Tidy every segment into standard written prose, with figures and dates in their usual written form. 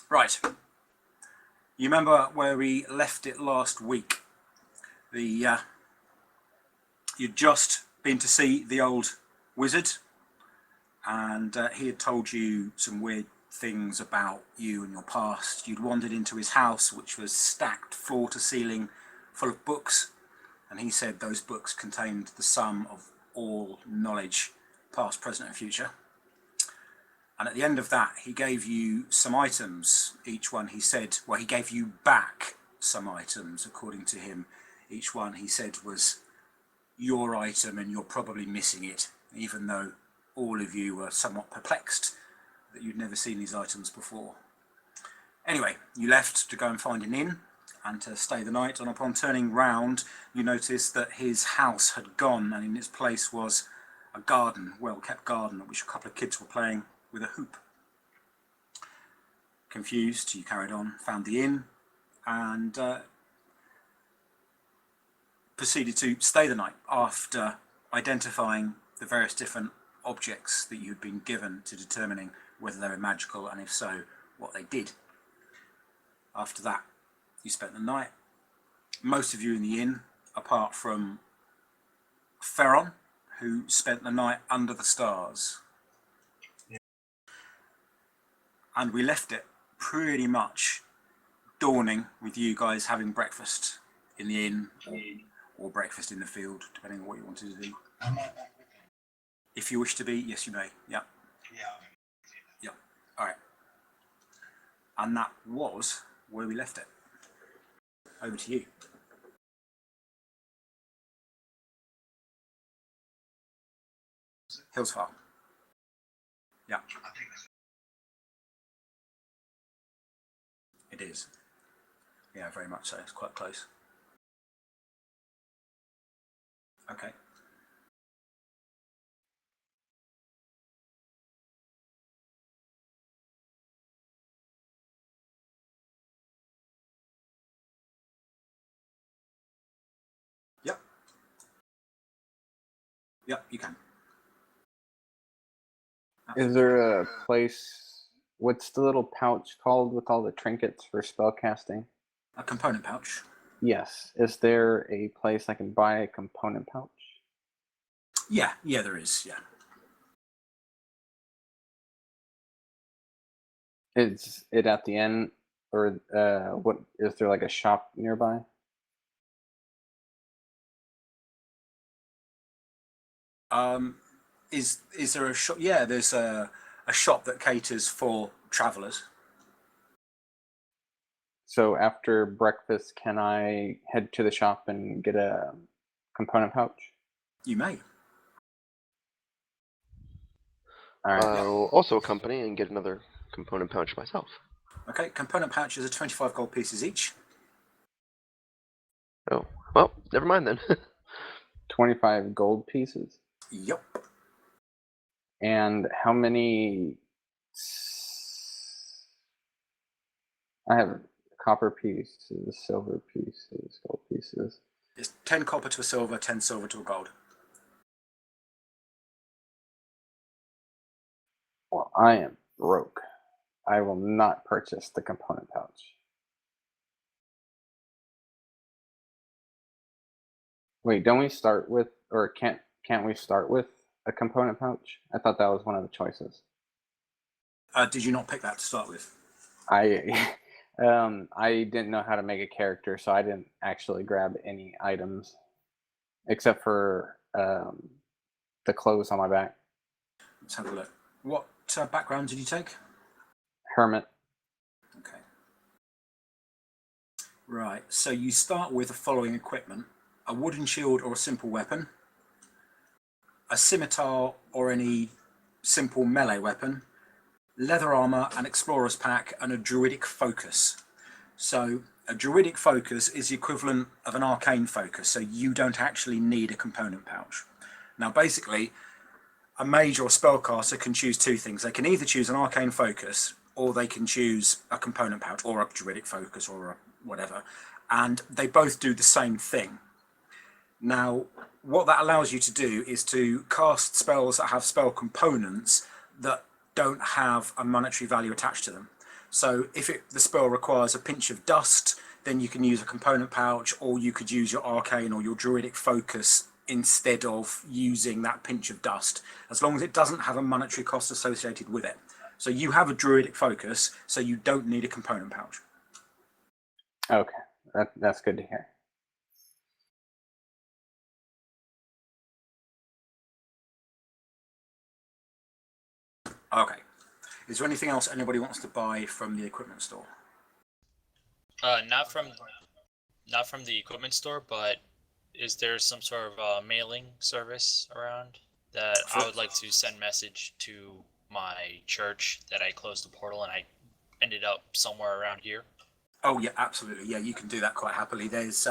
Right. You remember where we left it last week? You'd just been to see the old wizard, and he had told you some weird things about you and your past. You'd wandered into his house, which was stacked floor to ceiling, full of books, and he said those books contained the sum of all knowledge, past, present and future. And at the end of that, he gave you some items. Each one, he said, well, he gave you back some items, according to him. Each one, he said, was your item, and you're probably missing it, even though all of you were somewhat perplexed that you'd never seen these items before. Anyway, you left to go and find an inn and to stay the night, and upon turning round, you noticed that his house had gone, and in its place was a garden, well-kept garden, at which a couple of kids were playing with a hoop. Confused, you carried on, found the inn, and proceeded to stay the night after identifying the various different objects that you'd been given to determining whether they were magical, and if so, what they did. After that, you spent the night. Most of you in the inn, apart from Ferron, who spent the night under the stars. And we left it pretty much dawning with you guys having breakfast in the inn or breakfast in the field, depending on what you wanted to do. If you wish to be, yes, you may. Yeah. Yeah. All right. And that was where we left it. Over to you. Hillsfar. Yeah. It is. Yeah, very much so. It's quite close. Okay. Yep. Yep, you can. Is there a place, what's the little pouch called with all the trinkets for spellcasting? A component pouch. Yes. Is there a place I can buy a component pouch? Yeah, there is, yeah. Is it at the end, or what? Is there like a shop nearby? Is there a shop? Yeah, there's a shop that caters for travellers. So after breakfast, can I head to the shop and get a component pouch? You may. All right. I'll also accompany and get another component pouch myself. Okay, component pouches are 25 gold pieces each. Oh, well, never mind then. 25 gold pieces. Yep. And how many? I have copper pieces, silver pieces, gold pieces. It's 10 copper to a silver, 10 silver to a gold. Well, I am broke. I will not purchase the component pouch. Wait, don't we start with, or can't we start with a component pouch? I thought that was one of the choices. Did you not pick that to start with? I didn't know how to make a character, so I didn't actually grab any items except for the clothes on my back. Let's have a look. What background did you take? Hermit. Okay. Right, so you start with the following equipment: a wooden shield or a simple weapon, a scimitar or any simple melee weapon, leather armor, an explorer's pack, and a druidic focus. So a druidic focus is the equivalent of an arcane focus, so you don't actually need a component pouch. Now basically, a mage or a spellcaster can choose two things. They can either choose an arcane focus, or they can choose a component pouch, or a druidic focus, or a whatever, and they both do the same thing. Now, what that allows you to do is to cast spells that have spell components that don't have a monetary value attached to them. So if the spell requires a pinch of dust, then you can use a component pouch, or you could use your arcane or your druidic focus instead of using that pinch of dust, as long as it doesn't have a monetary cost associated with it. So you have a druidic focus, so you don't need a component pouch. Okay, that's good to hear. Okay. Is there anything else anybody wants to buy from the equipment store? Not from the equipment store, but is there some sort of mailing service around that I would like to send message to my church that I closed the portal and I ended up somewhere around here? Oh yeah, absolutely. Yeah, you can do that quite happily. There's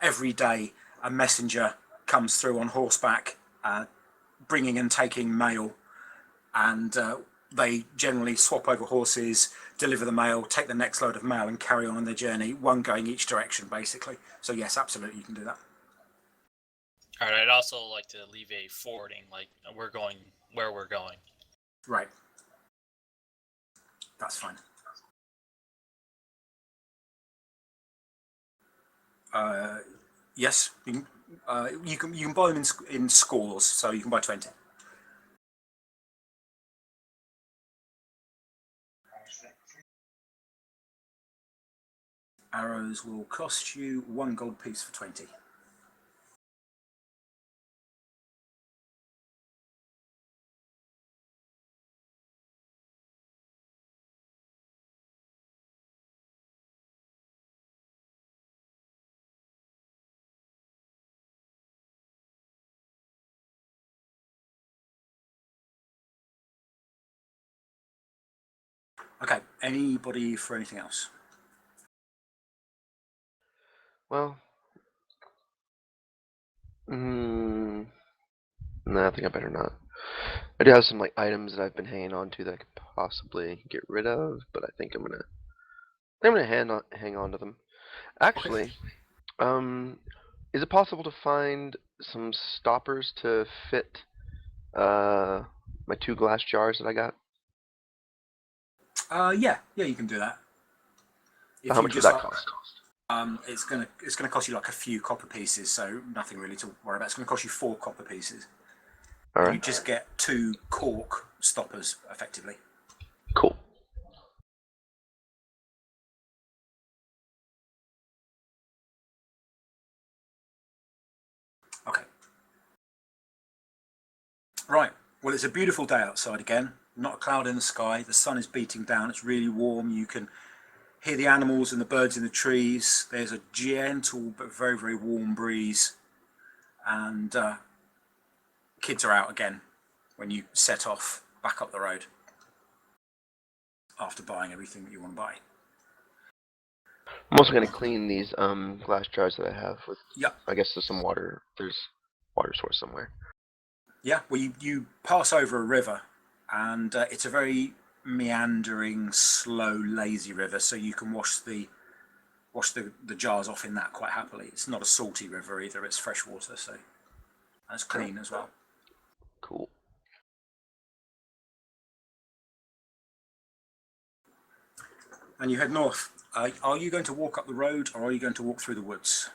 every day a messenger comes through on horseback, bringing and taking mail, and they generally swap over horses, deliver the mail, take the next load of mail, and carry on their journey, one going each direction, basically. So yes, absolutely, you can do that. All right. I'd also like to leave a forwarding, like we're going where we're going. Right. That's fine. Yes, you can buy them in scores, so you can buy 20. Arrows will cost you 1 gold piece for 20. Okay, anybody for anything else? Well, no, I think I better not. I do have some like items that I've been hanging on to that I could possibly get rid of, but I think I'm gonna hang on to them. Actually, is it possible to find some stoppers to fit my 2 glass jars that I got? Yeah, you can do that. If How you much would just that cost? it's gonna cost you like a few copper pieces, so nothing really to worry about. It's gonna cost you 4 copper pieces. All You right, just get 2 cork stoppers, effectively. cool. Okay. Right. Well, it's a beautiful day outside again. Not a cloud in the sky. The sun is beating down. It's really warm. You can hear the animals and the birds in the trees. There's a gentle but very, very warm breeze. And kids are out again when you set off back up the road after buying everything that you want to buy. I'm also gonna clean these glass jars that I have with. Yeah. I guess there's some water. There's water source somewhere. Yeah, well, you pass over a river, and it's a very meandering, slow, lazy river, so you can wash the jars off in that quite happily. It's not a salty river either; it's fresh water, so and it's clean as well. Cool. And you head north. Are you going to walk up the road, or are you going to walk through the woods?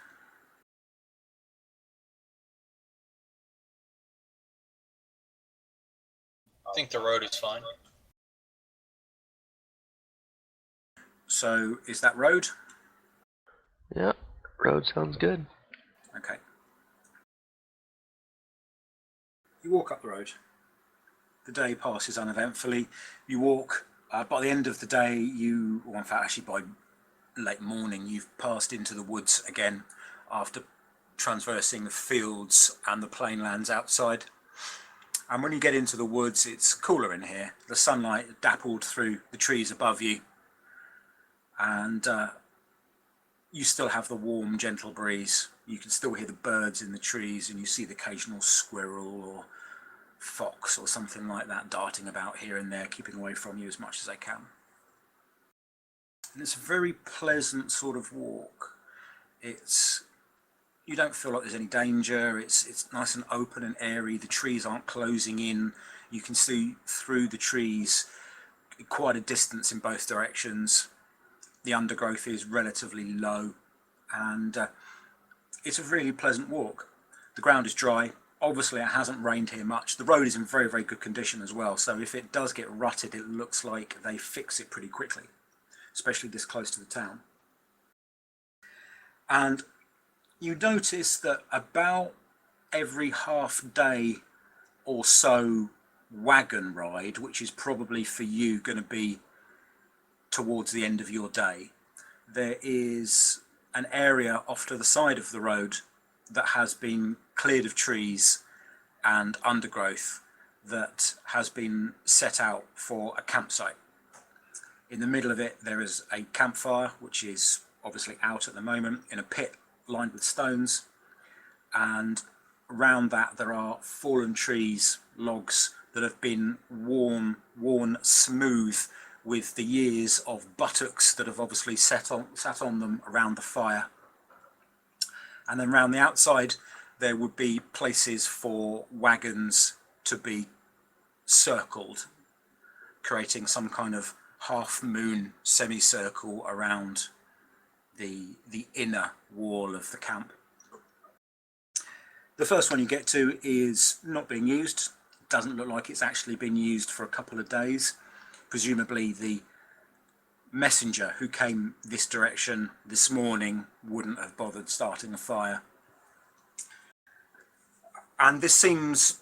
I think the road is fine. So, is that road? Yeah, road sounds good. Okay. You walk up the road. The day passes uneventfully. You walk. By the end of the day, or in fact, actually by late morning, you've passed into the woods again after traversing the fields and the plain lands outside. And when you get into the woods, it's cooler in here. The sunlight dappled through the trees above you, and you still have the warm, gentle breeze. You can still hear the birds in the trees, and you see the occasional squirrel or fox or something like that darting about here and there, keeping away from you as much as they can. And it's a very pleasant sort of walk. You don't feel like there's any danger. It's nice and open and airy. The trees aren't closing in. You can see through the trees quite a distance in both directions. The undergrowth is relatively low, and it's a really pleasant walk. The ground is dry. Obviously, it hasn't rained here much. The road is in very, very good condition as well, so if it does get rutted, it looks like they fix it pretty quickly, especially this close to the town. And you notice that about every half day or so wagon ride, which is probably for you going to be towards the end of your day, there is an area off to the side of the road that has been cleared of trees and undergrowth that has been set out for a campsite. In the middle of it, there is a campfire, which is obviously out at the moment in a pit lined with stones, and around that there are fallen trees, logs that have been worn smooth with the years of buttocks that have obviously sat on them around the fire. And then around the outside there would be places for wagons to be circled, creating some kind of half-moon semicircle around the inner wall of the camp. The first one you get to is not being used. It doesn't look like it's actually been used for a couple of days. Presumably the messenger who came this direction this morning wouldn't have bothered starting a fire. And this seems,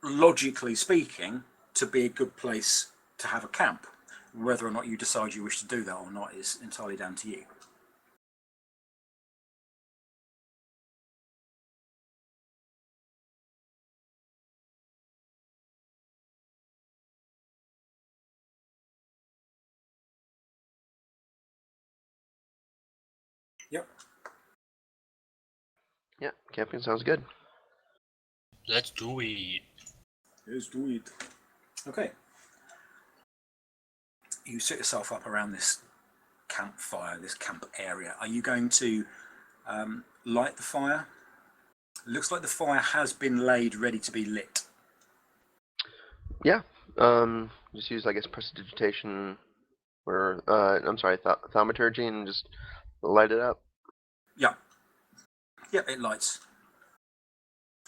logically speaking, to be a good place to have a camp. Whether or not you decide you wish to do that or not is entirely down to you. Yep. Yeah, camping sounds good. Let's do it. Let's do it. Okay. You set yourself up around this campfire, this camp area. Are you going to light the fire? It looks like the fire has been laid ready to be lit. Yeah. Just use, I guess, prestidigitation or thaumaturgy and just light it up. Yeah. Yep, it lights.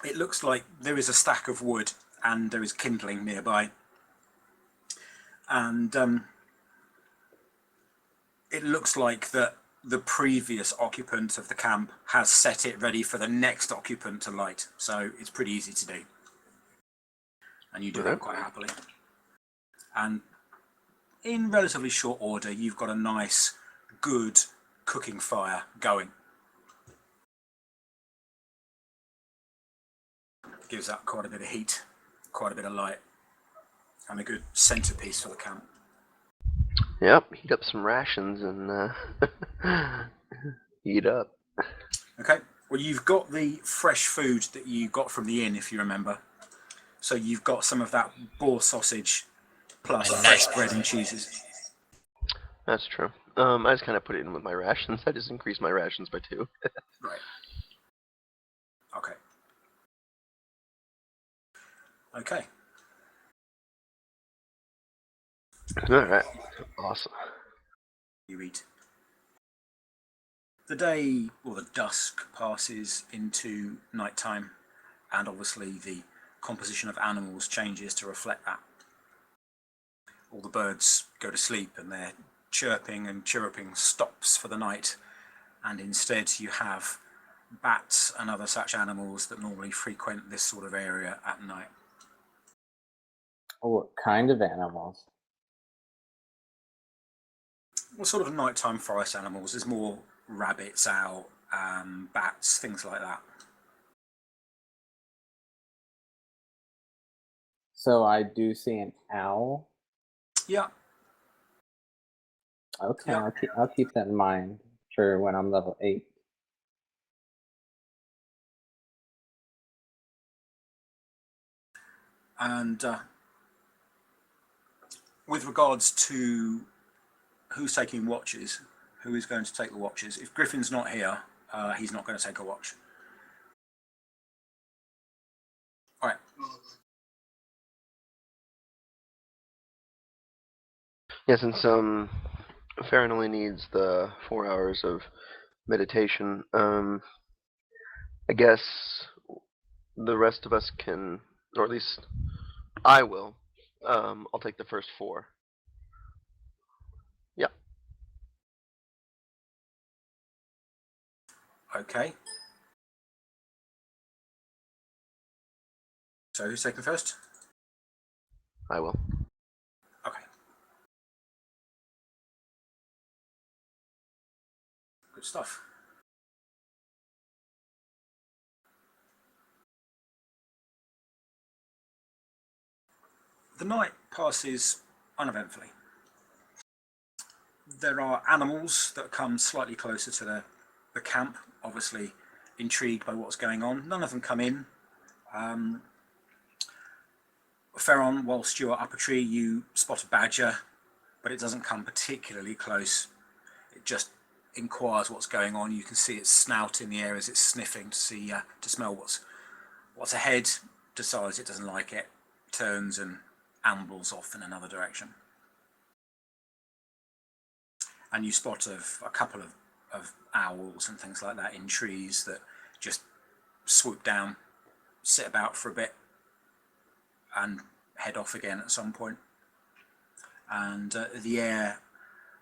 It looks like there is a stack of wood and there is kindling nearby. And it looks like that the previous occupant of the camp has set it ready for the next occupant to light. So it's pretty easy to do. And you do that quite happily. And in relatively short order, you've got a nice, good cooking fire going. Gives up quite a bit of heat, quite a bit of light, and a good centerpiece for the camp. Yep, heat up some rations and heat up. Okay, well, you've got the fresh food that you got from the inn, if you remember. So you've got some of that boar sausage plus fresh bread and cheeses. That's true. I just kind of put it in with my rations. I just increased my rations by 2. Right. Okay. Okay. Alright. Awesome. You eat. The day, or the dusk, passes into nighttime, and obviously the composition of animals changes to reflect that. All the birds go to sleep and their chirping and chirruping stops for the night, and instead you have bats and other such animals that normally frequent this sort of area at night. What kind of animals? What sort of nighttime forest animals? There's more rabbits out, bats, things like that. So I do see an owl. Yeah. Okay, Yeah. I'll keep that in mind for when I'm level 8. And with regards to who's taking watches, who is going to take the watches? If Griffin's not here, he's not going to take a watch. All right. Yeah, since Farron only needs the 4 hours of meditation, I guess the rest of us can, or at least I will. I'll take the first 4. Yeah, Okay. So who's taking first? I will. Okay. Good stuff. The night passes uneventfully. There are animals that come slightly closer to the camp, obviously intrigued by what's going on. None of them come in. Ferron, whilst you're up a tree, you spot a badger, but it doesn't come particularly close. It just inquires what's going on. You can see its snout in the air as it's sniffing to see to smell what's ahead. Decides it doesn't like it, turns and ambles off in another direction. And you spot a couple of owls and things like that in trees that just swoop down, sit about for a bit, and head off again at some point. And the air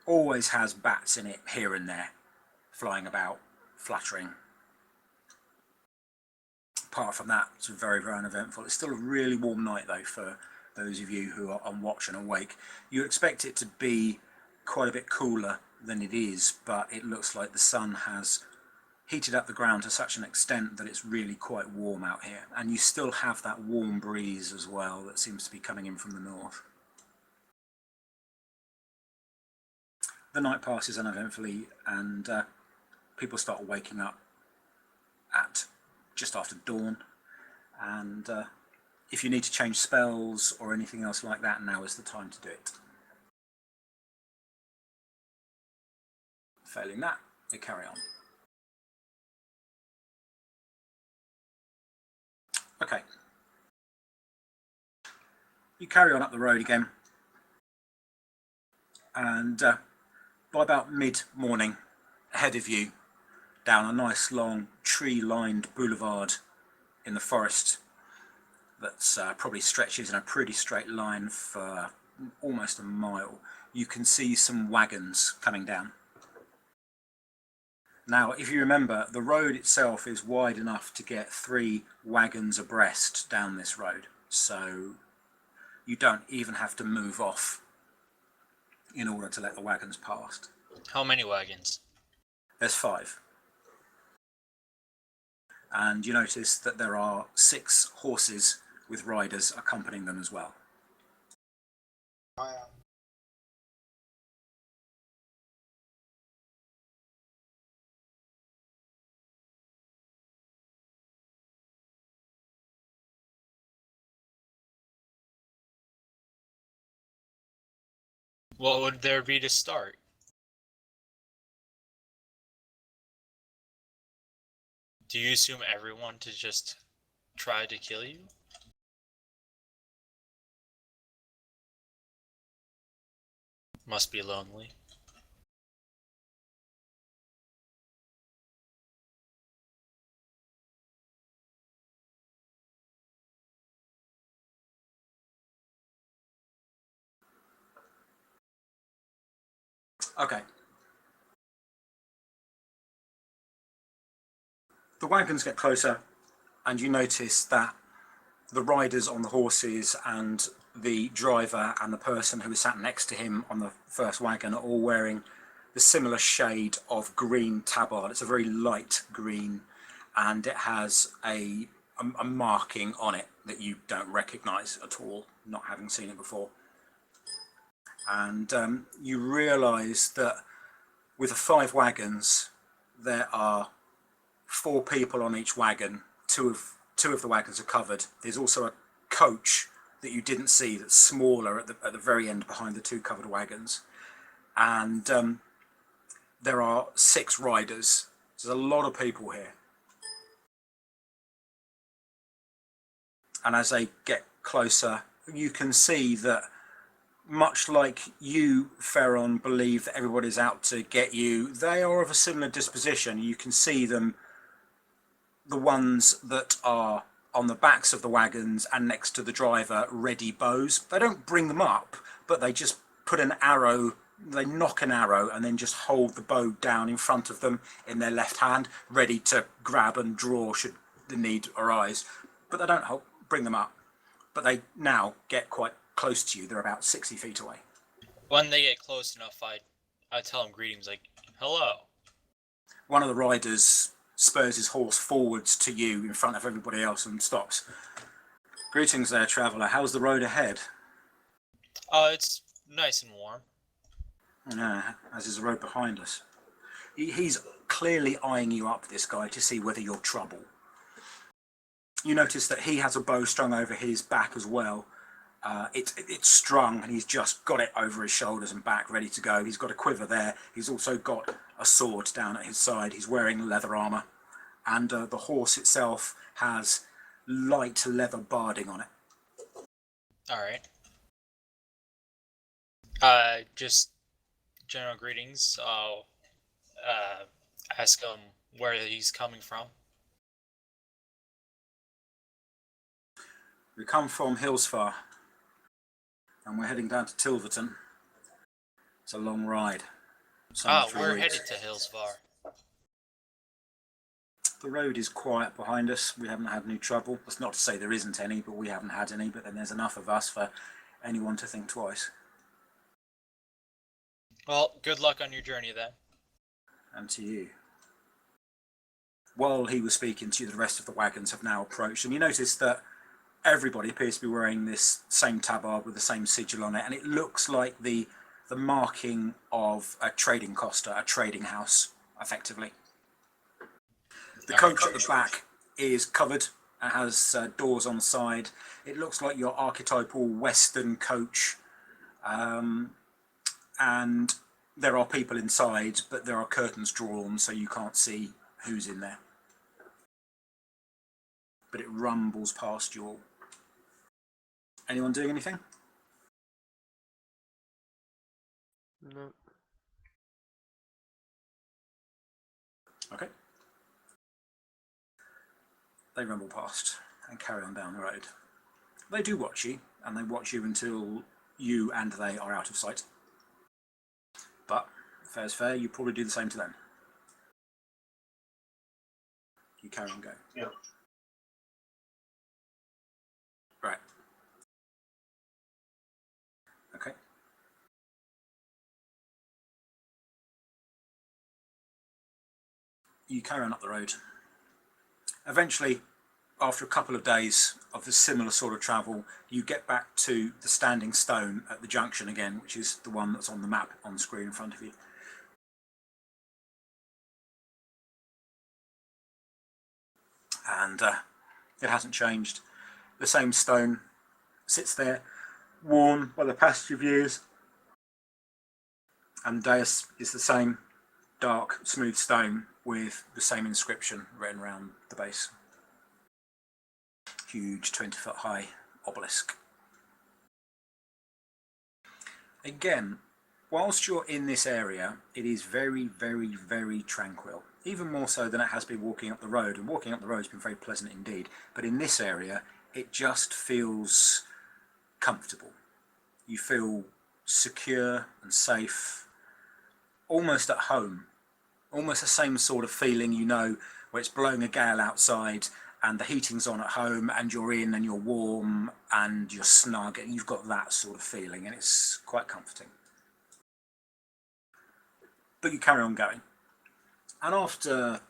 always has bats in it here and there, flying about, fluttering. Apart from that, it's very, very uneventful. It's still a really warm night though for those of you who are on watch and awake. You expect it to be quite a bit cooler than it is, but it looks like the sun has heated up the ground to such an extent that it's really quite warm out here. And you still have that warm breeze as well that seems to be coming in from the north. The night passes uneventfully, and people start waking up at just after dawn. And if you need to change spells or anything else like that, now is the time to do it. Failing that, we carry on. Okay. You carry on up the road again, and by about mid-morning, ahead of you, down a nice long tree-lined boulevard in the forest that's probably stretches in a pretty straight line for almost a mile, you can see some wagons coming down. Now, if you remember, the road itself is wide enough to get 3 wagons abreast down this road, so you don't even have to move off in order to let the wagons past. How many wagons? There's 5. And you notice that there are 6 horses with riders accompanying them as well. What would there be to start? Do you assume everyone to just try to kill you? Must be lonely. Okay. The wagons get closer, and you notice that the riders on the horses and the driver and the person who is sat next to him on the first wagon are all wearing the similar shade of green tabard. It's a very light green, and it has a marking on it that you don't recognise at all, not having seen it before. And you realise that with the 5 wagons, there are 4 people on each wagon. Two of the wagons are covered. There's also a coach that you didn't see that's smaller at the very end behind the 2 covered wagons. And there are 6 riders. There's a lot of people here. And as they get closer, you can see that much like you, Ferron, believe that everybody's out to get you, they are of a similar disposition. You can see them, the ones that are on the backs of the wagons and next to the driver, ready bows. They don't bring them up, but they just put an arrow, they knock an arrow and then just hold the bow down in front of them in their left hand, ready to grab and draw should the need arise. But they don't bring them up. But they now get quite close to you. They're about 60 feet away. When they get close enough, I tell them greetings, like, hello. One of the riders spurs his horse forwards to you in front of everybody else and stops. Greetings there, traveller. How's the road ahead? It's nice and warm. As is the road behind us. He's clearly eyeing you up, this guy, to see whether you're trouble. You notice that he has a bow strung over his back as well. It's strung and he's just got it over his shoulders and back, ready to go. He's got a quiver there. He's also got a sword down at his side. He's wearing leather armour. And the horse itself has light leather barding on it. Alright. Just general greetings. I'll ask him where he's coming from. We come from Hillsfar, and we're heading down to Tilverton. It's a long ride. We're headed to Hillsfar. The road is quiet behind us. We haven't had any trouble. That's not to say there isn't any, but we haven't had any. But then there's enough of us for anyone to think twice. Well, good luck on your journey then. And to you. While he was speaking to you, the rest of the wagons have now approached, and you notice that everybody appears to be wearing this same tabard with the same sigil on it, and it looks like the marking of a trading coster, a trading house, effectively. The coach at the back is covered and has doors on the side. It looks like your archetypal Western coach, and there are people inside, but there are curtains drawn so you can't see who's in there. But it rumbles past you all. Anyone doing anything? No. Okay. They rumble past and carry on down the road. They do watch you, and they watch you until you and they are out of sight. But, fair's fair, you probably do the same to them. You carry on going. Yeah. Right. Okay. You carry on up the road. Eventually, after a couple of days of this similar sort of travel, you get back to the standing stone at the junction again, which is the one that's on the map on the screen in front of you. And it hasn't changed. The same stone sits there, worn by the passage of years. And the dais is the same dark, smooth stone with the same inscription written around the base. Huge 20-foot high obelisk. Again, whilst you're in this area, it is very, very, very tranquil. Even more so than it has been walking up the road. And walking up the road has been very pleasant indeed. But in this area, it just feels comfortable. You feel secure and safe, almost at home. Almost the same sort of feeling, you know, where it's blowing a gale outside and the heating's on at home and you're in and you're warm and you're snug, and you've got that sort of feeling, and it's quite comforting. But you carry on going. And after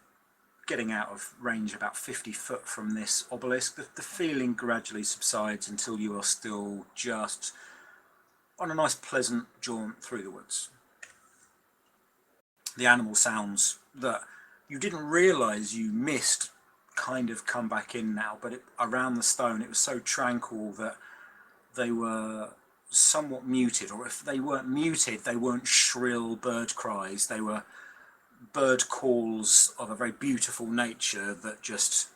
getting out of range about 50 foot from this obelisk, the feeling gradually subsides until you are still just on a nice pleasant jaunt through the woods. The animal sounds that you didn't realise you missed kind of come back in now, but around the stone it was so tranquil that they were somewhat muted, or if they weren't muted, they weren't shrill bird cries. They were bird calls of a very beautiful nature that just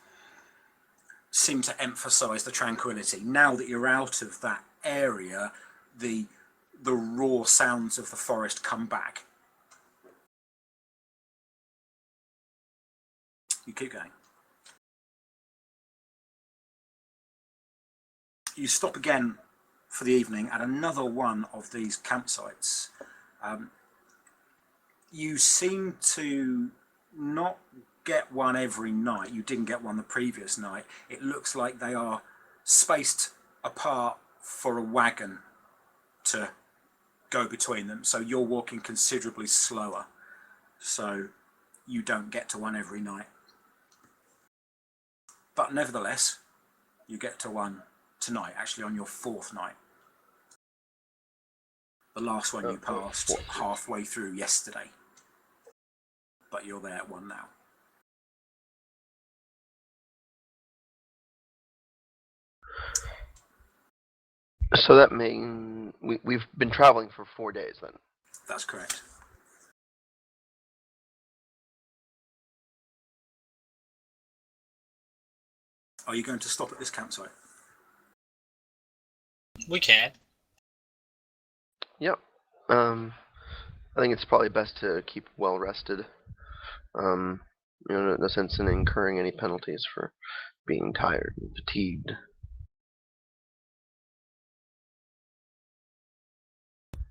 seemed to emphasise the tranquility. Now that you're out of that area, the the raw sounds of the forest come back. You keep going. You stop again for the evening at another one of these campsites. You seem to not get one every night. You didn't get one the previous night. It looks like they are spaced apart for a wagon to go between them, so you're walking considerably slower, so you don't get to one every night. But nevertheless, you get to one tonight, actually on your 4th night. The last one you passed halfway through yesterday, but you're there at one now. So that means we've been traveling for 4 days then. That's correct. Are you going to stop at this campsite? We can. Yep. I think it's probably best to keep well rested. No sense in incurring any penalties for being tired and fatigued.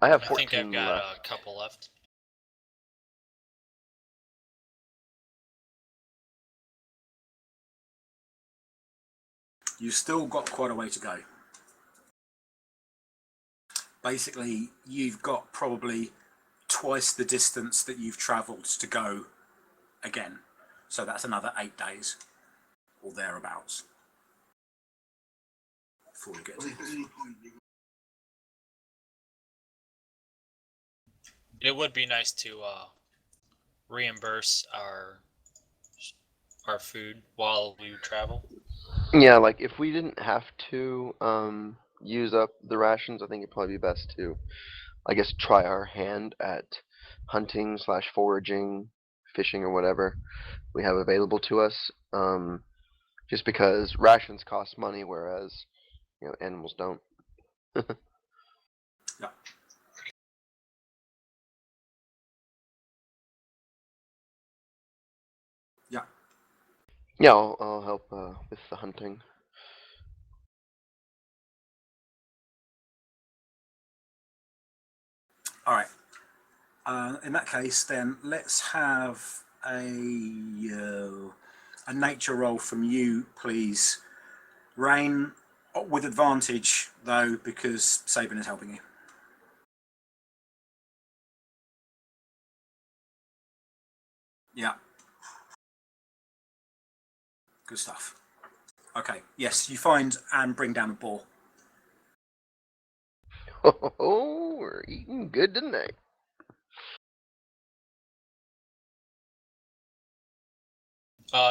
I have 14 think I've got left. a couple left. You've still got quite a way to go. Basically, you've got probably twice the distance that you've travelled to go again. So that's another 8 days, or thereabouts, before you get to this. It would be nice to reimburse our food while we travel. Yeah, like if we didn't have to use up the rations, I think it'd probably be best to, I guess, try our hand at hunting / foraging, fishing, or whatever we have available to us. Just because rations cost money, whereas animals don't. Yeah. Yeah. Yeah, I'll help with the hunting. All right. In that case, then let's have a nature roll from you, please. Rain, with advantage though, because Sabin is helping you. Yeah. Good stuff. Okay. Yes, you find and bring down a boar. Oh, we're eating good tonight.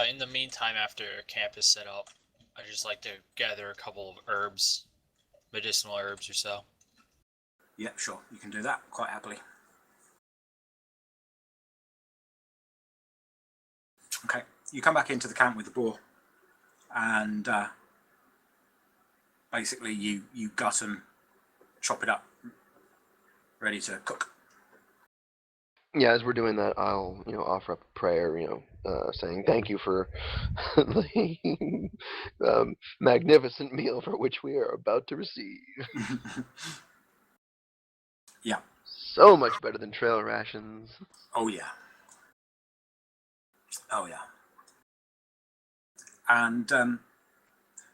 In the meantime, after camp is set up, I just like to gather a couple of herbs, medicinal herbs or so. Yeah, sure. You can do that quite happily. Okay. You come back into the camp with the boar, and basically you gut and chop it up, ready to cook. Yeah, as we're doing that, I'll offer up a prayer, saying thank you for the magnificent meal for which we are about to receive. Yeah. So much better than trail rations. Oh yeah. Oh yeah. And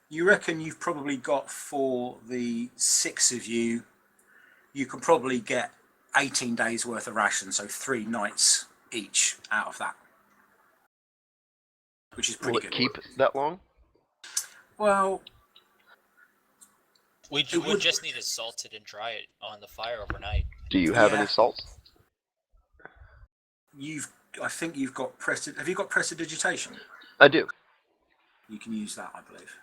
you reckon you've probably got, for the 6 of you, you can probably get 18 days worth of rations, so 3 nights each out of that, which is pretty Will it good. keep that long? Well, We it would would. just need to salt it and dry it on the fire overnight. Do you have Yeah. any salt? I think you've got have you got prestidigitation? I do. You can use that, I believe.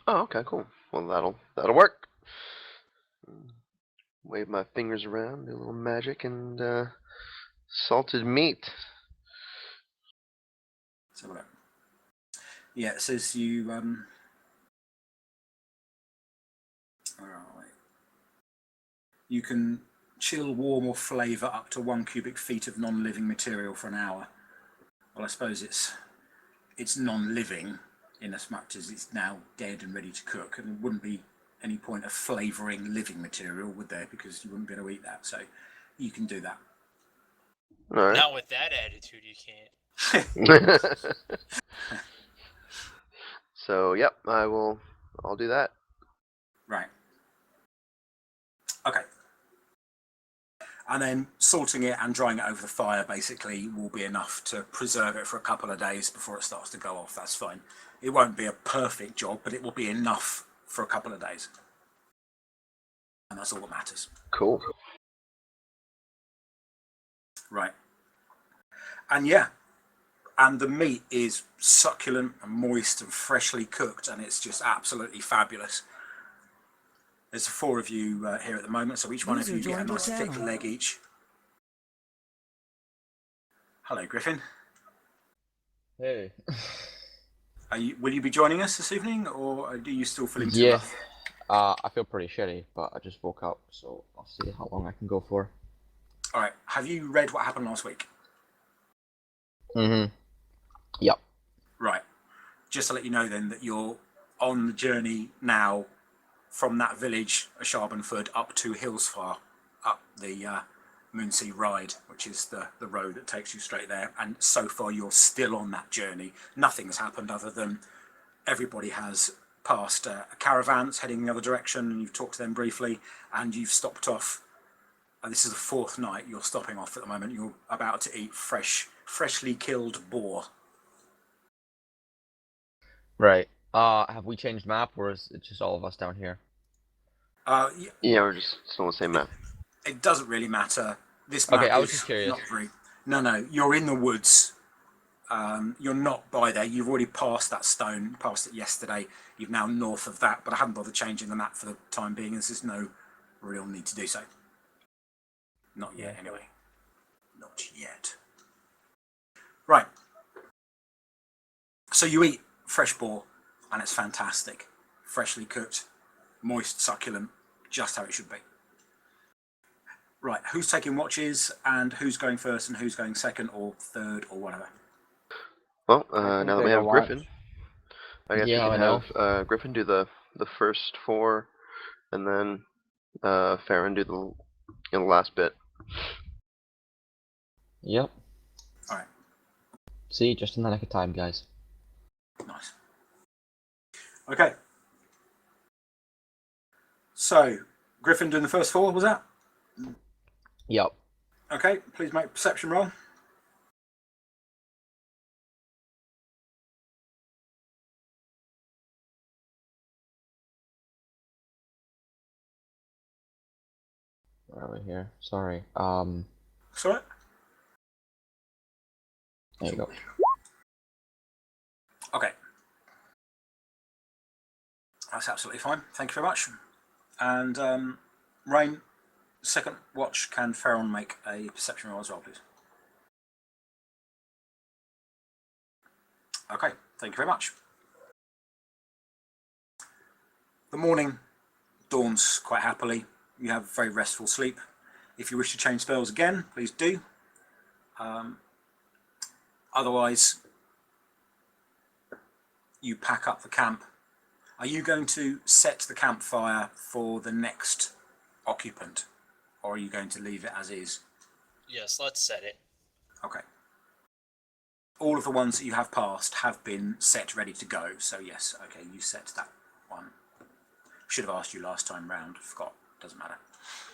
Oh, okay, cool. Well, that'll work. Wave my fingers around, do a little magic, and salted meat. So yeah, it says you where are we? You can chill, warm, or flavour up to 1 cubic feet of non-living material for an hour. Well, I suppose it's non-living in as much as it's now dead and ready to cook, and there wouldn't be any point of flavouring living material, would there? Because you wouldn't be able to eat that, so you can do that. All right. Not with that attitude, you can't. So, yep, I'll do that. Right. Okay. And then salting it and drying it over the fire basically will be enough to preserve it for a couple of days before it starts to go off. That's fine. It won't be a perfect job, but it will be enough for a couple of days. And that's all that matters. Cool. Right. And yeah, and the meat is succulent and moist and freshly cooked, and it's just absolutely fabulous. There's 4 of you here at the moment, so each one of you get a nice thick leg each. Hello, Griffin. Hey. Will you be joining us this evening, or are you still feeling too Yeah. rough? I feel pretty shitty, but I just woke up, so I'll see how long I can go for. All right. Have you read what happened last week? Mm-hmm. Yep. Right. Just to let you know then that you're on the journey now from that village, Asharbenford, up to Hillsfar, up the Moonsea Ride, which is the road that takes you straight there. And so far you're still on that journey. Nothing has happened other than everybody has passed a caravan that's heading the other direction, and you've talked to them briefly, and you've stopped off. And this is the 4th night you're stopping off at the moment. You're about to eat freshly killed boar. Right. Have we changed map, or is it just all of us down here? Yeah, we're just still on the same map. It doesn't really matter. This map Okay, I was is just curious. not very... No, you're in the woods. You're not by there. You've already passed that stone. You passed it yesterday. You're now north of that, but I haven't bothered changing the map for the time being, as there's no real need to do so. Not yet, anyway. Not yet. Right. So you eat fresh boar, and it's fantastic. Freshly cooked, moist, succulent, just how it should be. Right, who's taking watches, and who's going first, and who's going second, or third, or whatever? Well, I can now that we take a have watch. Griffin, I guess Yeah, we I can know. have Griffin do the first 4, and then Farron do the last bit. Yep. All right, See, just in the nick of time, guys. nice. Okay. So, Griffin doing the first 4, was that? Yep. Okay, please make a perception roll. Where are we here? Sorry. Sorry? There you go. Okay. That's absolutely fine. Thank you very much. And Rain, second watch, can Farron make a perception roll as well, please? Okay, thank you very much. The morning dawns quite happily. You have a very restful sleep. If you wish to change spells again, please do. Otherwise, you pack up the camp. Are you going to set the campfire for the next occupant, or are you going to leave it as is? Yes, let's set it. Okay. All of the ones that you have passed have been set ready to go, so yes, okay, you set that one. Should have asked you last time round, forgot, doesn't matter.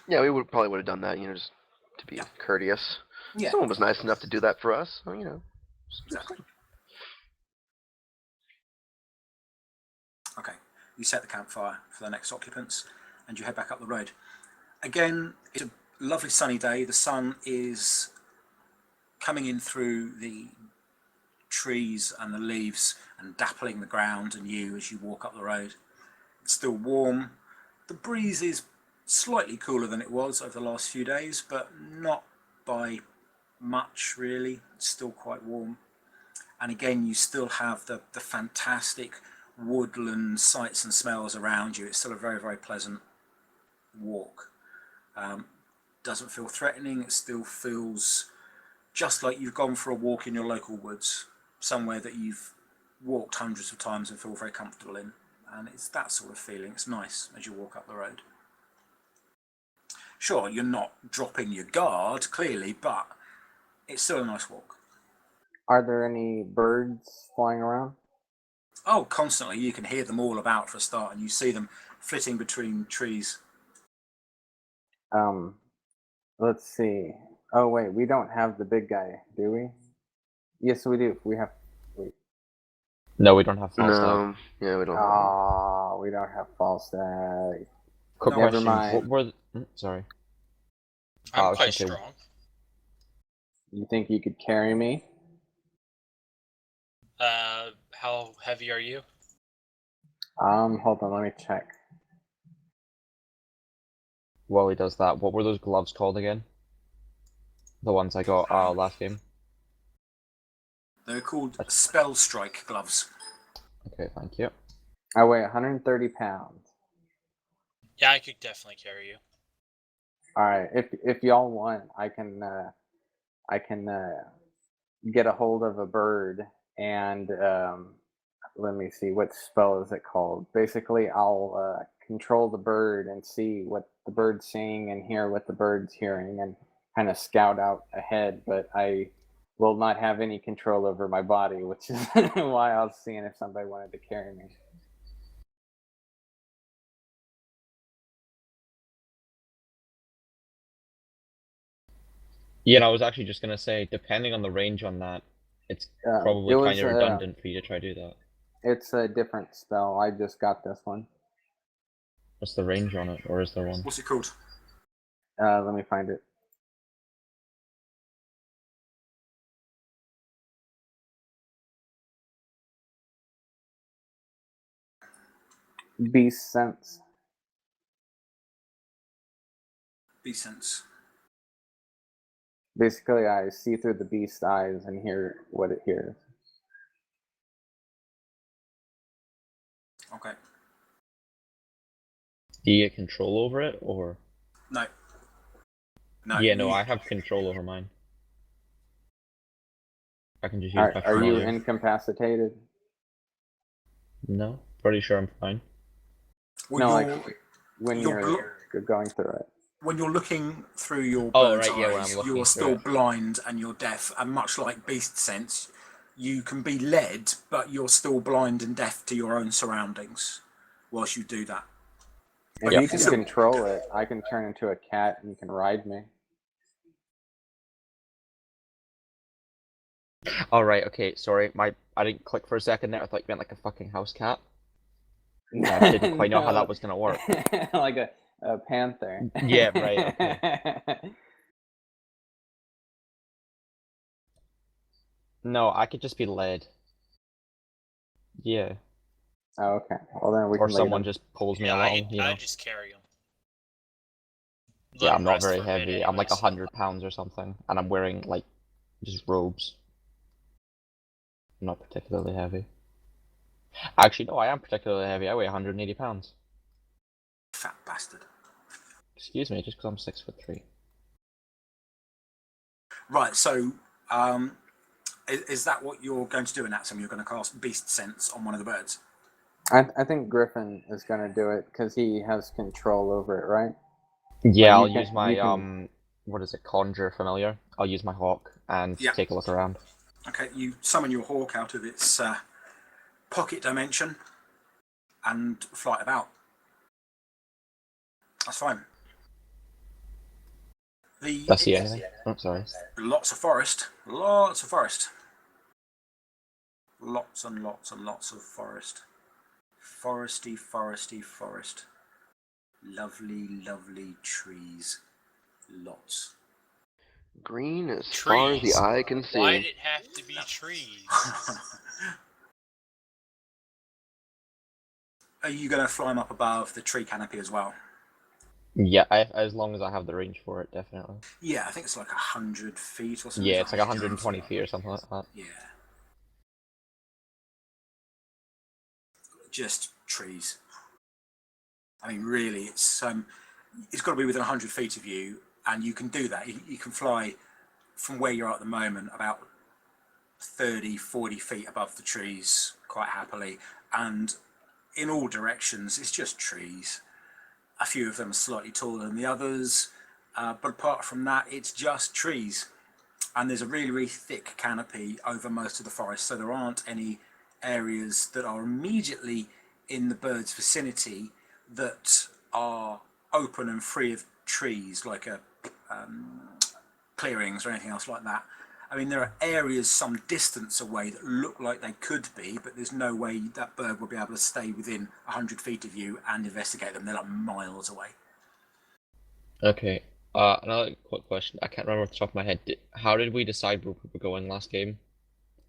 Yeah, we probably would have done that, just to be courteous. Yeah. Someone was nice enough to do that for us, so, Exactly. Okay, you set the campfire for the next occupants, and you head back up the road. Again, it's a lovely sunny day. The sun is coming in through the trees and the leaves and dappling the ground and you as you walk up the road. It's still warm. The breeze is slightly cooler than it was over the last few days, but not by much really. It's still quite warm. And again, you still have the fantastic woodland sights and smells around you. It's still a very, very pleasant walk. doesn't feel threatening. It still feels just like you've gone for a walk in your local woods, somewhere that you've walked hundreds of times and feel very comfortable in. And it's that sort of feeling. It's nice as you walk up the road. Sure, you're not dropping your guard, clearly, but it's still a nice walk. Are there any birds flying around? Oh, constantly. You can hear them all about for a start, and you see them flitting between trees. Let's see. Oh wait, we don't have the big guy, do we? Yes, we do. We have. Wait. No, we don't have false stag. No, yeah, we don't have one. Oh, we don't have false stag. Quick Never question. mind. What were sorry. I I'm was quite thinking- strong. You think you could carry me? How heavy are you? Hold on, let me check. While he does that, what were those gloves called again? The ones I got last game. They're called Spell Strike gloves. Okay, thank you. I weigh 130 pounds. Yeah, I could definitely carry you. All right, if y'all want, I can get a hold of a bird and let me see, what spell is it called? Basically, I'll control the bird and see what the bird's seeing and hear what the bird's hearing and kind of scout out ahead. But I will not have any control over my body, which is why I was seeing if somebody wanted to carry me. Yeah, and I was actually just gonna say, depending on the range on that, it's probably it was, kind of redundant for you to try to do that. It's a different spell. I just got this one. What's the range on it, or is there one? What's it called? Let me find it. Beast sense. Beast sense. Basically, I see through the beast's eyes and hear what it hears. Okay. Do you get control over it, or? No. No. Yeah, no, you- I have control over mine. I can just use my Are you familiar. incapacitated? No, pretty sure I'm fine. Well, No, you're- like when you're you're going through it. when you're looking through your Oh, bird's right, yeah, when eyes, I'm looking you're through still it. blind and you're deaf. And much like beast sense, you can be led, but you're still blind and deaf to your own surroundings whilst you do that. If Yep. you can control it, I can turn into a cat and you can ride me. Oh, right, okay, sorry, I didn't click for a second there. I thought you meant like a fucking house cat. I didn't quite know how that was gonna work. Like a panther. Yeah, right, okay. No, I could just be led. Yeah. Oh, okay. Well, then we Or can lead someone him. just pulls me Yeah, along, you know? I just carry him. Yeah, I'm not very heavy. I'm like 100 pounds or something, and I'm wearing like just robes. I'm not particularly heavy. Actually, no, I am particularly heavy. I weigh 180 pounds. Fat bastard. Excuse me, just because I'm 6'3". Right. So, is that what you're going to do in that? So you're going to cast beast sense on one of the birds. I think Griffin is going to do it because he has control over it, right? Yeah, Well, I'll you use can- my you can- what is it, conjure familiar. I'll use my hawk and Yeah. take a look around. Okay. You summon your hawk out of its pocket dimension and fly it about. That's fine. Did I see anything? Oh, sorry. Lots of forest. Lots of forest. Lots and lots and lots of forest. Foresty, foresty, forest. Lovely, lovely trees. Lots. Green as far as the Trees? eye can see. Why'd it have to be trees? Are you going to fly them up above the tree canopy as well? Yeah, as long as I have the range for it, definitely. Yeah, I think it's like 100 feet or something. Yeah, it's like 120 feet or something like that. Yeah. Just trees. I mean, really, it's got to be within 100 feet of you, and you can do that. You can fly from where you're at the moment about 30, 40 feet above the trees quite happily, and in all directions it's just trees. A few of them are slightly taller than the others, but apart from that it's just trees, and there's a really, really thick canopy over most of the forest, so there aren't any areas that are immediately in the bird's vicinity that are open and free of trees, like clearings or anything else like that. I mean, there are areas some distance away that look like they could be, but there's no way that bird will be able to stay within 100 feet of you and investigate them. They're like miles away. Okay. Another quick question. I can't remember off the top of my head. How did we decide where we were going last game?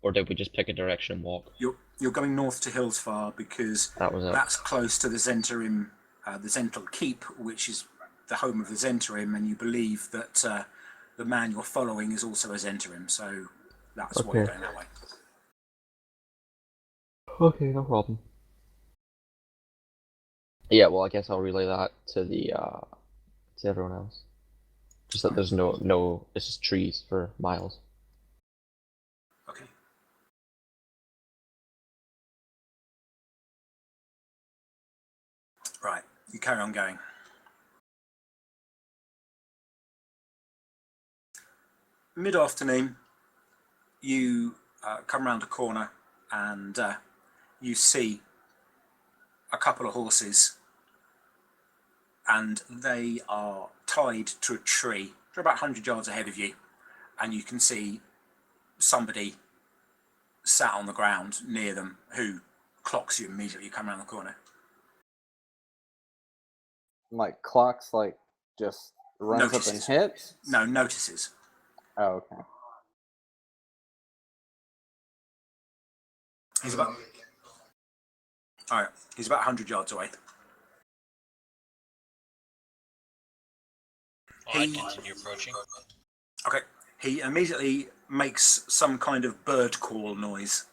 Or did we just pick a direction and walk? You're going north to Hillsfar because that's close to the Zentarim, the Zental Keep, which is the home of the Zentarim, and you believe that the man you're following is also a Zentarim, so that's why you're going that way. Okay, no problem. Yeah, well, I guess I'll relay that to the to everyone else. Just that there's no, it's just trees for miles. Okay. Right, you carry on going. Mid-afternoon, you come around a corner and you see a couple of horses, and they are tied to a tree. They're about 100 yards ahead of you, and you can see somebody sat on the ground near them who clocks you immediately. You come around the corner. Like clocks, like just runs up and hits? No, notices. Oh, okay. He's about 100 yards away. I continue approaching. Okay. He immediately makes some kind of bird call noise.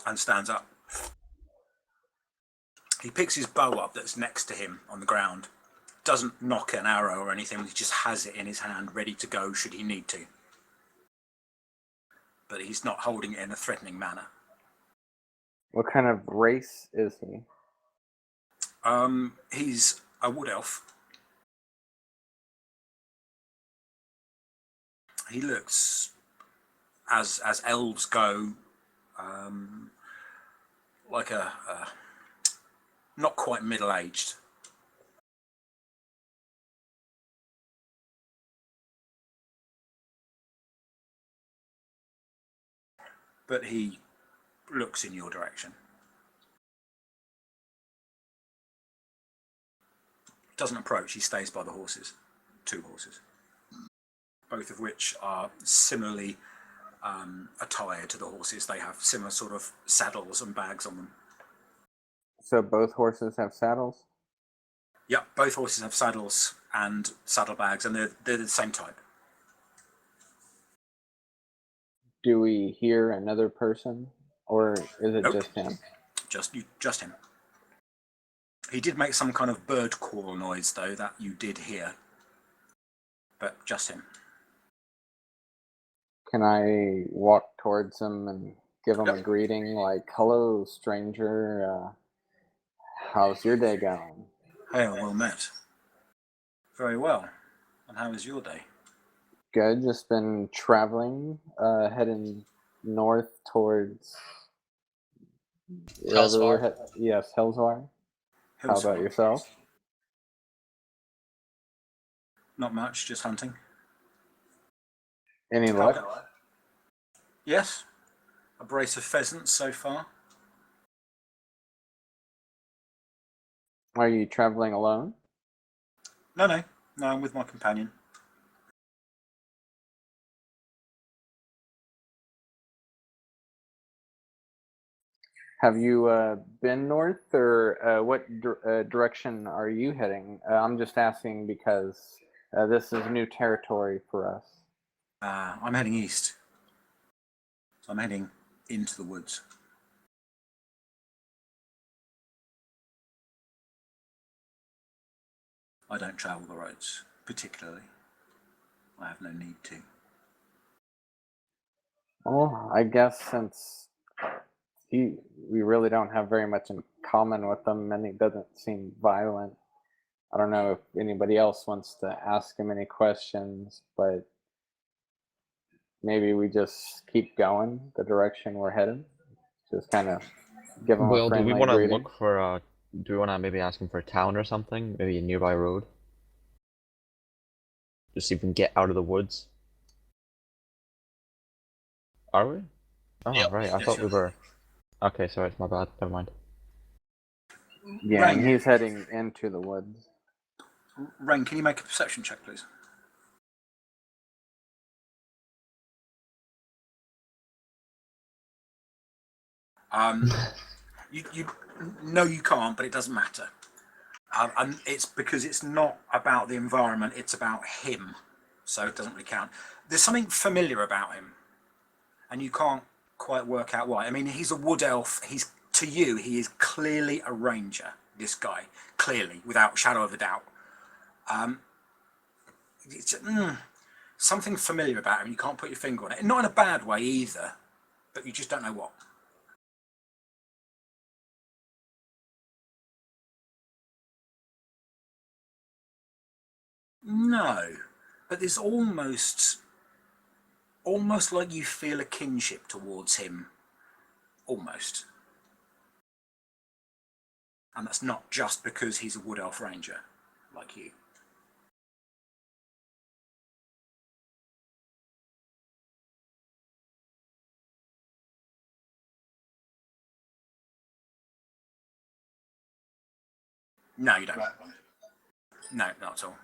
And stands up. He picks his bow up that's next to him on the ground. Doesn't knock an arrow or anything, he just has it in his hand ready to go should he need to. But he's not holding it in a threatening manner. What kind of race is he? He's a wood elf. He looks, as elves go, like a not quite middle-aged. But he looks in your direction. Doesn't approach, he stays by the horses. 2 horses. Both of which are similarly attired to the horses. They have similar sort of saddles and bags on them. So both horses have saddles? Yep, both horses have saddles and saddlebags, and they're the same type. Do we hear another person, or is it just him? Just him. He did make some kind of bird call noise, though, that you did hear. But just him. Can I walk towards him and give him a greeting, like, hello, stranger, how's your day going? Hey, well met. Very well. And how is your day? Good, just been traveling, heading north towards... Hellswar? Yes, Hellswar. How about yourself? Not much, just hunting. Any luck? Yes. A brace of pheasants so far. Are you traveling alone? No, I'm with my companion. Have you been north, or what direction are you heading? I'm just asking because this is new territory for us. I'm heading east. So I'm heading into the woods. I don't travel the roads particularly. I have no need to. Well, I guess since we really don't have very much in common with him, and he doesn't seem violent, I don't know if anybody else wants to ask him any questions, but maybe we just keep going the direction we're headed. Just kind of give him a Well, do we friendly want to greeting. look for do we want to maybe ask him for a town or something? Maybe a nearby road? Just see if we can get out of the woods. Are we? Oh, Yep. right. I Yes, thought you we are. were. Okay, sorry, it's my bad. Never mind. Yeah, and Rain, he's heading into the woods. Rain, can you make a perception check, please? You no, you can't, but it doesn't matter. And it's because it's not about the environment; it's about him, so it doesn't really count. There's something familiar about him, and you can't quite work out why. I mean, he's a wood elf. He's to you, he is clearly a ranger. This guy, clearly, without shadow of a doubt. It's, something familiar about him. You can't put your finger on it. Not in a bad way either, but you just don't know what. No, but there's almost like you feel a kinship towards him, almost. And that's not just because he's a wood elf ranger, like you. No, you don't. No, not at all.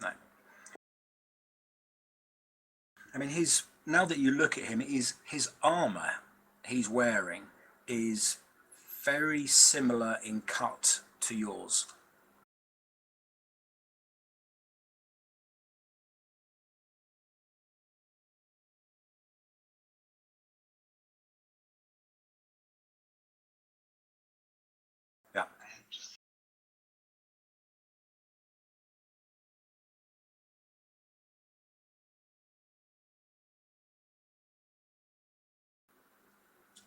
No. I mean, now that you look at him, his armor he's wearing is very similar in cut to yours. Yeah.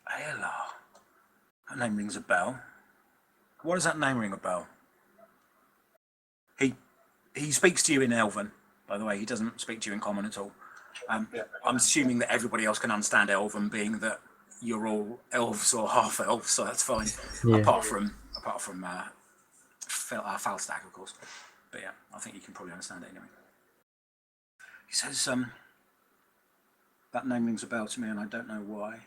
Hello. That name rings a bell. Why does that name ring a bell? He he speaks to you in Elven, by the way. He doesn't speak to you in Common at all. I'm assuming that everybody else can understand Elven, being that you're all elves or half elves, so that's fine. Yeah. Apart from Falstaff, of course. But yeah, I think you can probably understand it anyway. He says, that name rings a bell to me, and I don't know why.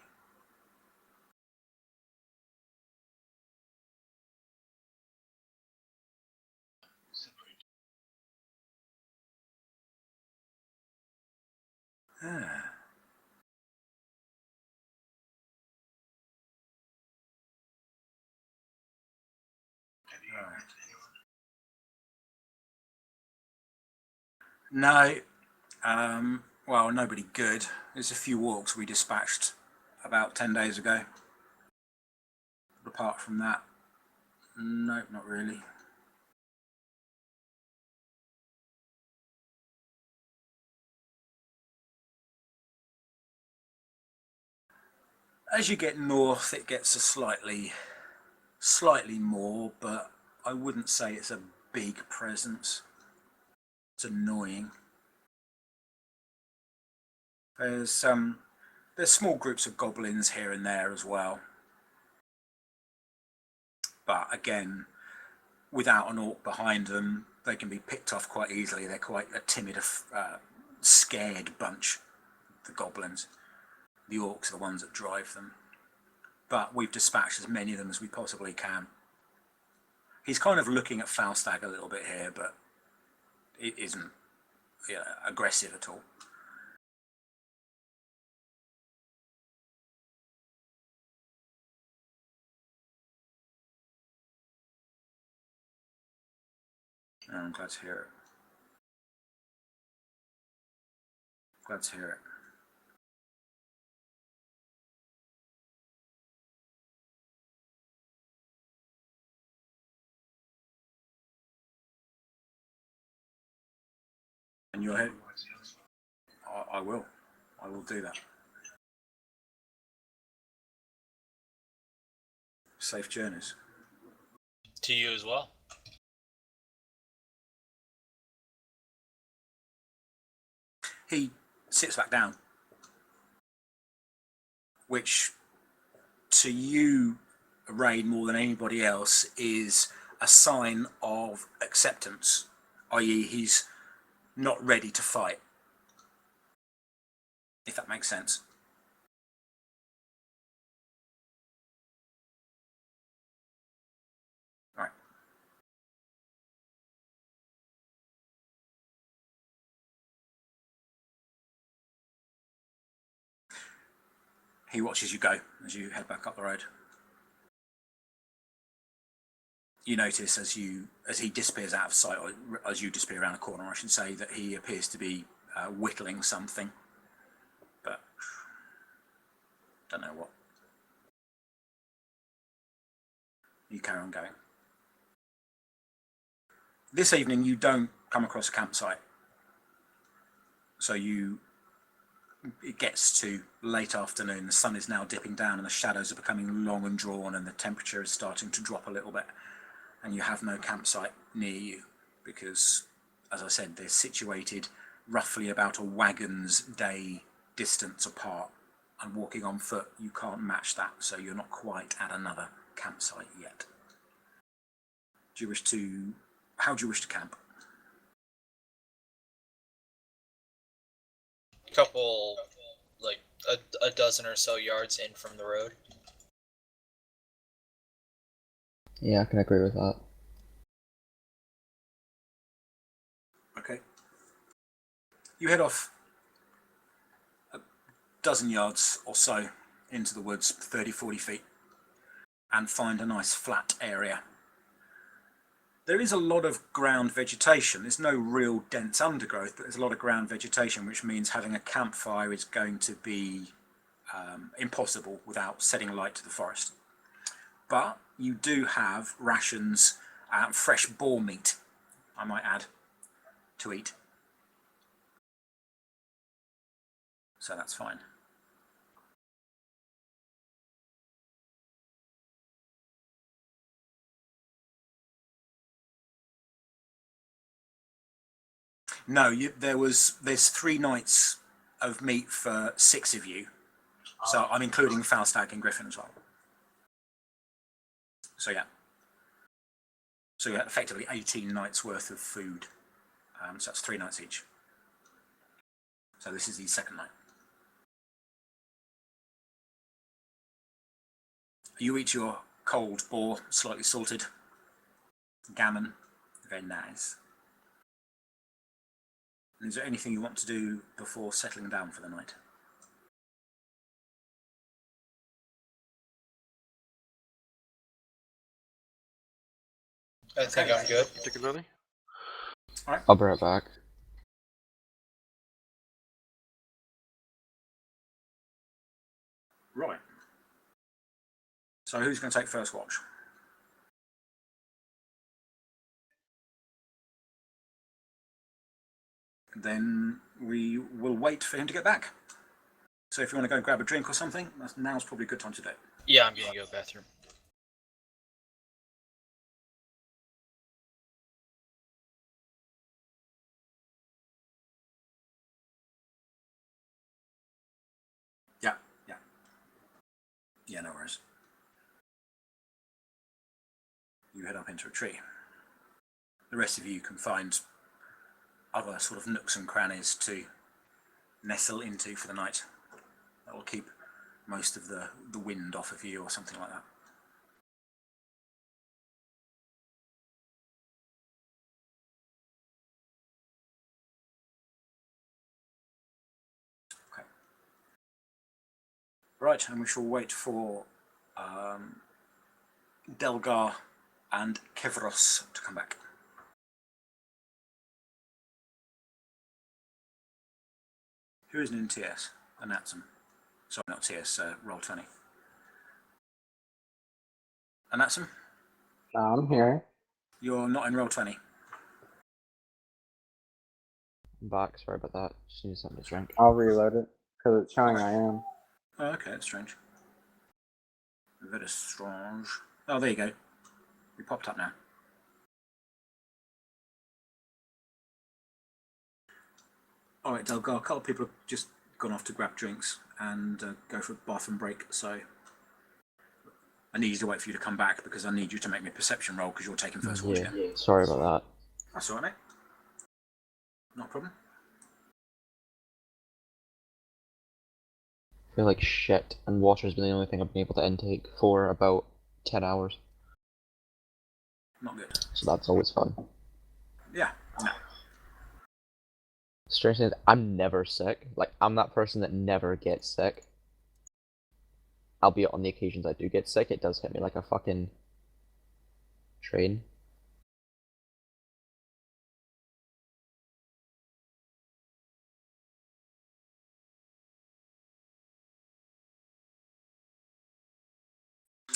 Ah. Right. No, well, nobody good. There's a few walks we dispatched about 10 days ago. But apart from that, nope, not really. As you get north, it gets a slightly more, but I wouldn't say it's a big presence. It's annoying. There's small groups of goblins here and there as well, but again, without an orc behind them, they can be picked off quite easily. They're quite a timid, scared bunch, the goblins. The orcs are the ones that drive them. But we've dispatched as many of them as we possibly can. He's kind of looking at Falstag a little bit here, but it isn't aggressive at all. I'm glad to hear it. Glad to hear it. And you're head. I will do that. Safe journeys. To you as well. He sits back down, which to you, Ray, more than anybody else, is a sign of acceptance, i.e. he's not ready to fight, if that makes sense. Right. He watches you go as you head back up the road. You notice as he disappears out of sight, or as you disappear around a corner, I should say, that he appears to be whittling something, but don't know what. You carry on going. This evening you don't come across a campsite, so it gets to late afternoon. The sun is now dipping down and the shadows are becoming long and drawn and the temperature is starting to drop a little bit, and you have no campsite near you because, as I said, they're situated roughly about a wagon's day distance apart, and walking on foot you can't match that, so you're not quite at another campsite yet. How do you wish to camp? Couple, like a dozen or so yards in from the road. Yeah, I can agree with that. Okay. You head off a dozen yards or so into the woods, 30-40 feet, and find a nice flat area. There is a lot of ground vegetation. There's no real dense undergrowth, but there's a lot of ground vegetation, which means having a campfire is going to be impossible without setting light to the forest. But you do have rations, fresh boar meat, I might add, to eat. So that's fine. No, there's 3 nights of meat for 6 of you. So I'm including Falstag and Griffin as well. So yeah. So yeah, effectively 18 nights worth of food. So that's 3 nights each. So this is the second night. You eat your cold boar, slightly salted, gammon, very nice. And is there anything you want to do before settling down for the night? I think I'm good. Particularly? All right. I'll be right back. Right. So who's going to take first watch? Then we will wait for him to get back. So if you want to go and grab a drink or something, now's probably a good time to do it. Yeah, I'm gonna go bathroom. Yeah, no worries. You head up into a tree. The rest of you can find other sort of nooks and crannies to nestle into for the night. That will keep most of the wind off of you or something like that. Okay. Right, and we shall wait for Delgar and Kevros to come back. Who isn't in TS? Anatsum. Sorry, not TS, Roll20. Anatsum? I'm here. You're not in Roll20. I'm back. Sorry about that. Just need something to drink. I'll reload it because it's showing I am. Oh, okay, that's strange. Very strange. Oh, there you go. You popped up now. All right, Doug. A couple of people have just gone off to grab drinks and go for a bathroom break. So I need you to wait for you to come back because I need you to make me a perception roll because you're taking first watch again. Sorry about that. That's all right, mate. Not a problem. I feel like shit, and water's been the only thing I've been able to intake for about 10 hours. Not good. So that's always fun. Yeah. No. Strange thing is, I'm never sick. Like, I'm that person that never gets sick. Albeit on the occasions I do get sick, it does hit me like a fucking train.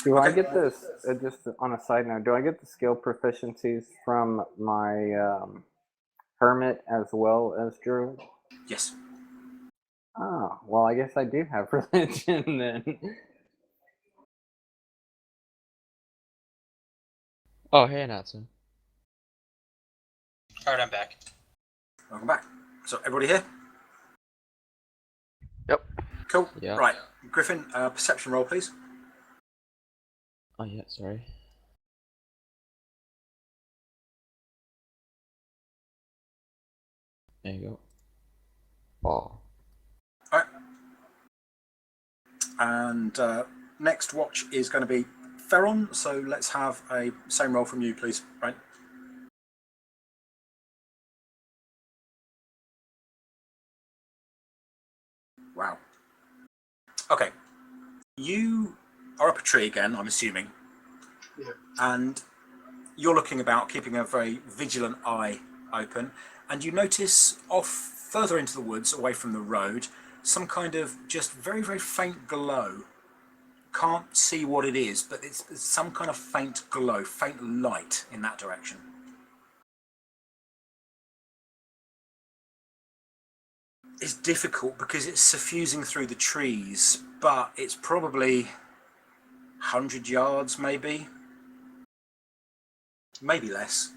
Do I get this, just on a side note, do I get the skill proficiencies from my hermit as well as druid? Yes. Oh, well, I guess I do have religion then. Oh, hey, Natsu. Alright, I'm back. Welcome back. So everybody here? Yep. Cool. Yeah. Right. Griffin, perception roll, please. Oh, yeah, sorry. There you go. Oh. All right. And next watch is going to be Ferron. So let's have a same roll from you, please. Right. Wow. Okay. You are up a tree again, I'm assuming. Yeah. And you're looking about, keeping a very vigilant eye open, and you notice off further into the woods, away from the road, some kind of just very, very faint glow. Can't see what it is, but it's some kind of faint glow, faint light in that direction. It's difficult because it's suffusing through the trees, but it's probably 100 yards, maybe less.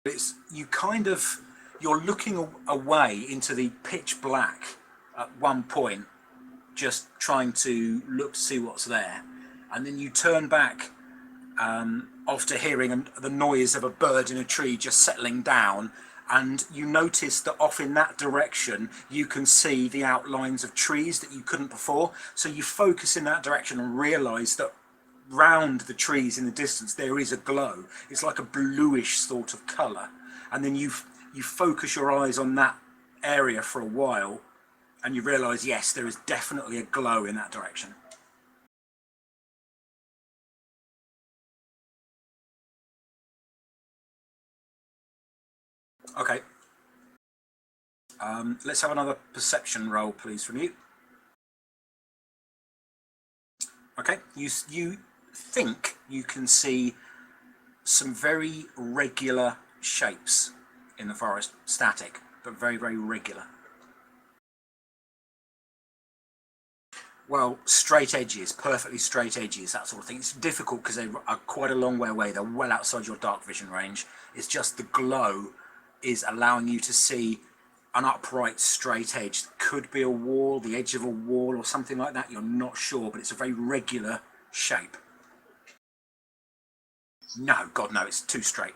It's you're looking away into the pitch black at one point, just trying to look to see what's there, and then you turn back after hearing the noise of a bird in a tree just settling down, and you notice that off in that direction you can see the outlines of trees that you couldn't before. So you focus in that direction and realise that round the trees in the distance there is a glow. It's like a bluish sort of colour, and then you focus your eyes on that area for a while, and you realise, yes, there is definitely a glow in that direction. Okay. Let's have another perception roll, please, from you. Okay. You think you can see some very regular shapes in the forest, static, but very, very regular. Well, straight edges, perfectly straight edges, that sort of thing. It's difficult because they are quite a long way away. They're well outside your dark vision range. It's just the glow is allowing you to see an upright straight edge. Could be a wall, the edge of a wall or something like that. You're not sure, but it's a very regular shape. No, God, no, it's too straight.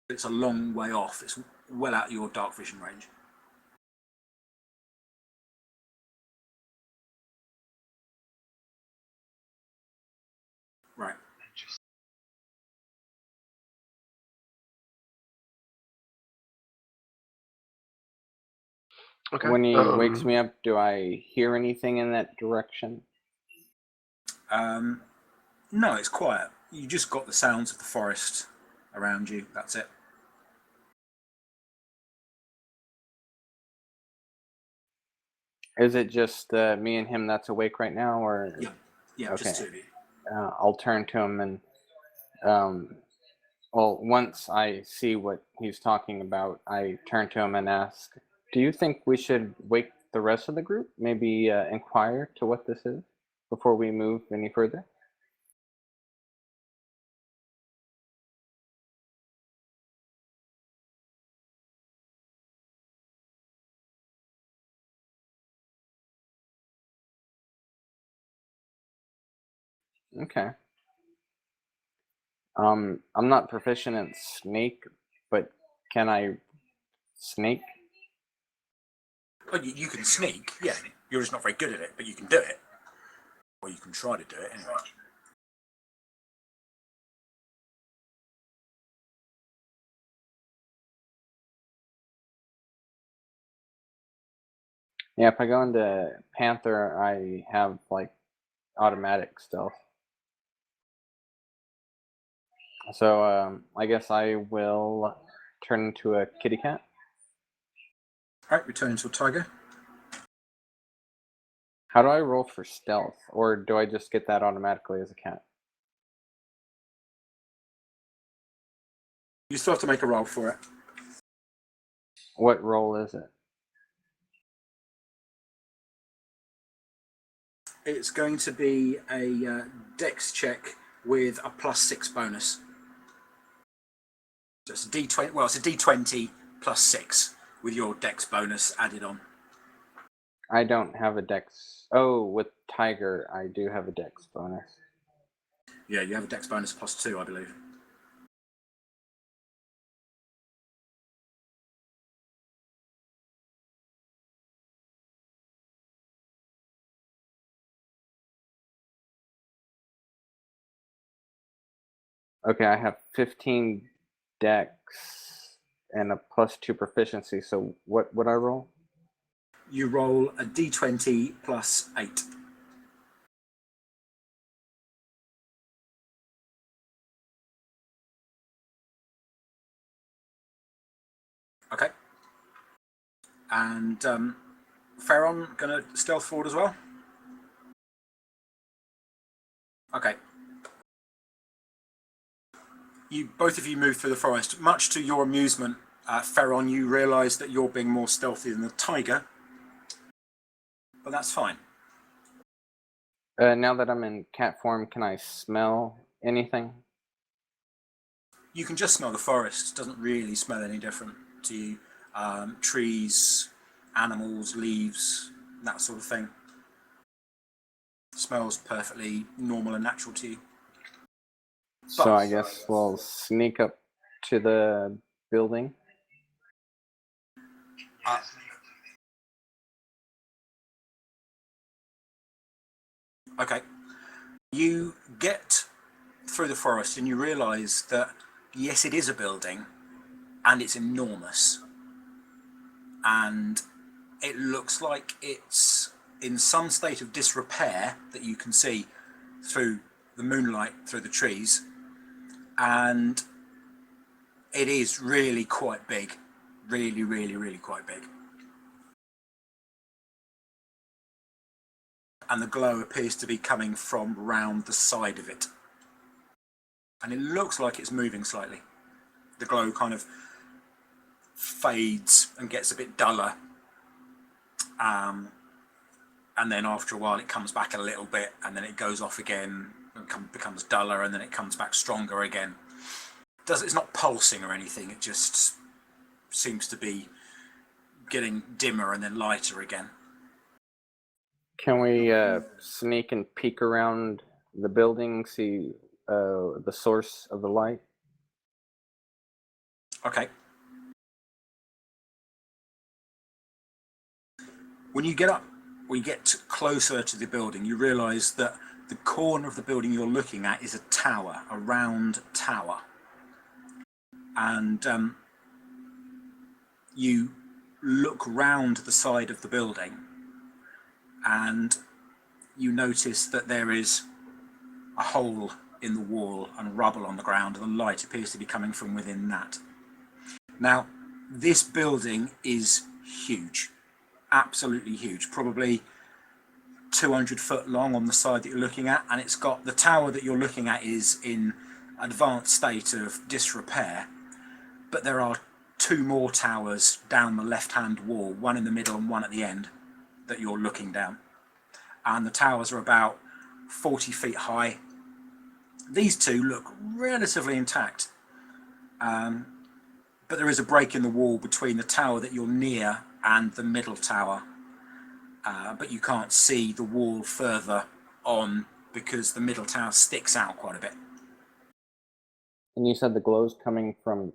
It's a long way off. It's well out of your dark vision range. Right. Okay. When he wakes me up, do I hear anything in that direction? No, it's quiet. You just got the sounds of the forest around you. That's it. Is it just me and him that's awake right now, or? Yeah, Okay. just two of you. I'll turn to him and Well, once I see what he's talking about, I turn to him and ask, "Do you think we should wake the rest of the group? Maybe inquire to what this is before we move any further?" Okay. I'm not proficient in snake, but can I snake? Oh, you can sneak, yeah. You're just not very good at it, but you can do it. Or you can try to do it anyway. Yeah, if I go into Panther, I have like automatic stealth. So I guess I will turn into a kitty cat. Alright, return into a tiger. How do I roll for stealth? Or do I just get that automatically as a cat? You still have to make a roll for it. What roll is it? It's going to be a dex check with a +6 bonus. So it's a d20. Well, it's a d20 +6 with your dex bonus added on. I don't have a dex. Oh, with tiger, I do have a dex bonus. Yeah, you have a dex bonus +2, I believe. Okay, I have 15 dex and a +2 proficiency. So what would I roll? You roll a d20 +8. Okay. And Farron gonna stealth forward as well? Okay. Both of you move through the forest. Much to your amusement, Farron, you realise that you're being more stealthy than the tiger. But that's fine. Now that I'm in cat form, can I smell anything? You can just smell the forest. It doesn't really smell any different to you. Trees, animals, leaves, that sort of thing. Smells perfectly normal and natural to you. So I guess we'll sneak up to the building. Okay. You get through the forest and you realise that, yes, it is a building and it's enormous. And it looks like it's in some state of disrepair that you can see through the moonlight, through the trees. And it is really quite big. Really, really, really quite big. And the glow appears to be coming from round the side of it. And it looks like it's moving slightly. The glow kind of fades and gets a bit duller. And then after a while it comes back a little bit and then it goes off again and becomes duller and then it comes back stronger again. It's not pulsing or anything, it just seems to be getting dimmer and then lighter again. Can we sneak and peek around the building, see the source of the light? Okay. When you get up, when you get closer to the building, you realise that the corner of the building you're looking at is a tower, a round tower. And you look round the side of the building and you notice that there is a hole in the wall and rubble on the ground, and the light appears to be coming from within that. Now, this building is huge, absolutely huge, probably 200 foot long on the side that you're looking at, and it's got the tower that you're looking at is in advanced state of disrepair, but there are two more towers down the left-hand wall, one in the middle and one at the end, that you're looking down. And the towers are about 40 feet high. These two look relatively intact, but there is a break in the wall between the tower that you're near and the middle tower, but you can't see the wall further on because the middle tower sticks out quite a bit. And you said the glow's coming from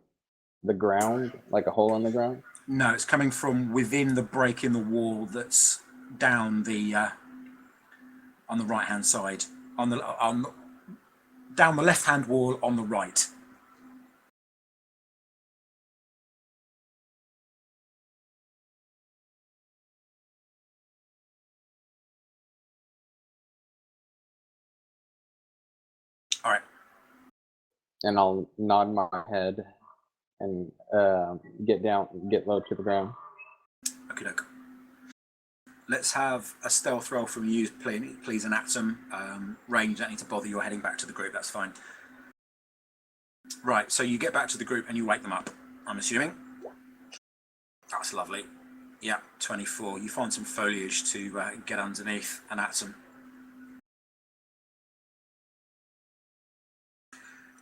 the ground, like a hole in the ground? No, it's coming from within the break in the wall that's down the on the right hand side, down the left hand wall on the right. All right. And I'll nod my head and get low to the ground. Okay, doke. Let's have a stealth roll from you, please, and Atom. Rain, you don't need to bother. You're heading back to the group. That's fine. Right, so you get back to the group and you wake them up, I'm assuming. That's lovely. Yeah, 24. You find some foliage to get underneath an Atom.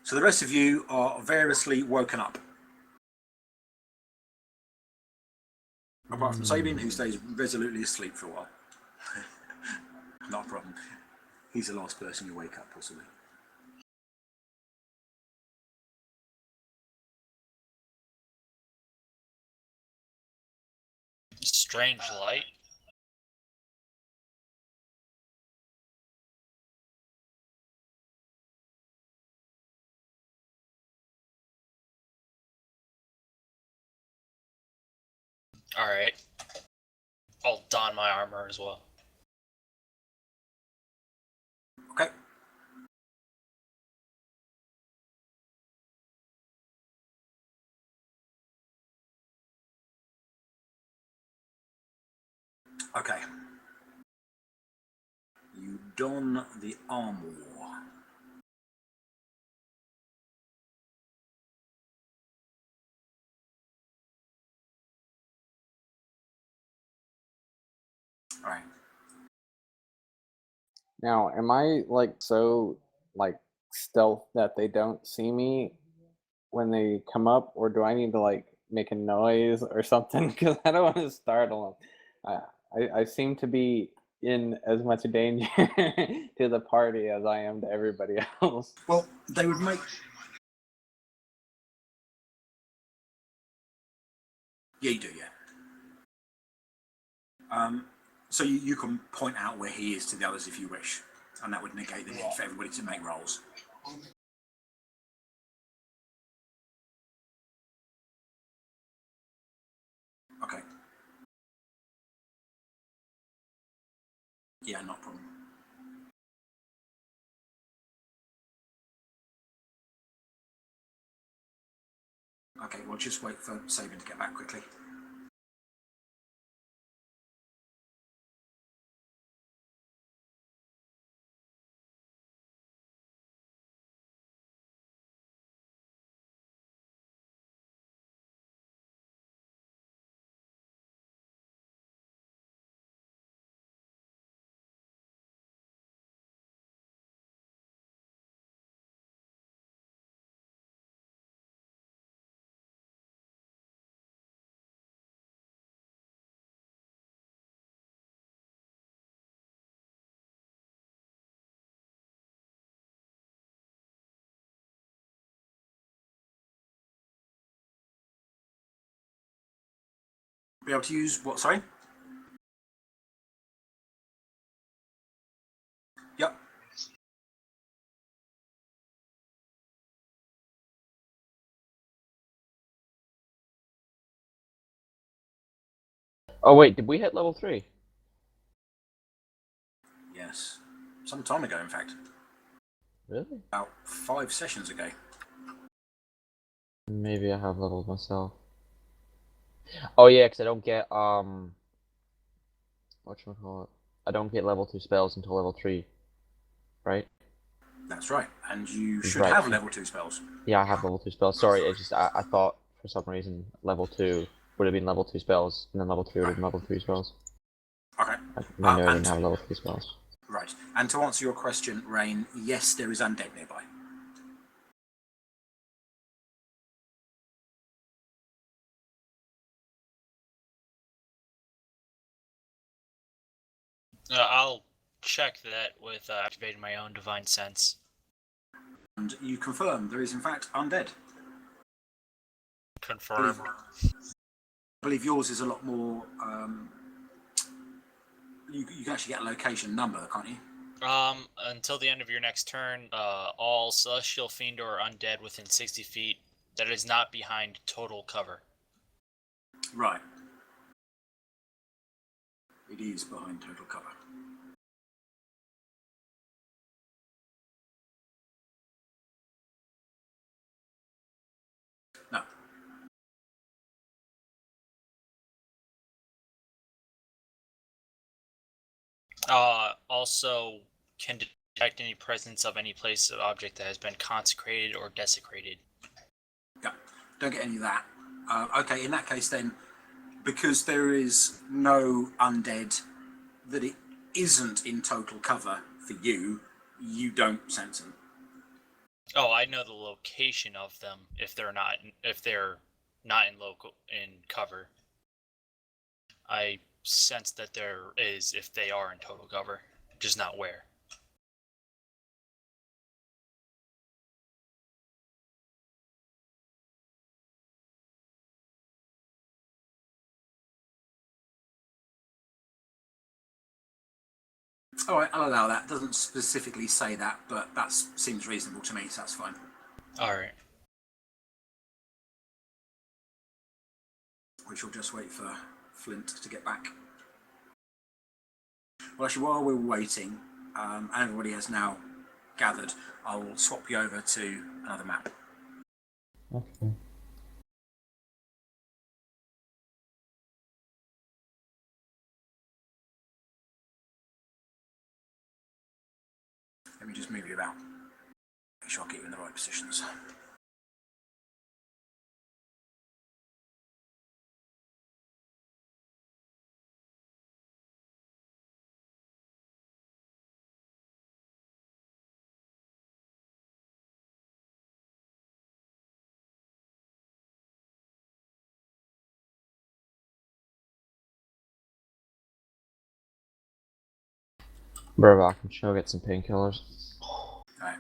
So the rest of you are variously woken up. Apart from Sabin, who stays resolutely asleep for a while. Not a problem. He's the last person you wake up, possibly. Strange light. Alright. I'll don my armor as well. Okay. Okay. You don the armor. Alright. Now, am I so stealth that they don't see me when they come up, or do I need to make a noise or something? Because I don't want to startle them. I seem to be in as much danger to the party as I am to everybody else. Well, they would make... Yeah, you do, yeah. So you can point out where he is to the others if you wish, and that would negate the need for everybody to make rolls. Okay. Yeah, not a problem. Okay, we'll just wait for Sabin to get back quickly. Be able to use what, sorry? Yep. Oh wait, did we hit level 3? Yes. Some time ago, in fact. Really? About 5 sessions ago. Maybe I have leveled myself. Oh yeah, because I don't get whatchamacallit? I don't get level 2 spells until level 3, right? That's right, and you should Right. have level 2 spells. Yeah, I have level 2 spells. Sorry, it's just I thought for some reason level 2 would have been level 2 spells, and then level 3 would have been level 3 spells. Okay. I didn't have level 3 spells. Right, and to answer your question, Rain, yes, there is undead nearby. I'll check that with activating my own divine sense. And you confirm there is in fact undead. Confirm. I believe yours is a lot more. You can actually get a location number, can't you? Until the end of your next turn, all celestial, fiend, or undead within 60 feet that is not behind total cover. Right. It is behind total cover. No. Also can detect any presence of any place or object that has been consecrated or desecrated. Yeah. Don't get any of that. Okay, in that case then, because there is no undead that it isn't in total cover for you, you don't sense them. Oh, I know the location of them if they're not in cover. I sense that there is if they are in total cover, just not where. All right, I'll allow that. It doesn't specifically say that, but that seems reasonable to me, so that's fine. All right. We shall just wait for Flint to get back. Well, actually, while we're waiting, and everybody has now gathered, I'll swap you over to another map. Okay. Let me just move you about. Make sure I get you in the right positions. Bro, I can go get some painkillers. All right.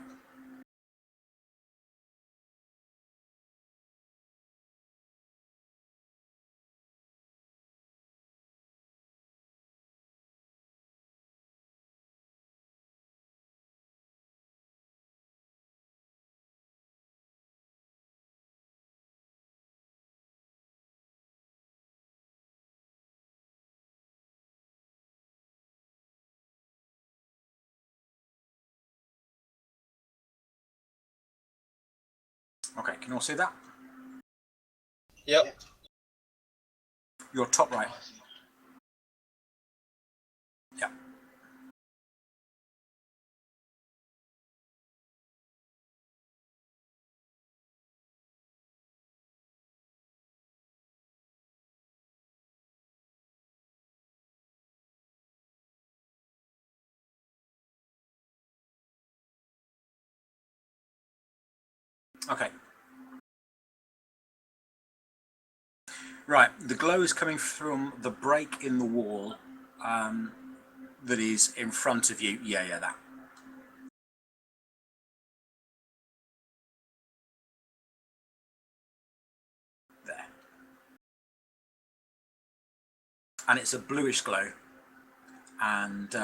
Okay, can you all see that? Yep. Your top right. Yeah. Okay. Right, the glow is coming from the break in the wall that is in front of you. Yeah, that. There. And it's a bluish glow, and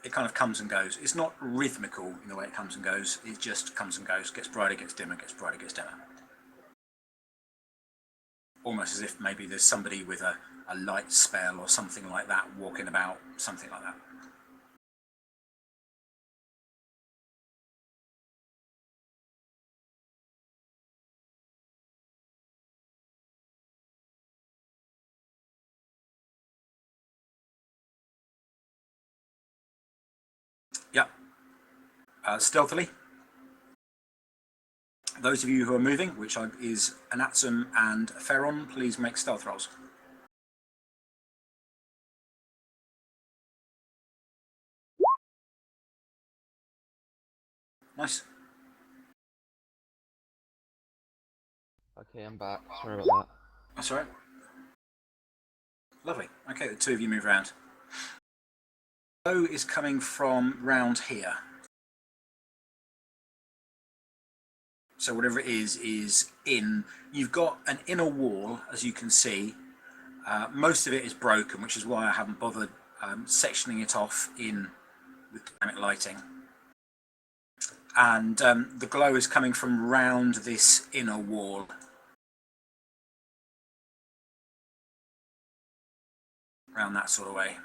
it kind of comes and goes. It's not rhythmical in the way it comes and goes. It just comes and goes, gets brighter, gets dimmer, gets brighter, gets dimmer. Almost as if maybe there's somebody with a light spell or something like that walking about, something like that. Yep. Stealthily. Those of you who are moving, which is Anatsum and Ferron, please make stealth rolls. Nice. Okay, I'm back. Sorry about that. That's all right. Lovely. Okay, the two of you move around. O is coming from round here. So whatever it is in. You've got an inner wall, as you can see. Most of it is broken, which is why I haven't bothered sectioning it off in with dynamic lighting. And the glow is coming from round this inner wall. Around that sort of way.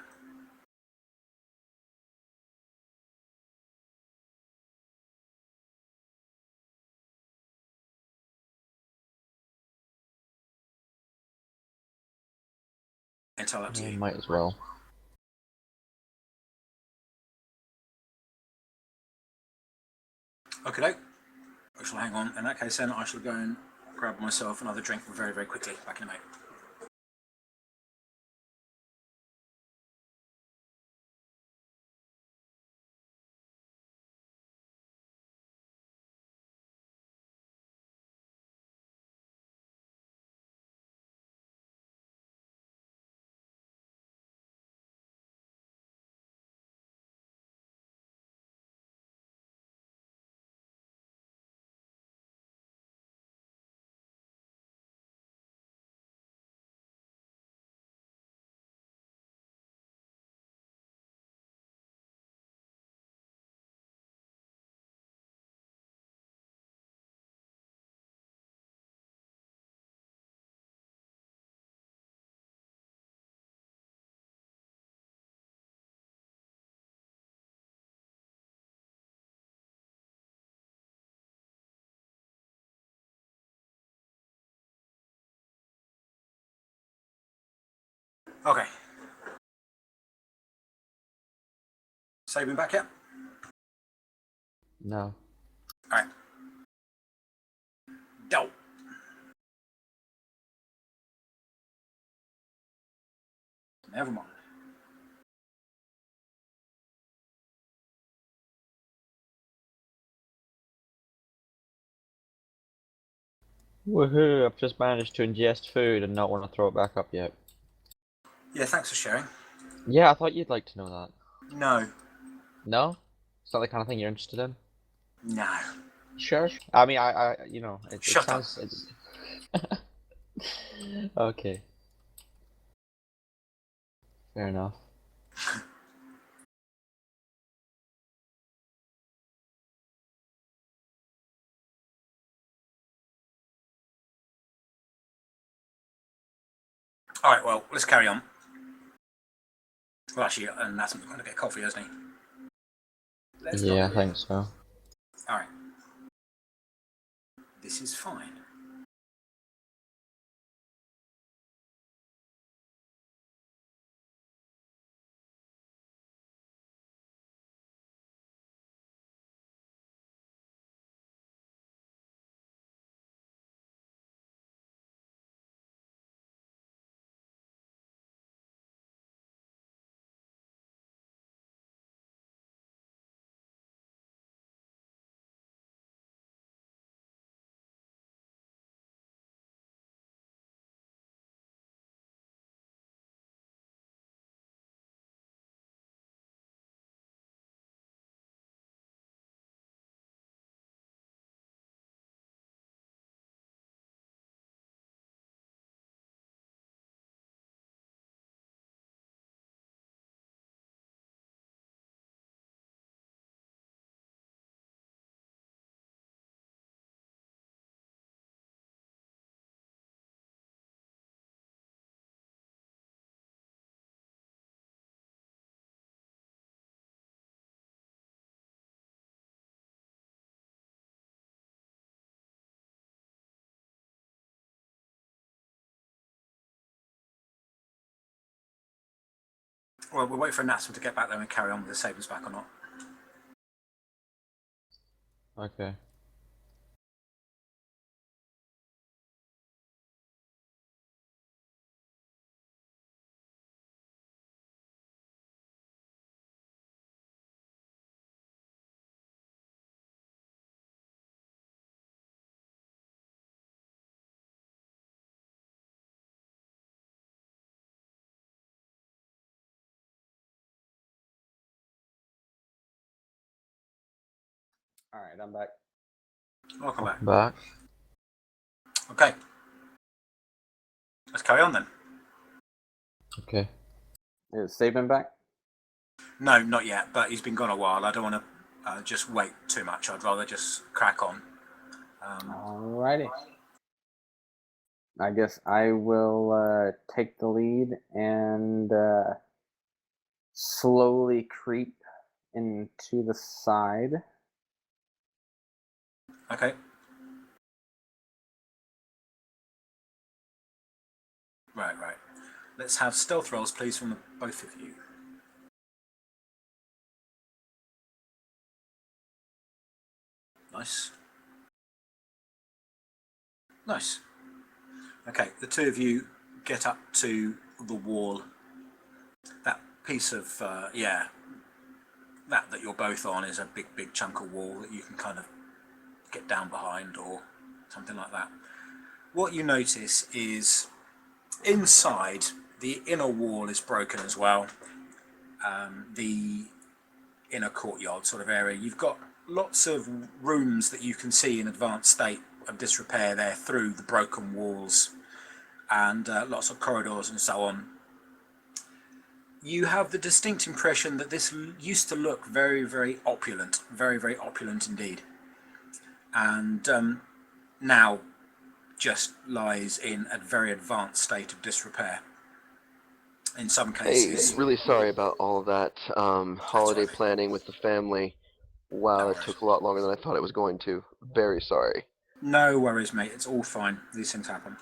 Entirely up to you. Might as well. Okay, I shall hang on. In that case, then I shall go and grab myself another drink very, very quickly. Back in a minute. Okay. Sabin back yet? No. Alright. Go. Never mind. Woohoo! I've just managed to ingest food and not want to throw it back up yet. Yeah, thanks for sharing. Yeah, I thought you'd like to know that. No. No? It's not the kind of thing you're interested in? No. Sure. I mean, you know, it Shut up. sounds. Okay. Fair enough. Alright, well, let's carry on. Well, actually, and that's going to get coffee, isn't he? Let's Yeah, I go. think so. Alright. This is fine. Well, we'll wait for Natson to get back there and carry on with the Sabins back or not. Okay. All right, I'm back. Welcome back. Back. Okay. Let's carry on then. Okay. Is Saban back? No, not yet, but he's been gone a while. I don't want to just wait too much. I'd rather just crack on. Alrighty. I guess I will take the lead and slowly creep into the side. Okay. Right. Let's have stealth rolls, please, from both of you. Nice. Okay, the two of you get up to the wall. That piece of, that you're both on is a big chunk of wall that you can kind of get down behind or something like that. What you notice is inside, the inner wall is broken as well. The inner courtyard sort of area. You've got lots of rooms that you can see in advanced state of disrepair there through the broken walls, and lots of corridors and so on. You have the distinct impression that this used to look very opulent, very opulent indeed, and now just lies in a very advanced state of disrepair. In some cases. Hey, really sorry about all of that holiday right. planning with the family. Wow, No that worries. took a lot longer than I thought it was going to. Very sorry. No worries, mate. It's all fine. These things happen.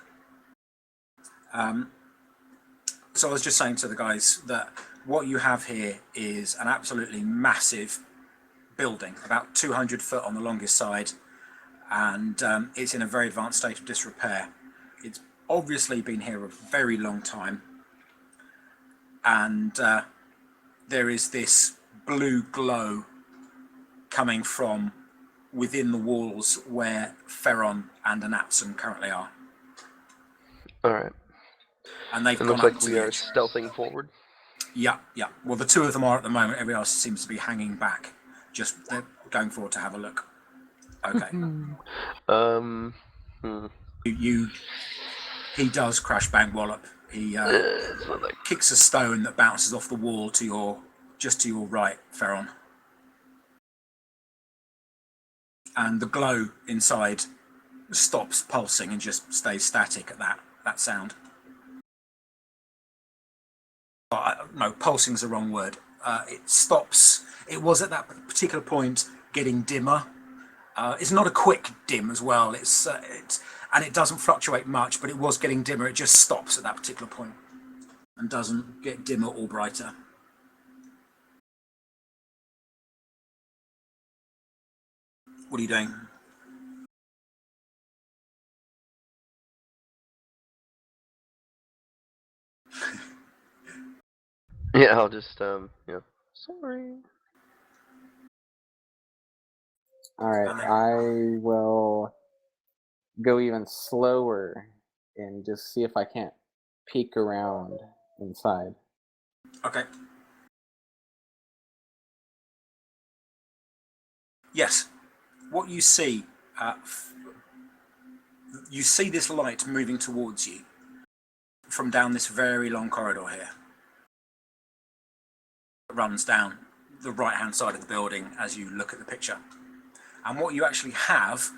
So I was just saying to the guys that what you have here is an absolutely massive building, about 200 foot on the longest side, and it's in a very advanced state of disrepair. It's obviously been here a very long time, and there is this blue glow coming from within the walls where Ferron and Anatson currently are. Alright. And they've It gone looks up like to we the are edge. stealthing forward. Yeah. Well, the two of them are at the moment. Everybody else seems to be hanging back. Just they're going forward to have a look. Okay. He does crash bang wallop. He It's not like... kicks a stone that bounces off the wall to your right, Ferron. And the glow inside stops pulsing and just stays static at that sound. No, pulsing is the wrong word. It stops. It was at that particular point getting dimmer. It's not a quick dim as well. And it doesn't fluctuate much, but it was getting dimmer. It just stops at that particular point and doesn't get dimmer or brighter. What are you doing? Yeah, I'll just, sorry. Alright, I will go even slower and just see if I can't peek around inside. Okay. Yes. What you see, you see this light moving towards you from down this very long corridor here. It runs down the right-hand side of the building as you look at the picture. And what you actually have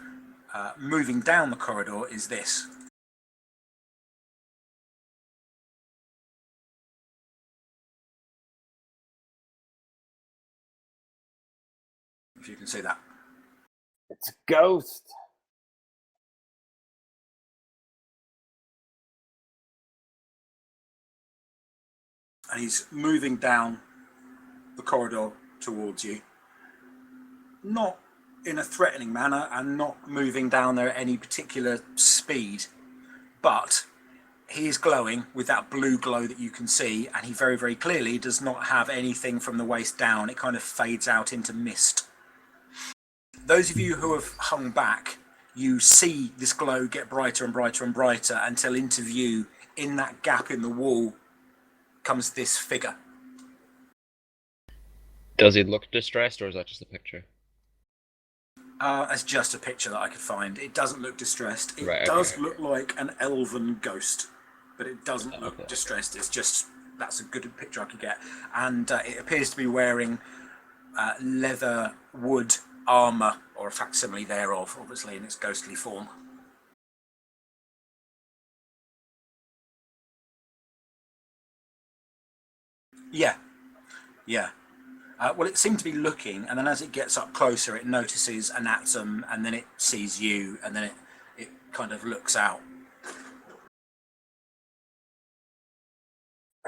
moving down the corridor is this. If you can see that. It's a ghost! And he's moving down the corridor towards you. Not in a threatening manner and not moving down there at any particular speed, but he is glowing with that blue glow that you can see, and he very clearly does not have anything from the waist down. It kind of fades out into mist. Those of you who have hung back, you see this glow get brighter and brighter until into view, in that gap in the wall, comes this figure. Does he look distressed, or is that just a picture? It's just a picture that I could find. It doesn't look distressed. It Right, does okay. look like an elven ghost, but it doesn't look Okay. distressed. It's just, that's a good picture I could get. And it appears to be wearing leather wood armour, or a facsimile thereof, obviously in its ghostly form. Yeah, yeah. Well, it seemed to be looking, and then as it gets up closer, it notices an atom, and then it sees you, and then it kind of looks out.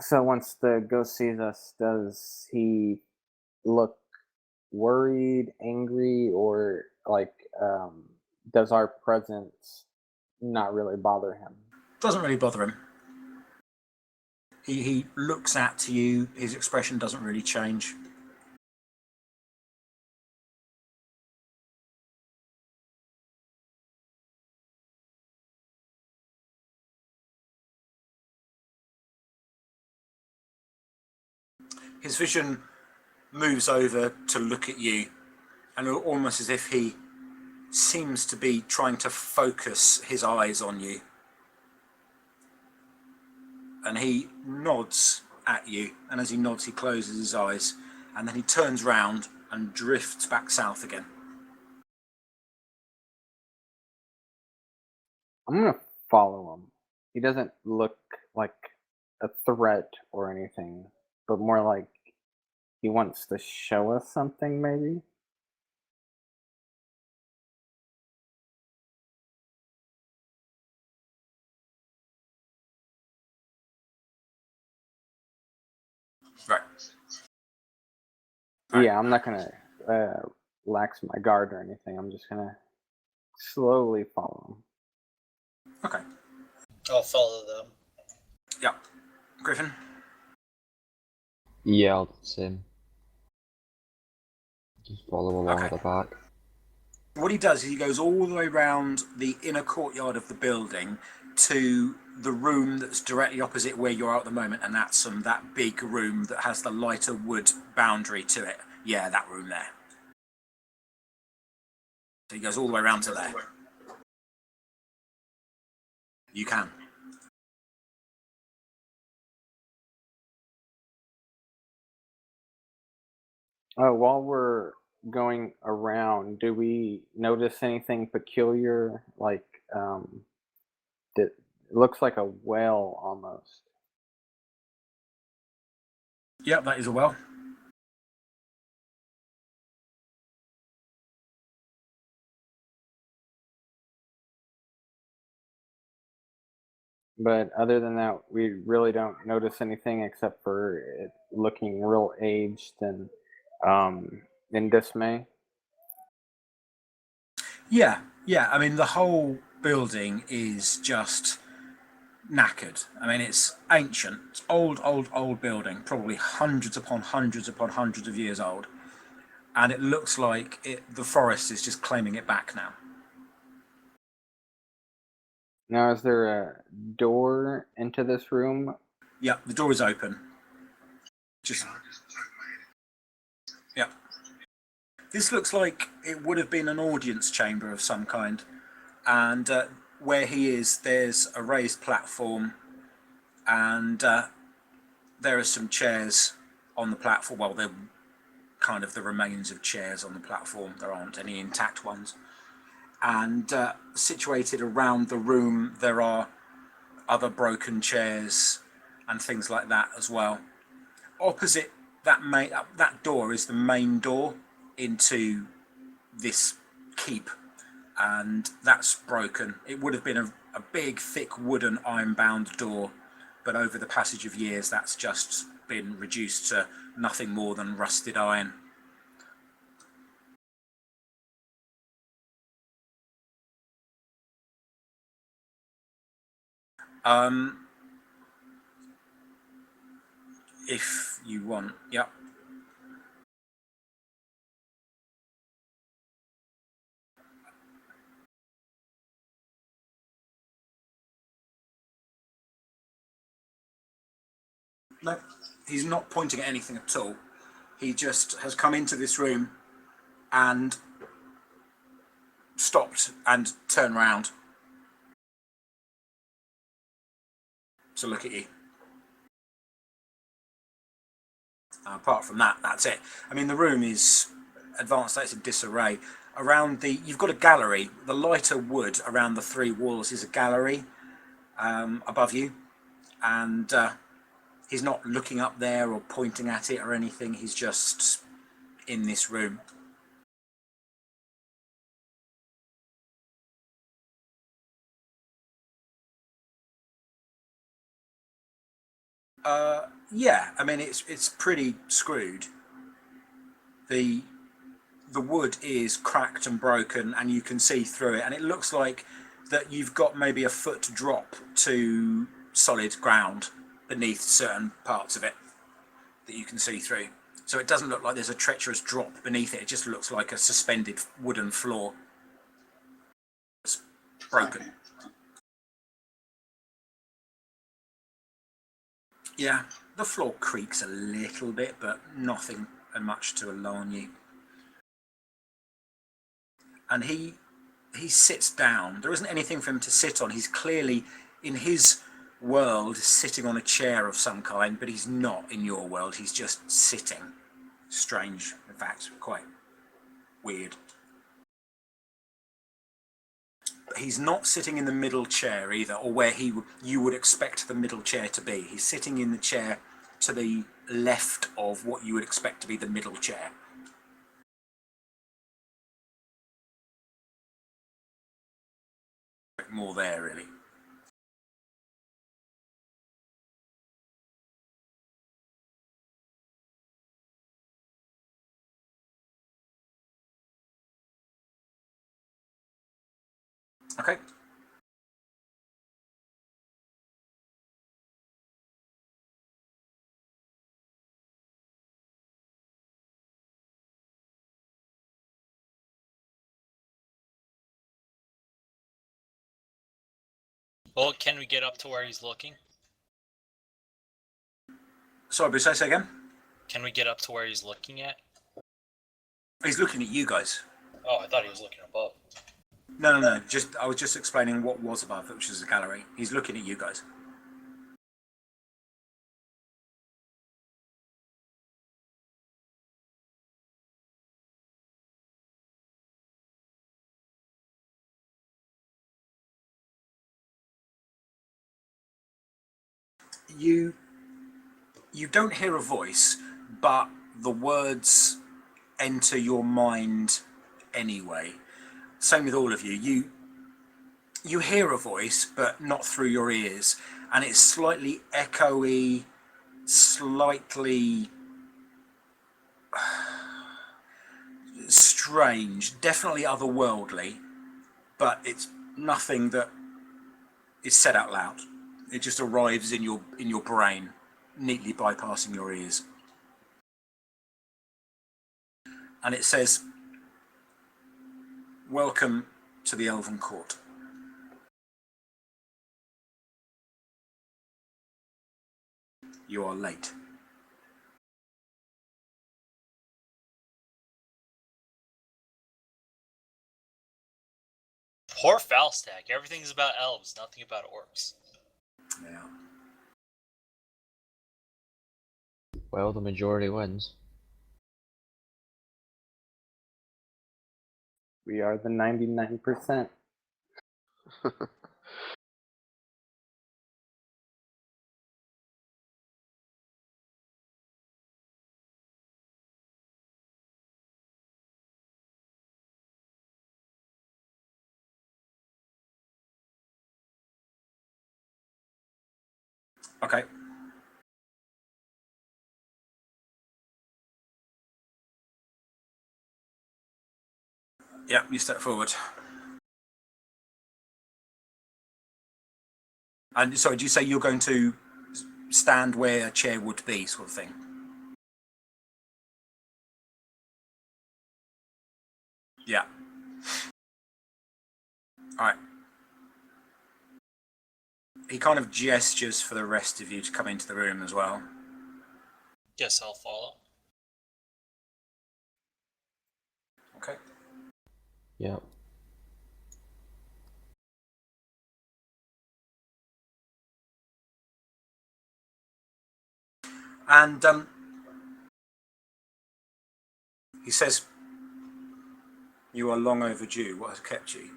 So once the ghost sees us, does he look worried, angry, or like does our presence not really bother him? Doesn't really bother him. He looks at you. His expression doesn't really change. His vision moves over to look at you, and almost as if he seems to be trying to focus his eyes on you. And he nods at you, and as he nods, he closes his eyes, and then he turns round and drifts back south again. I'm gonna follow him. He doesn't look like a threat or anything, but more like he wants to show us something, maybe. Right. Yeah, I'm not gonna lax my guard or anything. I'm just gonna slowly follow him. Okay. I'll follow them. Yeah. Griffin? Yeah, I'll do the same. Just follow along at Okay. the back. What he does is he goes all the way around the inner courtyard of the building to the room that's directly opposite where you are at the moment, and that's that big room that has the lighter wood boundary to it. Yeah, that room there. So he goes all the way around to there. You can. While we're going around, do we notice anything peculiar? Like, it looks like a well almost. Yep, that is a well. But other than that, we really don't notice anything except for it looking real aged and in dismay. Yeah, yeah. I mean, the whole building is just knackered. I mean, it's ancient. It's old building, probably hundreds upon hundreds of years old. And it looks like the forest is just claiming it back now. Now, is there a door into this room? Yeah, the door is open. Just yeah. This looks like it would have been an audience chamber of some kind, and where he is, there's a raised platform, and there are some chairs on the platform. Well, they're kind of the remains of chairs on the platform. There aren't any intact ones. And situated around the room, there are other broken chairs and things like that as well. Opposite that door is the main door into this keep, and that's broken. It would have been a big, thick wooden iron-bound door, but over the passage of years, that's just been reduced to nothing more than rusted iron. If you want, yep. No, he's not pointing at anything at all. He just has come into this room, and stopped and turned round to look at you. Apart from that, that's it. I mean, the room is advanced states of disarray. Around you've got a gallery. The lighter wood around the three walls is a gallery above you, and he's not looking up there or pointing at it or anything. He's just in this room. Yeah, I mean, it's pretty screwed. The wood is cracked and broken, and you can see through it, and it looks like that you've got maybe a foot drop to solid ground beneath certain parts of it that you can see through. So it doesn't look like there's a treacherous drop beneath it. It just looks like a suspended wooden floor. It's broken. Yeah, the floor creaks a little bit, but nothing much to alarm you. And he sits down. There isn't anything for him to sit on. He's clearly, in his world, sitting on a chair of some kind, but he's not in your world. He's just sitting. Strange, in fact, quite weird. But he's not sitting in the middle chair either, or where you would expect the middle chair to be. He's sitting in the chair to the left of what you would expect to be the middle chair. More there, really. Okay. Well, can we get up to where he's looking? Sorry, but say again? Can we get up to where he's looking at? He's looking at you guys. Oh, I thought he was looking above. No. I was just explaining what was above, which is the gallery. He's looking at you guys. You don't hear a voice, but the words enter your mind anyway. Same with all of you. You hear a voice, but not through your ears, and it's slightly echoey, slightly strange, definitely otherworldly, but it's nothing that is said out loud. It just arrives in your brain, neatly bypassing your ears. And it says, "Welcome to the Elven Court. You are late." Poor Falstack. Everything's about elves, nothing about orcs. Yeah. Well, the majority wins. We are the 99%. Okay. Yeah, you step forward. And sorry, do you say you're going to stand where a chair would be, sort of thing? Yeah. All right. He kind of gestures for the rest of you to come into the room as well. Guess I'll follow. Okay. Yep. And he says, "You are long overdue. What has kept you?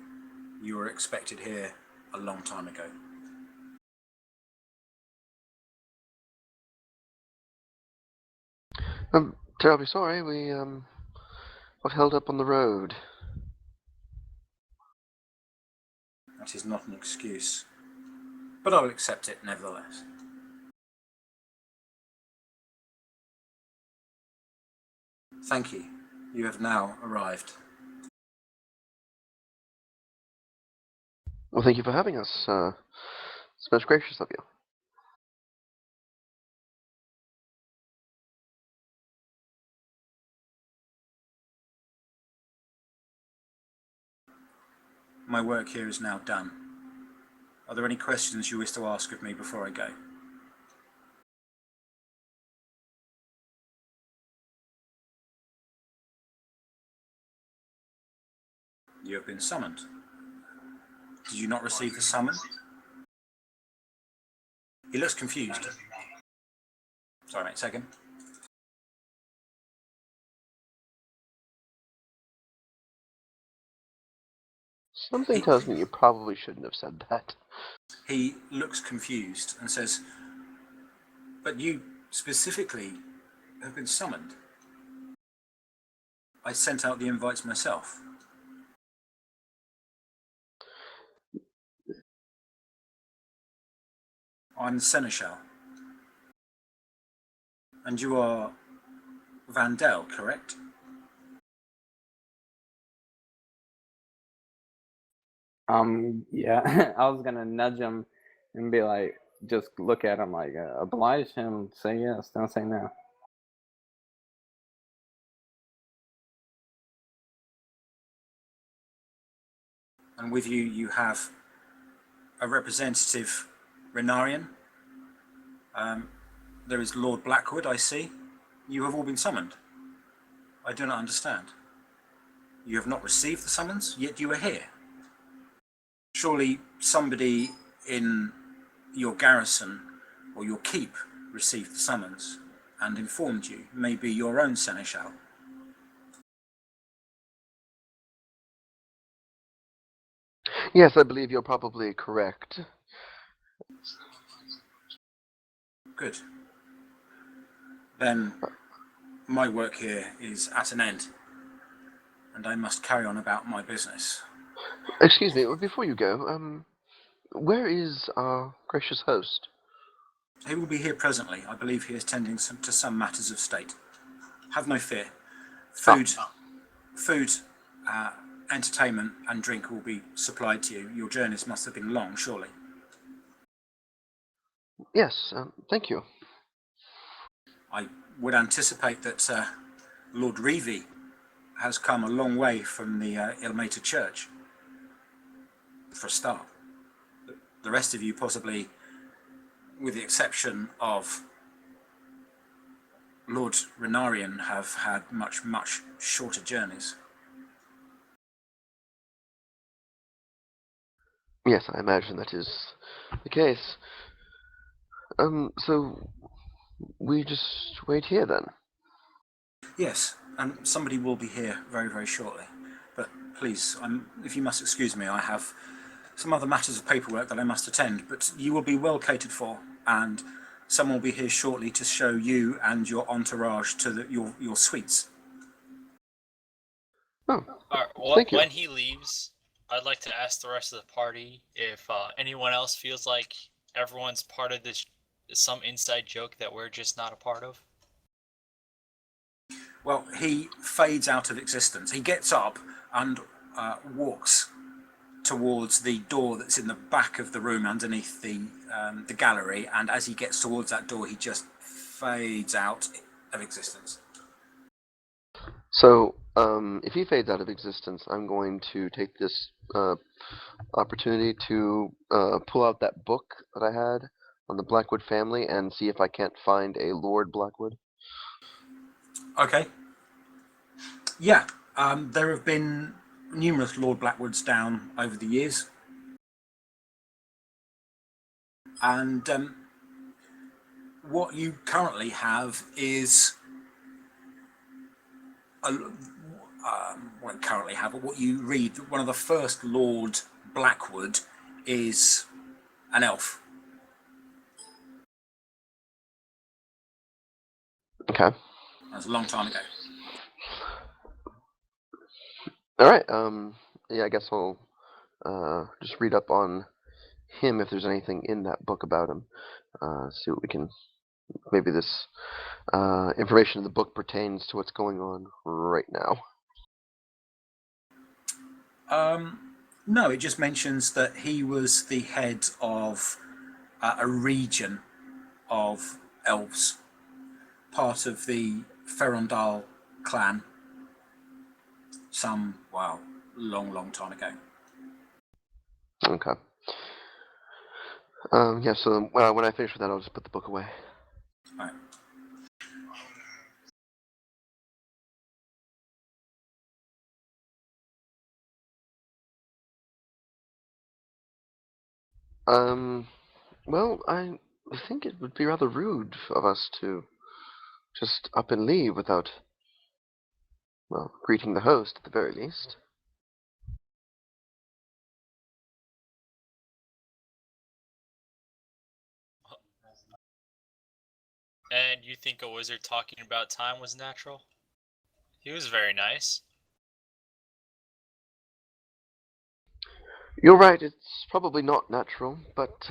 You were expected here a long time ago." I'm terribly sorry. We got held up on the road. That is not an excuse, but I will accept it nevertheless. Thank you. You have now arrived. Well, thank you for having us. It's most gracious of you. My work here is now done. Are there any questions you wish to ask of me before I go? You have been summoned. Did you not receive the summon? He looks confused. Sorry, mate, second. Something tells me you probably shouldn't have said that. He looks confused and says, "But you specifically have been summoned. I sent out the invites myself." "I'm the Seneschal. And you are Vandel, correct?" Yeah, I was gonna nudge him and be like, just look at him like, oblige him, say yes, don't say no. And with you, you have a representative Renarian. There is Lord Blackwood, I see. You have all been summoned. I do not understand. You have not received the summons, yet you are here. Surely somebody in your garrison or your keep received the summons and informed you, maybe your own seneschal. Yes, I believe you're probably correct. Good. Then my work here is at an end, and I must carry on about my business. Excuse me, before you go, where is our gracious host? He will be here presently. I believe he is tending to some matters of state. Have no fear. Food, entertainment, and drink will be supplied to you. Your journeys must have been long, surely. Yes, thank you. I would anticipate that Lord Reevy has come a long way from the Ilmater Church, for a start. The rest of you possibly, with the exception of Lord Renarian, have had much, much shorter journeys. Yes, I imagine that is the case. So we just wait here then? Yes, and somebody will be here very, very shortly. But please, if you must excuse me, I have some other matters of paperwork that I must attend, but you will be well catered for, and someone will be here shortly to show you and your entourage to your suites. Oh, Alright, when he leaves, I'd like to ask the rest of the party if anyone else feels like everyone's part of this, some inside joke that we're just not a part of. Well, he fades out of existence. He gets up and walks towards the door that's in the back of the room underneath the gallery, and as he gets towards that door, he just fades out of existence. So, if he fades out of existence, I'm going to take this opportunity to pull out that book that I had on the Blackwood family and see if I can't find a Lord Blackwood. Okay. Yeah, there have been numerous Lord Blackwoods down over the years. And what you currently have is what currently have, but what you read, one of the first Lord Blackwood is an elf. Okay. That was a long time ago. All right. Yeah, I guess I'll just read up on him if there's anything in that book about him. See what we can. Maybe this information in the book pertains to what's going on right now. No, it just mentions that he was the head of a region of elves, part of the Ferondal clan, long time ago. Okay. Yeah. So when I finish with that, I'll just put the book away. All right. Well, I think it would be rather rude of us to just up and leave without, well, greeting the host at the very least. And you think a wizard talking about time was natural? He was very nice. You're right, it's probably not natural, but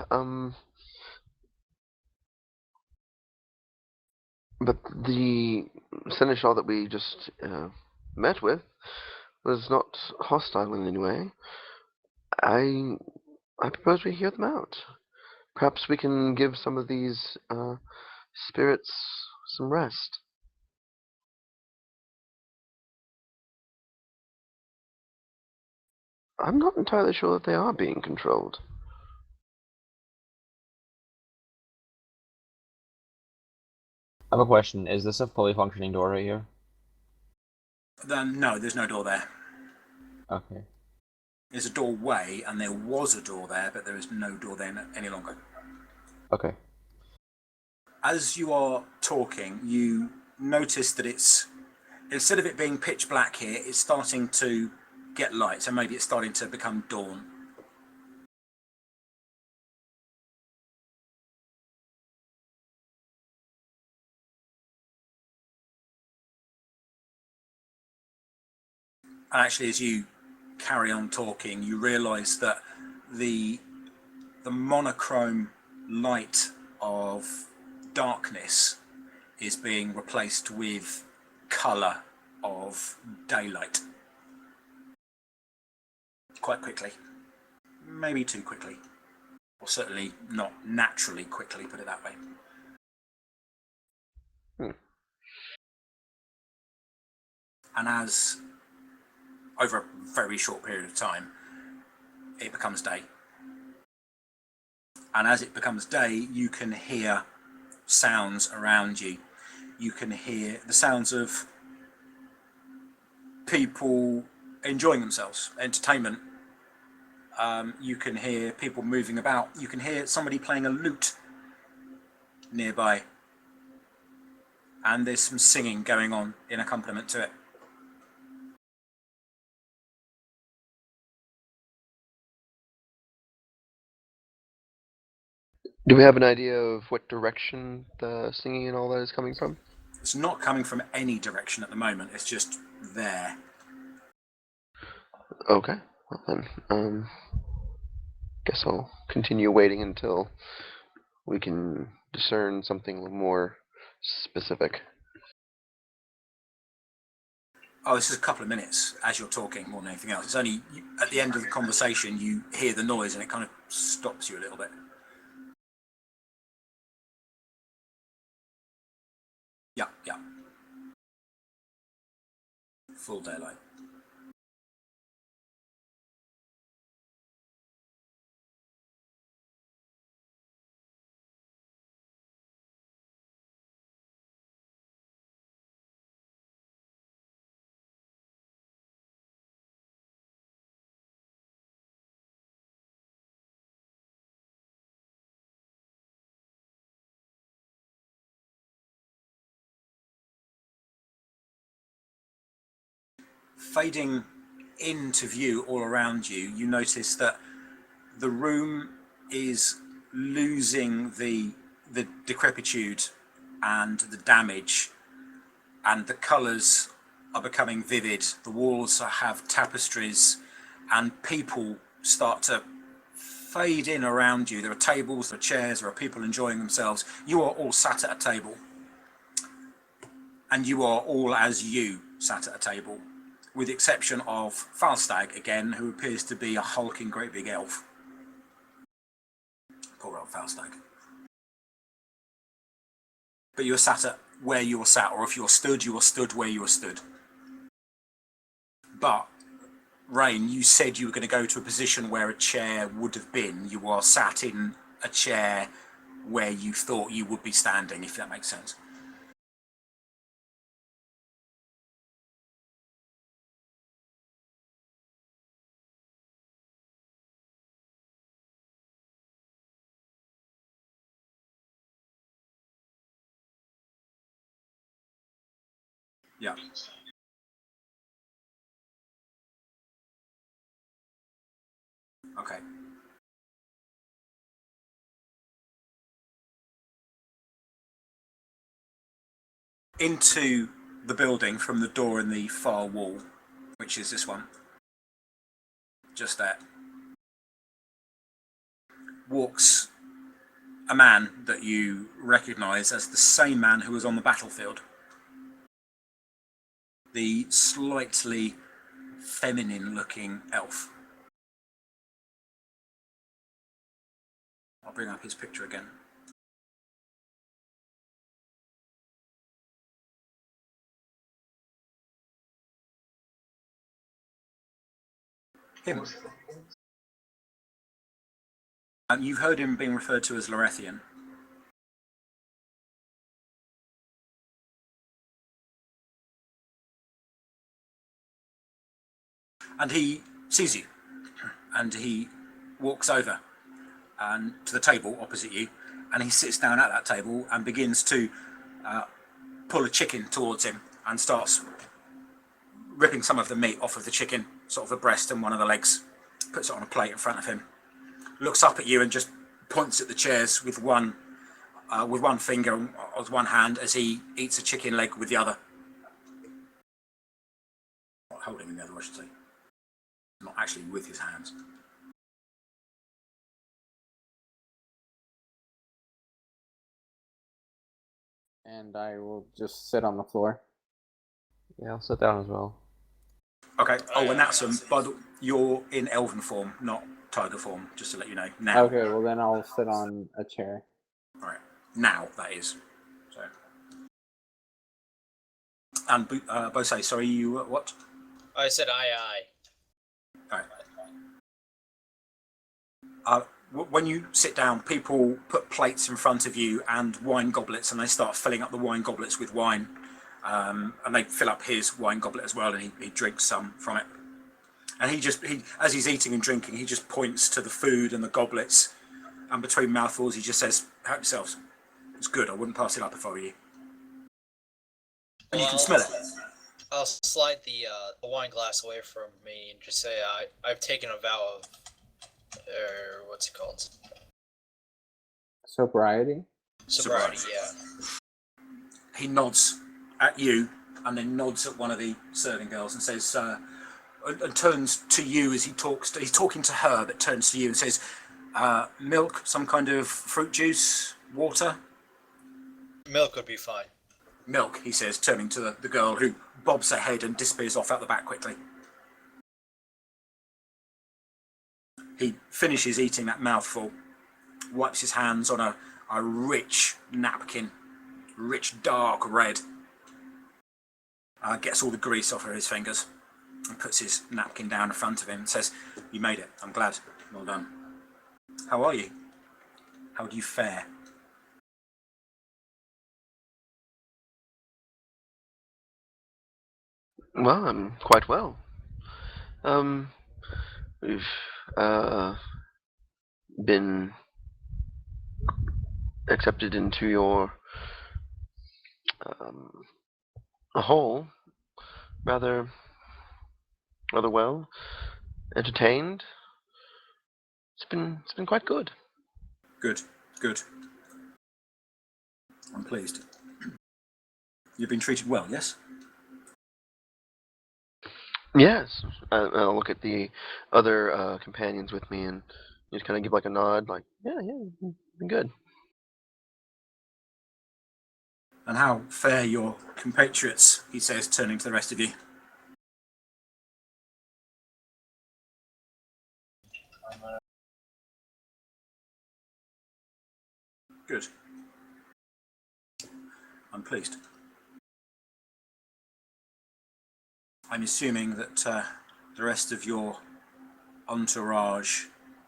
the seneschal that we just met with was not hostile in any way. I I propose we hear them out. Perhaps we can give some of these spirits some rest. I'm not entirely sure that they are being controlled. I have a question. Is this a fully functioning door right here? Then no, there's no door there. Okay. There's a doorway, and there was a door there, but there is no door there any longer. Okay. As you are talking, you notice that it's, instead of it being pitch black here, it's starting to get light. So maybe it's starting to become dawn. And actually, as you carry on talking, you realise that the monochrome light of darkness is being replaced with colour of daylight. Quite quickly. Maybe too quickly. Or certainly not naturally quickly, put it that way. And as, over a very short period of time, it becomes day. And as it becomes day, you can hear sounds around you. You can hear the sounds of people enjoying themselves, entertainment. You can hear people moving about. You can hear somebody playing a lute nearby. And there's some singing going on in accompaniment to it. Do we have an idea of what direction the singing and all that is coming from? It's not coming from any direction at the moment. It's just there. Okay. Well then, guess I'll continue waiting until we can discern something a little more specific. Oh, this is a couple of minutes as you're talking more than anything else. It's only at the end of the conversation you hear the noise and it kind of stops you a little bit. Yeah. Full daylight. fading into view all around you, you notice that the room is losing the decrepitude and the damage, and the colours are becoming vivid. The walls have tapestries, and people start to fade in around you. There are tables, there are chairs, there are people enjoying themselves. You are all sat at a table, and you are all as you sat at a table, with the exception of Falstag again, who appears to be a hulking great big elf. Poor old Falstag. But you are sat at where you are sat, or if you are stood where you are stood. But Rain, you said you were going to go to a position where a chair would have been. You are sat in a chair where you thought you would be standing, if that makes sense. Yeah. Okay. Into the building from the door in the far wall, which is this one, just there, walks a man that you recognise as the same man who was on the battlefield. The slightly feminine looking elf. I'll bring up his picture again. Him. You've heard him being referred to as Lorethian. And he sees you, and he walks over and to the table opposite you, and he sits down at that table and begins to pull a chicken towards him and starts ripping some of the meat off of the chicken, sort of the breast and one of the legs, puts it on a plate in front of him, looks up at you and just points at the chairs with one finger with one hand as he eats a chicken leg with the other. Not holding in the other, I should say. Not actually with his hands. And I will just sit on the floor. Yeah, I'll sit down as well. Okay. Oh, and that's but you're in elven form, not tiger form, just to let you know. Now. Okay, well then I'll sit on a chair. Right. Now, that is. So. And Bose, sorry, you what? I said aye. Right. When you sit down, people put plates in front of you and wine goblets, and they start filling up the wine goblets with wine. And they fill up his wine goblet as well, and he drinks some from it. And he as he's eating and drinking, he just points to the food and the goblets, and between mouthfuls, he just says, "Help yourselves. It's good. I wouldn't pass it up if I were you." And you can smell it. I'll slide the wine glass away from me and just say I've taken a vow of, what's it called? Sobriety? Sobriety, yeah. He nods at you and then nods at one of the serving girls and says, and turns to you as he talks. He's talking to her, but turns to you and says, "Milk, some kind of fruit juice, water." Milk would be fine. "Milk," he says, turning to the girl, who bobs her head and disappears off out the back quickly. He finishes eating that mouthful, wipes his hands on a rich napkin, rich dark red, gets all the grease off of his fingers, and puts his napkin down in front of him and says, "You made it. I'm glad. Well done. How are you? How do you fare?" Well, I'm quite well. We've been accepted into your a whole rather rather well. Entertained. It's been quite good. Good, good. I'm pleased. You've been treated well, yes? Yes. I'll look at the other companions with me and just kind of give like a nod, like, yeah, been good. And how fare your compatriots, he says, turning to the rest of you. Good. I'm pleased. I'm assuming that the rest of your entourage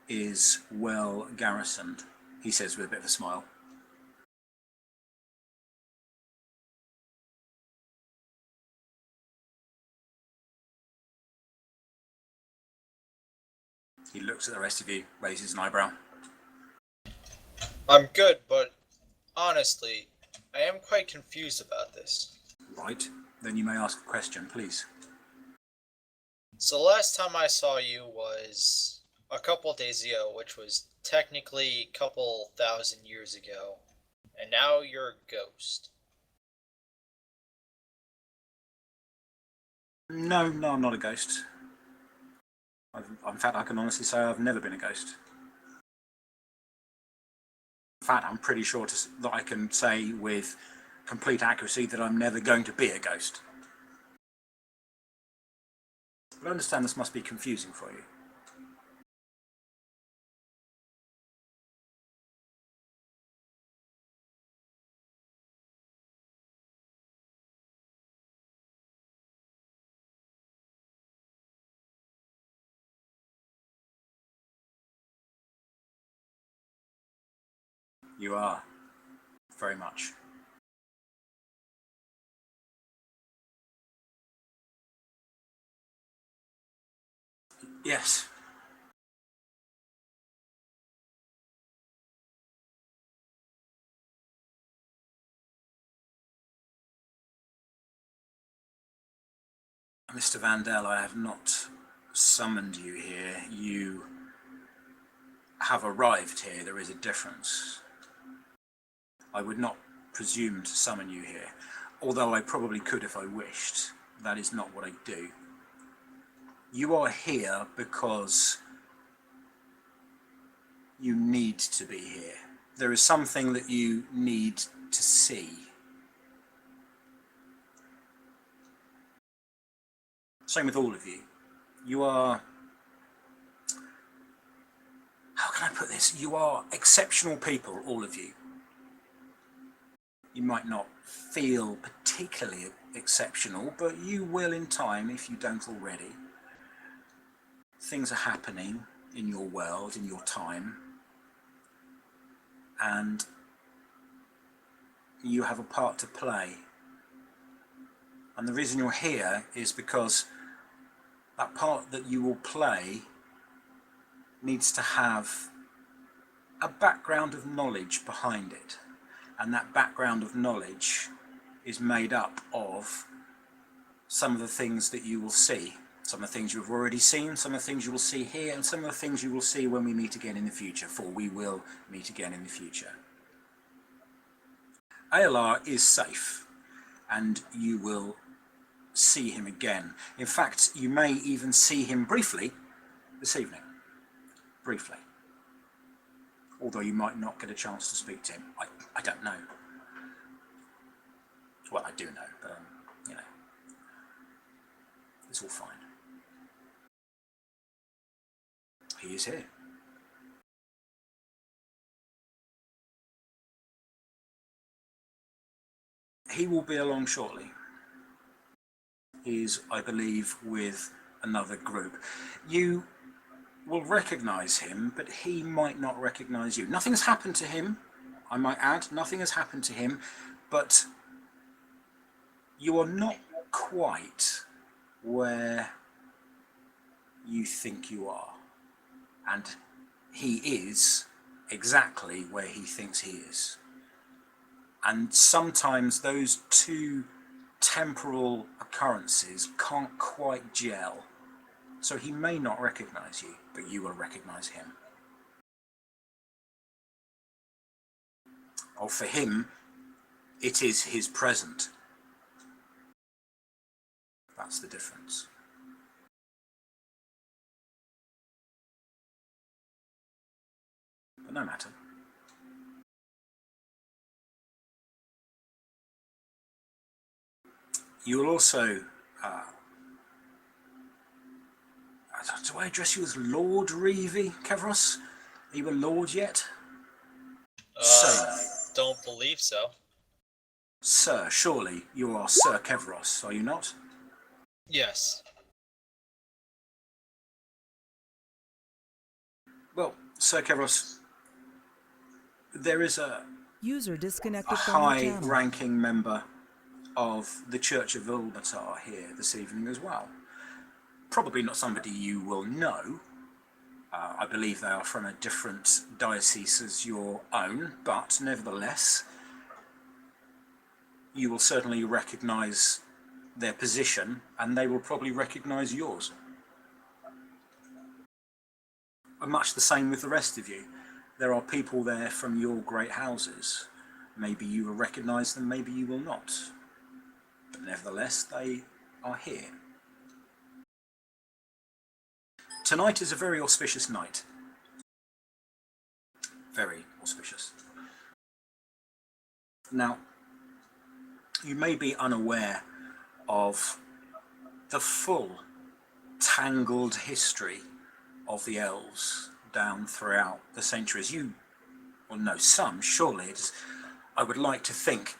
is well garrisoned, he says with a bit of a smile. He looks at the rest of you, raises an eyebrow. I'm good, but honestly, I am quite confused about this. Right, then you may ask a question, please. So last time I saw you was a couple days ago, which was technically a couple thousand years ago, and now you're a ghost. No, I'm not a ghost. In fact, I can honestly say I've never been a ghost. In fact, I'm pretty sure that I can say with complete accuracy that I'm never going to be a ghost. But I understand this must be confusing for you. You are, very much. Yes. Mr. Vandel, I have not summoned you here. You have arrived here. There is a difference. I would not presume to summon you here, although I probably could if I wished. That is not what I do. You are here because you need to be here. There is something that you need to see. Same with all of you. You are... How can I put this? You are exceptional people, all of you. You might not feel particularly exceptional, but you will in time if you don't already. Things are happening in your world, in your time, and you have a part to play. And the reason you're here is because that part that you will play needs to have a background of knowledge behind it. And that background of knowledge is made up of some of the things that you will see. Some of the things you've already seen, some of the things you will see here, and some of the things you will see when we meet again in the future, for we will meet again in the future. ALR is safe, and you will see him again. In fact, you may even see him briefly this evening. Briefly. Although you might not get a chance to speak to him. I don't know. Well, I do know, but, you know, it's all fine. He is here. He will be along shortly. He's, I believe, with another group. You will recognise him, but he might not recognise you. Nothing's happened to him, I might add. Nothing has happened to him, but you are not quite where you think you are. And he is exactly where he thinks he is. And sometimes those two temporal occurrences can't quite gel. so he may not recognize you, but you will recognize him. Oh, for him, it is his present. That's the difference. But no matter. You will also, do I address you as Lord Reevy, Kevros? Are you a lord yet? Sir. Don't believe so. Sir, surely you are Sir Kevros, are you not? Yes. Well, Sir Kevros, there is a User disconnected from your channel. high-ranking member of the Church of Ilmatar here this evening as well. Probably not somebody you will know. I believe they are from a different diocese as your own, but nevertheless, you will certainly recognise their position, and they will probably recognise yours. And much the same with the rest of you. There are people there from your great houses. Maybe you will recognise them, maybe you will not. But nevertheless, they are here. Tonight is a very auspicious night. Very auspicious. Now, you may be unaware of the full, tangled history of the elves down throughout the centuries. You will know some, surely. I would like to think,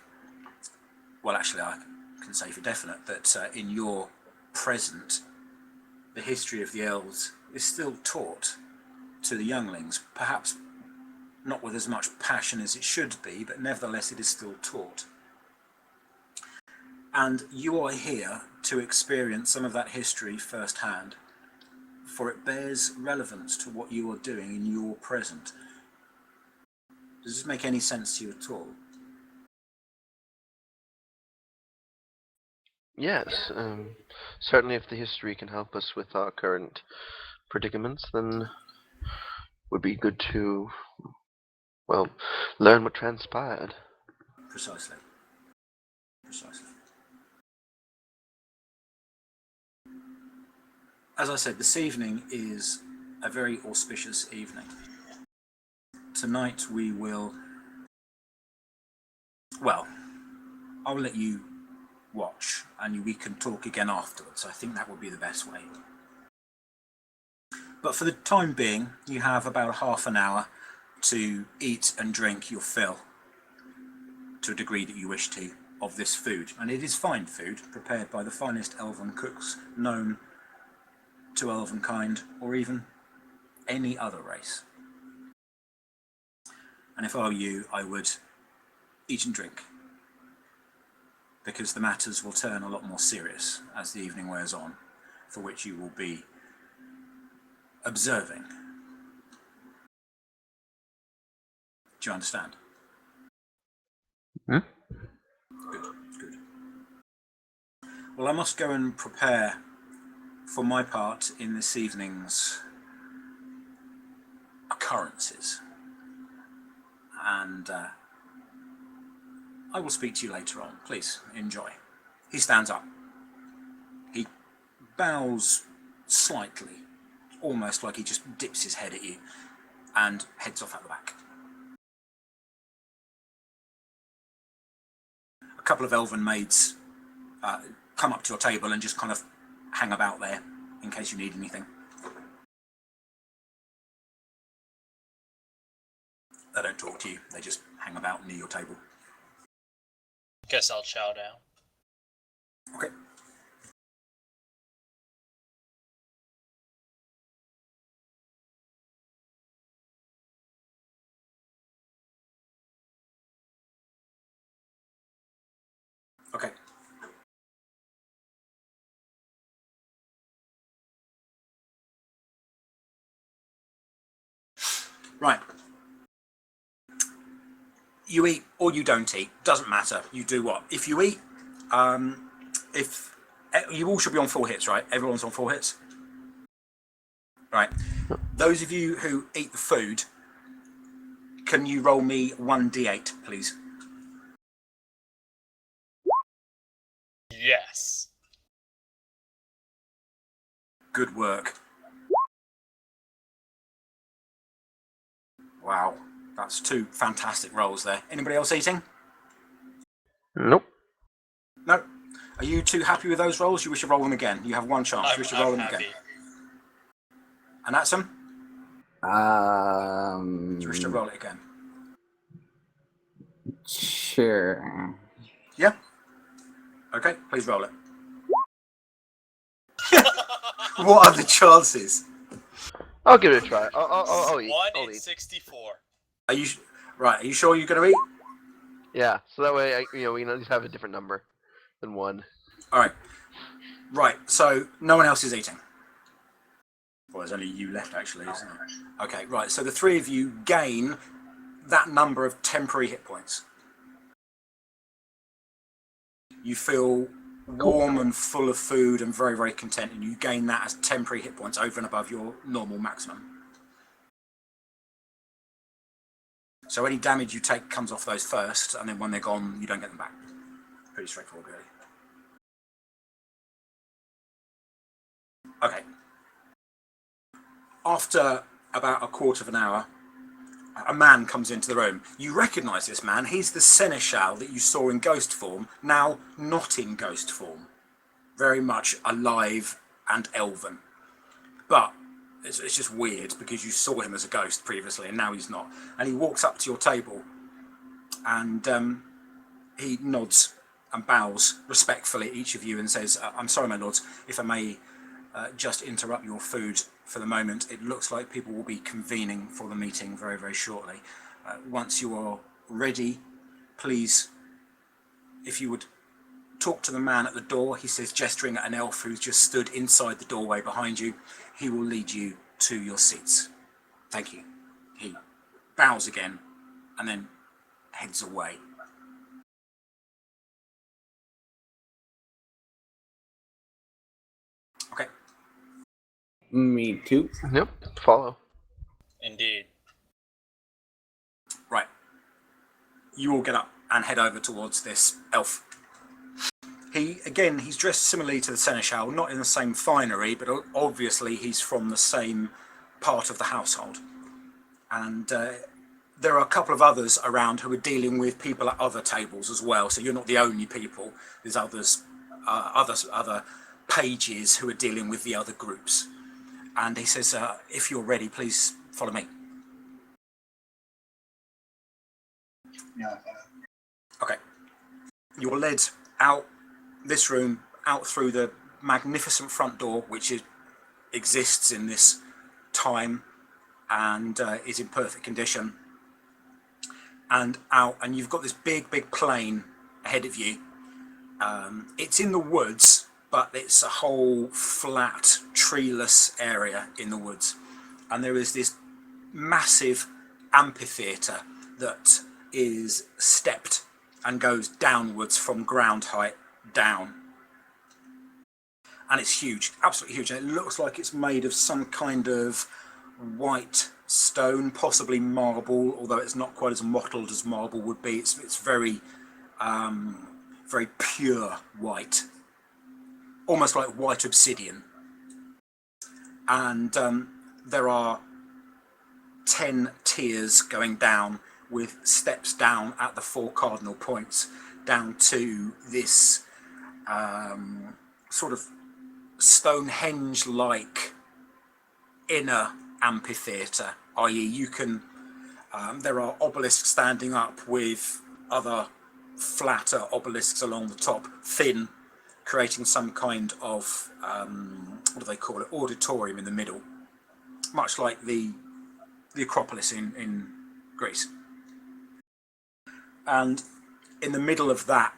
well, actually, I can say for definite that in your present, the history of the elves is still taught to the younglings, perhaps not with as much passion as it should be, but nevertheless it is still taught. And you are here to experience some of that history firsthand, for it bears relevance to what you are doing in your present. Does this make any sense to you at all? Yes, certainly if the history can help us with our current predicaments, then would be good to, well, learn what transpired. Precisely. Precisely. As I said, this evening is a very auspicious evening. Tonight we will, well, I'll let you watch and we can talk again afterwards. I think that would be the best way. But for the time being, you have about half an hour to eat and drink your fill, to a degree that you wish to, of this food. And it is fine food, prepared by the finest elven cooks known to elvenkind, or even any other race. And if I were you, I would eat and drink, because the matters will turn a lot more serious as the evening wears on, for which you will be observing. Do you understand? Hmm? Good, good. Well, I must go and prepare for my part in this evening's occurrences. And I will speak to you later on. Please, enjoy. He stands up. He bows slightly, almost like he just dips his head at you, and heads off out the back. A couple of elven maids come up to your table and just kind of hang about there in case you need anything. They don't talk to you, they just hang about near your table. Guess I'll chow down. Okay. Okay. Right. You eat or you don't eat, doesn't matter. You do what? If you eat, if you all should be on 4 hits, right? Everyone's on 4 hits. Right. Those of you who eat the food, can you roll me 1d8, please? Yes. Good work. Wow, that's 2 fantastic rolls there. Anybody else eating? Nope. No. Are you too happy with those rolls? You wish to roll them again? You have 1 chance. You wish to roll I'm them happy. again. And that's them? Do you wish to roll it again? Sure. Yeah? Okay, please roll it. What are the chances? I'll give it a try. I'll eat. 1 I'll in eat. 64. Are you right? Are you sure you're going to eat? Yeah. So that way, we can at least have a different number than 1. All right. Right. So no one else is eating. Well, there's only you left, actually, isn't there? Okay. Right. So the 3 of you gain that number of temporary hit points. You feel warm and full of food and very, very content, and you gain that as temporary hit points over and above your normal maximum. So any damage you take comes off those first, and then when they're gone, you don't get them back. Pretty straightforward, really. Okay. After about a quarter of an hour, a man comes into the room. You recognise this man. He's the seneschal that you saw in ghost form, now not in ghost form. Very much alive and elven. But it's just weird because you saw him as a ghost previously and now he's not. And he walks up to your table and he nods and bows respectfully at each of you and says, I'm sorry, my lords, if I may just interrupt your food for the moment. It looks like people will be convening for the meeting very, very shortly. Once you are ready, please, if you would talk to the man at the door, he says, gesturing at an elf who's just stood inside the doorway behind you. He will lead you to your seats. Thank you. He bows again and then heads away. Okay. Me too. Yep. Follow. Indeed. Right. You all get up and head over towards this elf. He's dressed similarly to the seneschal, not in the same finery, but obviously he's from the same part of the household. And there are a couple of others around who are dealing with people at other tables as well. So you're not the only people. There's others, other pages who are dealing with the other groups. And he says, if you're ready, please follow me. Yeah. Okay. You're led out this room, out through the magnificent front door, which exists in this time and is in perfect condition. And out, and you've got this big, big plain ahead of you. It's in the woods, but it's a whole flat, treeless area in the woods. And there is this massive amphitheatre that is stepped and goes downwards from ground height down. And it's huge, absolutely huge. And it looks like it's made of some kind of white stone, possibly marble, although it's not quite as mottled as marble would be. It's very, very pure white, almost like white obsidian. And there are 10 tiers going down with steps down at the 4 cardinal points down to this sort of Stonehenge-like inner amphitheatre, i.e. you can, there are obelisks standing up with other flatter obelisks along the top, thin, creating some kind of, what do they call it, auditorium in the middle, much like the Acropolis in Greece. And in the middle of that,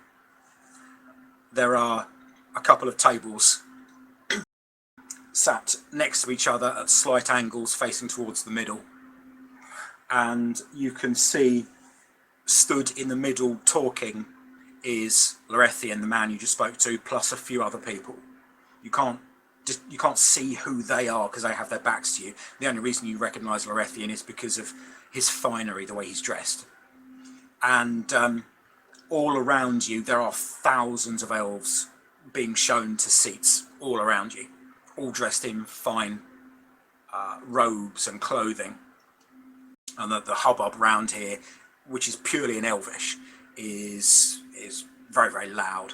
there are a couple of tables sat next to each other at slight angles facing towards the middle. And you can see stood in the middle talking is Lorethian, the man you just spoke to, plus a few other people. You can't you can't see who they are because they have their backs to you. The only reason you recognise Lorethian is because of his finery, the way he's dressed. And all around you, there are thousands of elves being shown to seats all around you, all dressed in fine robes and clothing. And the hubbub round here, which is purely in Elvish, is very, very loud.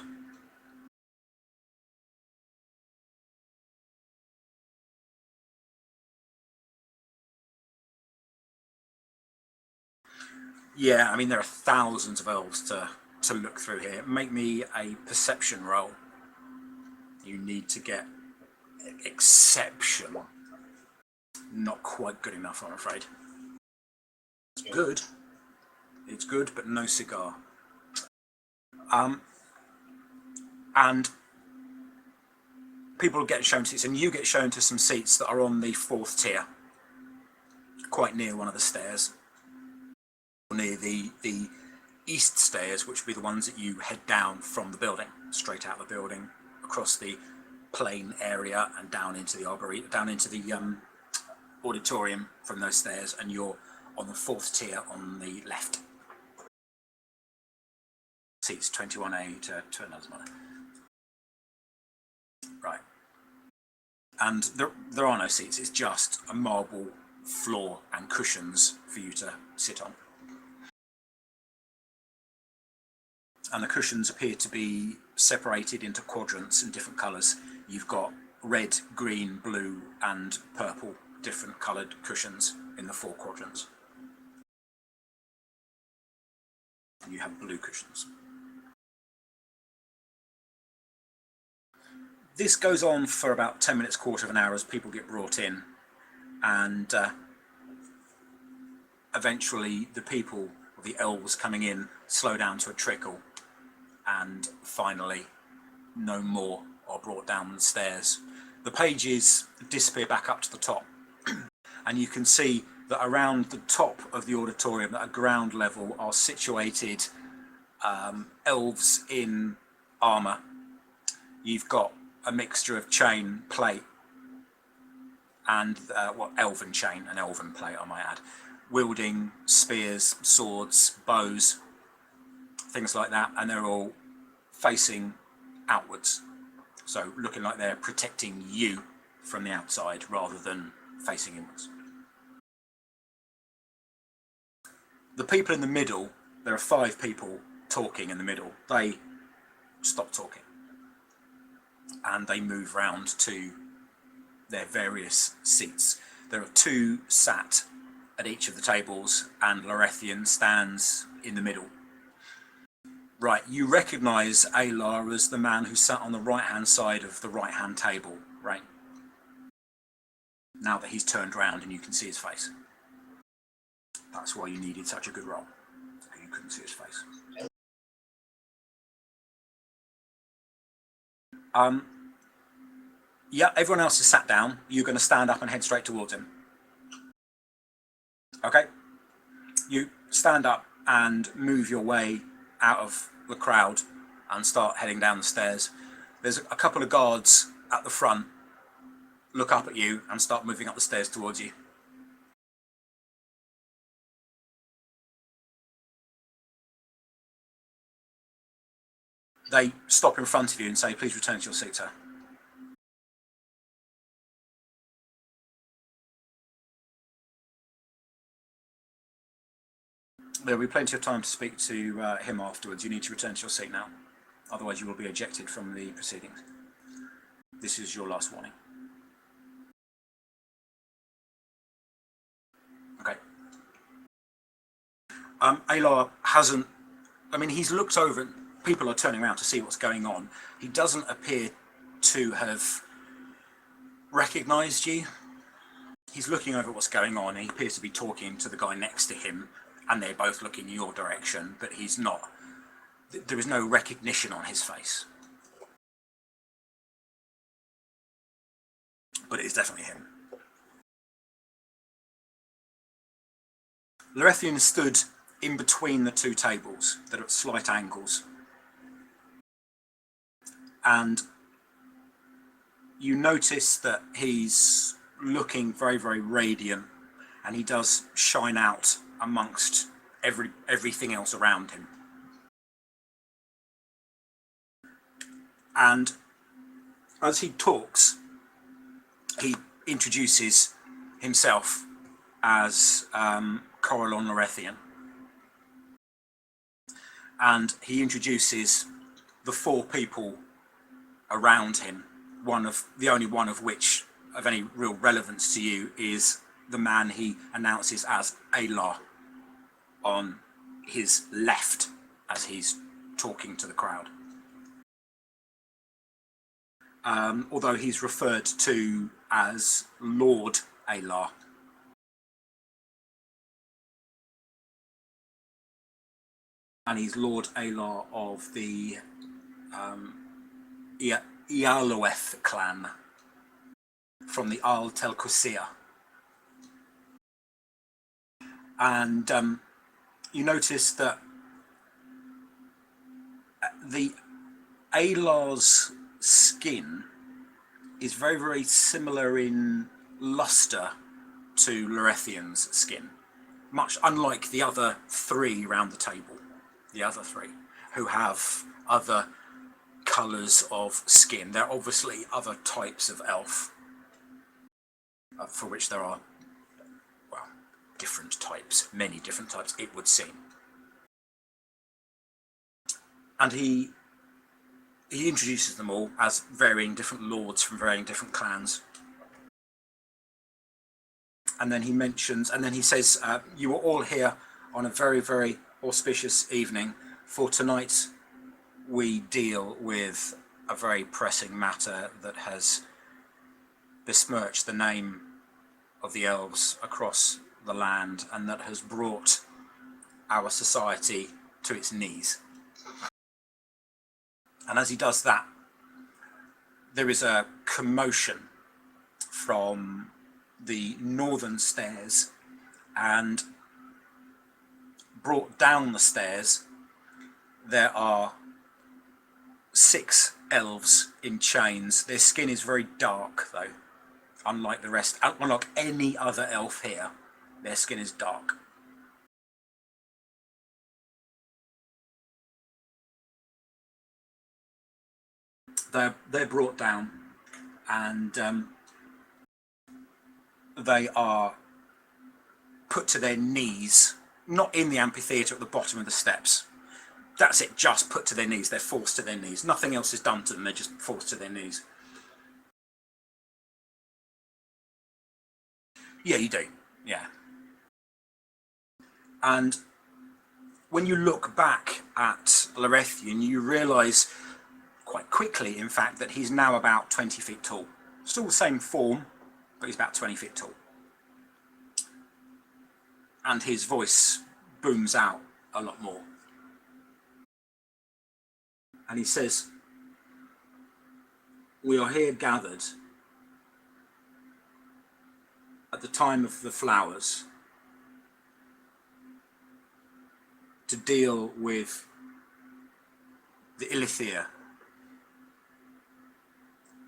Yeah, I mean, there are thousands of elves to look through here. Make me a perception roll. You need to get exception. Not quite good enough, I'm afraid. It's good. It's good, but no cigar. And people get shown seats, and you get shown to some seats that are on the 4th tier, quite near one of the stairs. Near the east stairs, which would be the ones that you head down from the building, straight out of the building, across the plain area and down into the arbory, down into the auditorium from those stairs, and you're on the 4th tier on the left. Seats 21A to another one. Right. And there are no seats, it's just a marble floor and cushions for you to sit on. And the cushions appear to be separated into quadrants in different colours. You've got red, green, blue and purple, different coloured cushions in the 4 quadrants. And you have blue cushions. This goes on for about 10 minutes, quarter of an hour as people get brought in, and eventually the people, or the elves coming in, slow down to a trickle, and finally no more are brought down the stairs. The pages disappear back up to the top, and you can see that around the top of the auditorium at ground level are situated elves in armour. You've got a mixture of chain, plate, and elven chain and elven plate, I might add, wielding spears, swords, bows, things like that, and they're all facing outwards, so looking like they're protecting you from the outside rather than facing inwards. The people in the middle, there are 5 people talking in the middle. They stop talking and they move round to their various seats. There are 2 sat at each of the tables, and Lorethian stands in the middle. Right, you recognise Alar as the man who sat on the right-hand side of the right-hand table, right? Now that he's turned round and you can see his face. That's why you needed such a good roll. You couldn't see his face. Yeah, everyone else is sat down. You're going to stand up and head straight towards him. Okay? You stand up and move your way out of the crowd and start heading down the stairs. There's a couple of guards at the front, look up at you and start moving up the stairs towards you. They stop in front of you and say, "Please return to your seat, sir." There will be plenty of time to speak to him afterwards. You need to return to your seat now. Otherwise you will be ejected from the proceedings. This is your last warning. Okay. Alar hasn't... I mean, he's looked over... People are turning around to see what's going on. He doesn't appear to have recognised you. He's looking over what's going on. He appears to be talking to the guy next to him, and they're both looking in your direction, but he's not. There is no recognition on his face. But it is definitely him. Lorethian stood in between the 2 tables that are at slight angles. And you notice that he's looking very, very radiant, and he does shine out amongst everything else around him. And as he talks, he introduces himself as Corellon Lorethian, and he introduces the four people around him, the only one of which of any real relevance to you is the man he announces as Alar on his left as he's talking to the crowd. Although he's referred to as Lord Alar. And he's Lord Alar of the Ialoeth clan from the Al Telcosia. And you notice that the Alar's skin is very, very similar in luster to Lorethian's skin, much unlike the other three around the table, the other three who have other colours of skin. There are obviously other types of elf, for which there are, well, different types, many different types, it would seem. And he introduces them all as varying different lords from varying different clans. And then he mentions, and then he says, you are all here on a very, very auspicious evening, for tonight we deal with a very pressing matter that has besmirched the name of the elves across the land, and that has brought our society to its knees. And as he does that, there is a commotion from the northern stairs, and brought down the stairs there are 6 elves in chains. Their skin is very dark though, unlike the rest, unlike any other elf here. Their skin is dark. They're brought down, and they are put to their knees, not in the amphitheatre at the bottom of the steps. That's it, just put to their knees. They're forced to their knees. Nothing else is done to them, they're just forced to their knees. Yeah, you do, yeah. And when you look back at Lorethian, you realise quite quickly, in fact, that he's now about 20 feet tall. Still the same form, but he's about 20 feet tall. And his voice booms out a lot more. And he says, we are here gathered at the time of the flowers to deal with the Ilithir,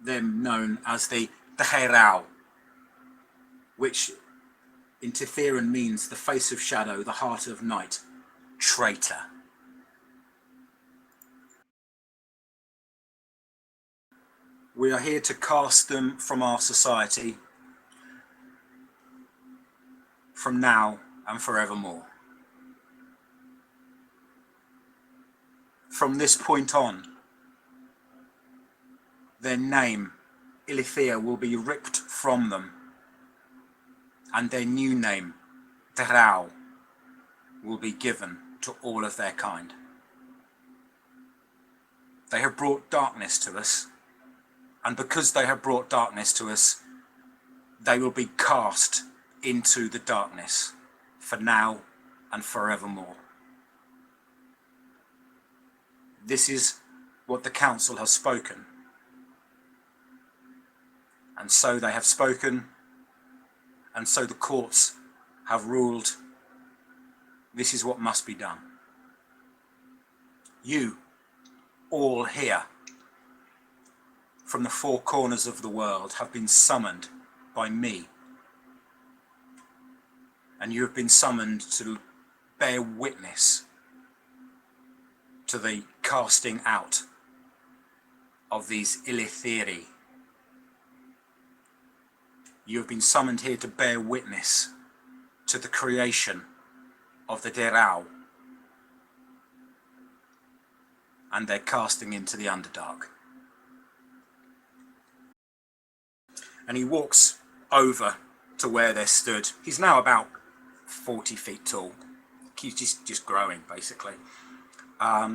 them known as the Daherau, which in Tithirian means the face of shadow, the heart of night, traitor. We are here to cast them from our society, from now and forevermore. From this point on, their name, Ilithir, will be ripped from them, and their new name, Terau, will be given to all of their kind. They have brought darkness to us, and because they have brought darkness to us, they will be cast into the darkness for now and forevermore. This is what the council has spoken. And so they have spoken, and so the courts have ruled. This is what must be done. You, all here, from the four corners of the world have been summoned by me. And you have been summoned to bear witness to the casting out of these Ilithiri. You have been summoned here to bear witness to the creation of the Derau and their casting into the Underdark. And he walks over to where they're stood. He's now about 40 feet tall. He's just growing, basically.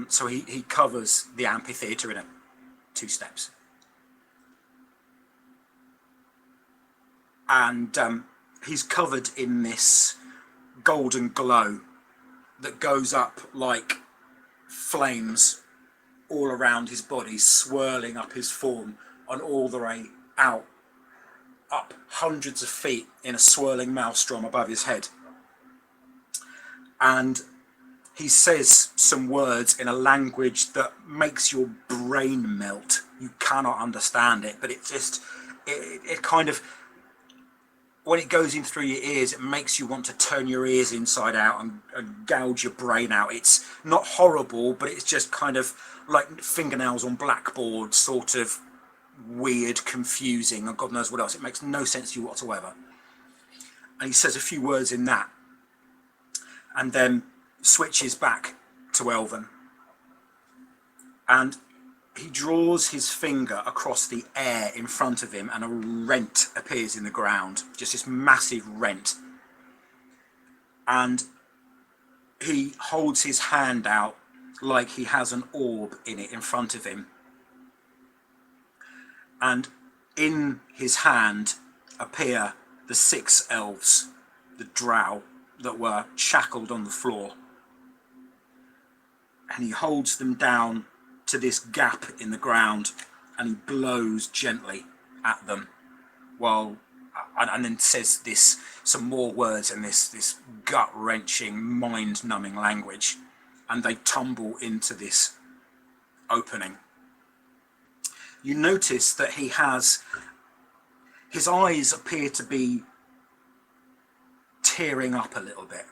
So he covers the amphitheatre in 2 steps. And he's covered in this golden glow that goes up like flames all around his body, swirling up his form and all the way out, up hundreds of feet in a swirling maelstrom above his head. And he says some words in a language that makes your brain melt. You cannot understand it, but it just, it kind of, when it goes in through your ears, it makes you want to turn your ears inside out and gouge your brain out. It's not horrible, but it's just kind of like fingernails on blackboard, sort of weird, confusing, and God knows what else. It makes no sense to you whatsoever. And he says a few words in that, and then switches back to Elven. And he draws his finger across the air in front of him, and a rent appears in the ground, just this massive rent. And he holds his hand out like he has an orb in it in front of him. And in his hand appear the 6 elves, the drow, that were shackled on the floor. And he holds them down to this gap in the ground, and he blows gently at them, while and then says some more words in this gut-wrenching, mind-numbing language, and they tumble into this opening. You notice that his eyes appear to be tearing up a little bit.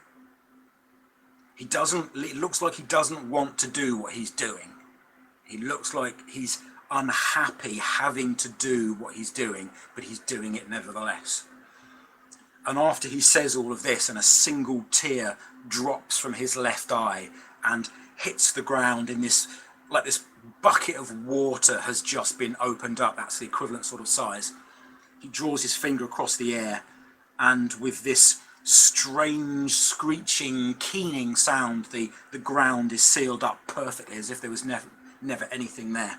It looks like he doesn't want to do what he's doing. He looks like he's unhappy having to do what he's doing, but he's doing it nevertheless. And after he says all of this, and a single tear drops from his left eye and hits the ground in this bucket of water has just been opened up. That's the equivalent sort of size. He draws his finger across the air, and with this strange, screeching, keening sound, the ground is sealed up perfectly, as if there was never anything there.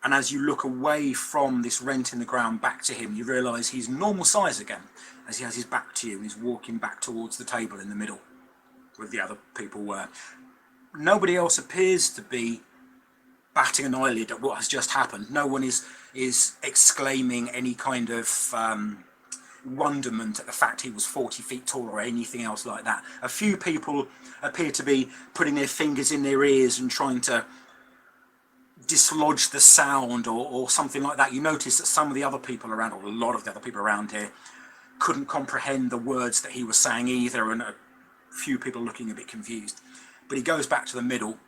And as you look away from this rent in the ground back to him, you realise he's normal size again, as he has his back to you and he's walking back towards the table in the middle where the other people were. Nobody else appears to be batting an eyelid at what has just happened. No one is exclaiming any kind of wonderment at the fact he was 40 feet tall or anything else like that. A few people appear to be putting their fingers in their ears and trying to dislodge the sound or something like that. You notice that some of the other people around, or a lot of the other people around here, couldn't comprehend the words that he was saying either, and a few people looking a bit confused. But he goes back to the middle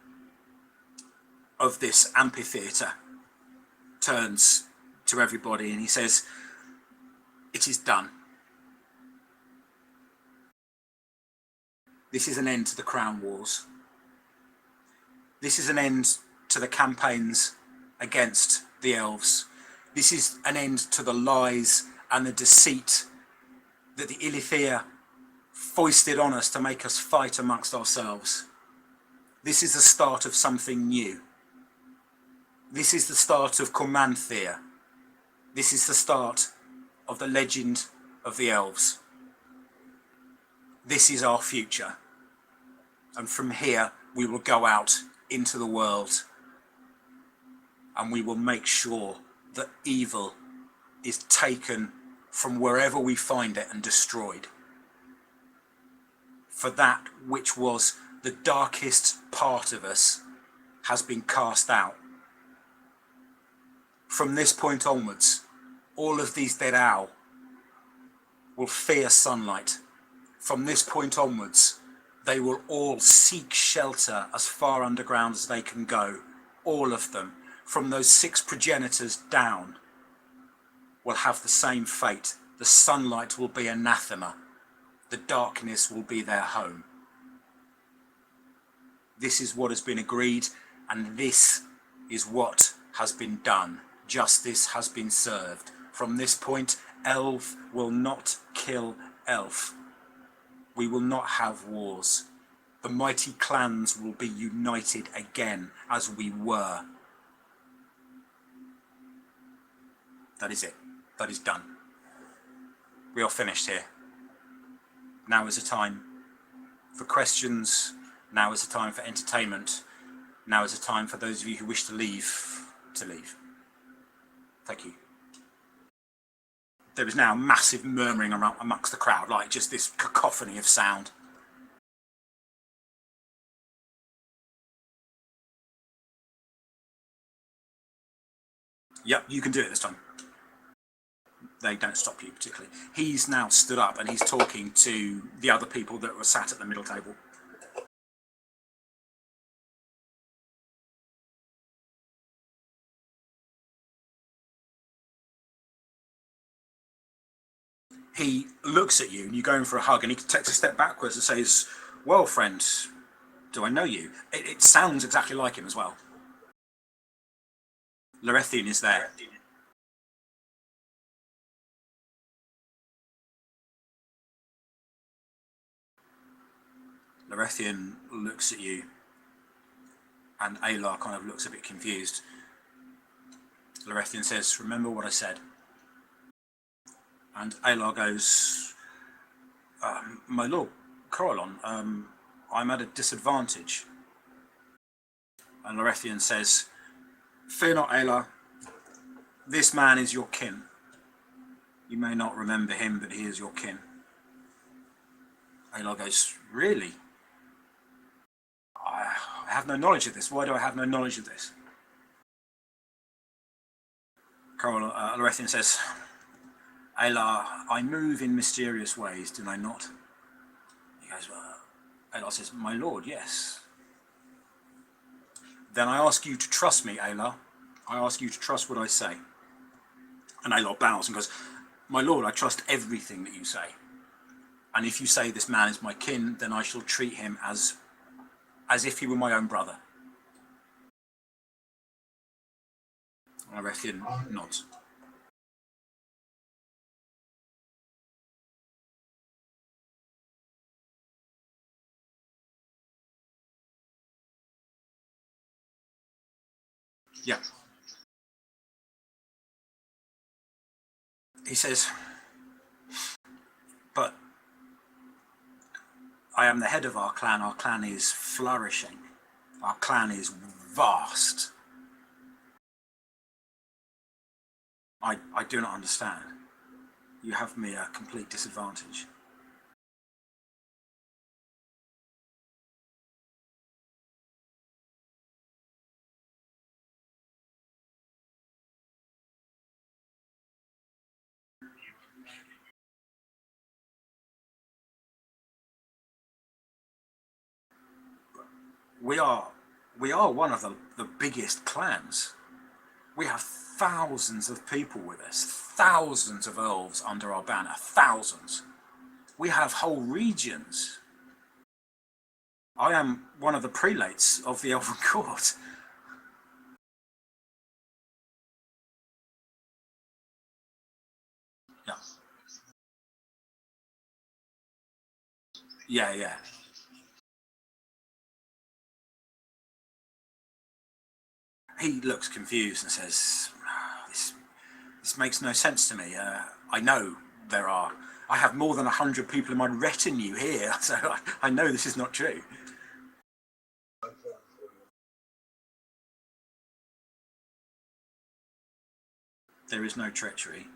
of this amphitheatre, turns to everybody, and he says, "It is done. This is an end to the Crown Wars. This is an end to the campaigns against the elves. This is an end to the lies and the deceit that the Ilithir foisted on us to make us fight amongst ourselves. This is the start of something new. This is the start of Comanthir. This is the start of the legend of the elves. This is our future. And from here, we will go out into the world, and we will make sure that evil is taken from wherever we find it and destroyed. For that which was the darkest part of us has been cast out. From this point onwards, all of these dead owl will fear sunlight. From this point onwards, they will all seek shelter as far underground as they can go. All of them, from those 6 progenitors down, will have the same fate. The sunlight will be anathema. The darkness will be their home. This is what has been agreed, and this is what has been done. Justice has been served. From this point, elf will not kill elf. We will not have wars. The mighty clans will be united again as we were. That is it. That is done. We are finished here. Now is the time for questions. Now is the time for entertainment. Now is the time for those of you who wish to leave, to leave. Thank you. There is now massive murmuring amongst the crowd, like just this cacophony of sound. Yep, you can do it this time. They don't stop you particularly. He's now stood up and he's talking to the other people that were sat at the middle table. He looks at you and you're going for a hug, and he takes a step backwards and says, "Well, friend, do I know you?" It sounds exactly like him as well. Lorethian is there. Lorethian looks at you, and Aylar kind of looks a bit confused. Lorethian says, "Remember what I said?" And Aylar goes, "My lord, Corellon, I'm at a disadvantage." And Lorethian says, "Fear not, Aylar. This man is your kin. You may not remember him, but he is your kin." Aylar goes, "Really? I have no knowledge of this. Why do I have no knowledge of this?" Lorethian says, "Aylar, I move in mysterious ways, do I not?" He goes, Aylar says, "My lord, yes." "Then I ask you to trust me, Aylar. I ask you to trust what I say." And Aylar bows and goes, "My lord, I trust everything that you say. And if you say this man is my kin, then I shall treat him as if he were my own brother." Lorethian nods. Yeah. He says, "But I am the head of our clan. Our clan is flourishing. Our clan is vast. I do not understand. You have me at a complete disadvantage." We are one of the biggest clans. We have thousands of people with us, thousands of elves under our banner, thousands. We have whole regions. I am one of the prelates of the Elven Court. Yeah. Yeah. He looks confused and says, this makes no sense to me. I know I have more than 100 people in my retinue here, so I know this is not true." There is no treachery.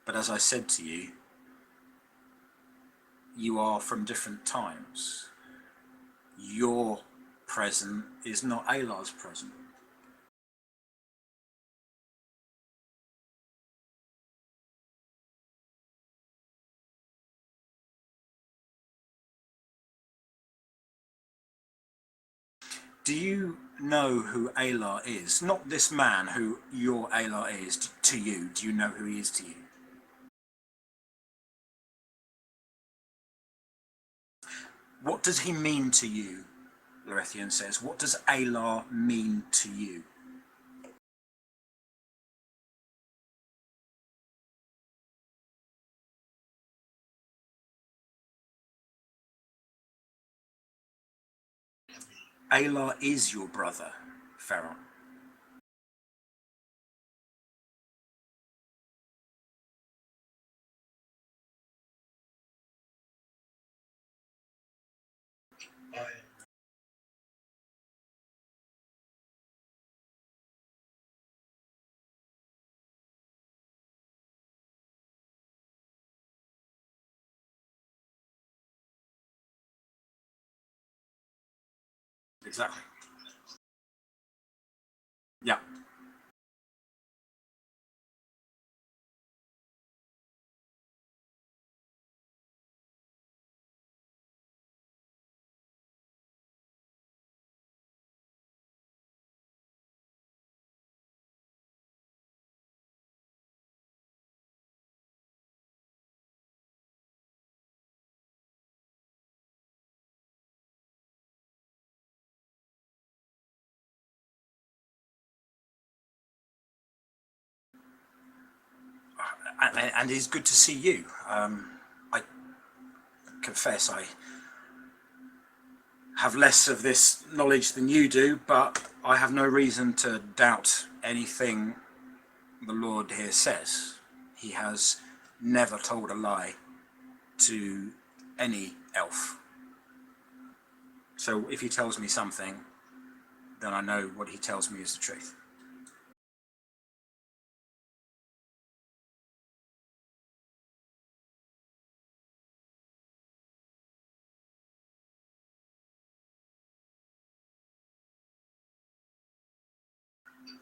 But as I said to you, you are from different times. Your present is not Aylar's present. Do you know who Alar is? Not this man who your Alar is to you. Do you know who he is to you? What does he mean to you? Lorethian says. What does Alar mean to you? Alar is your brother, Ferron. Exactly. Yeah. And it's good to see you. I confess I have less of this knowledge than you do, but I have no reason to doubt anything the Lord here says. He has never told a lie to any elf. So if he tells me something, then I know what he tells me is the truth.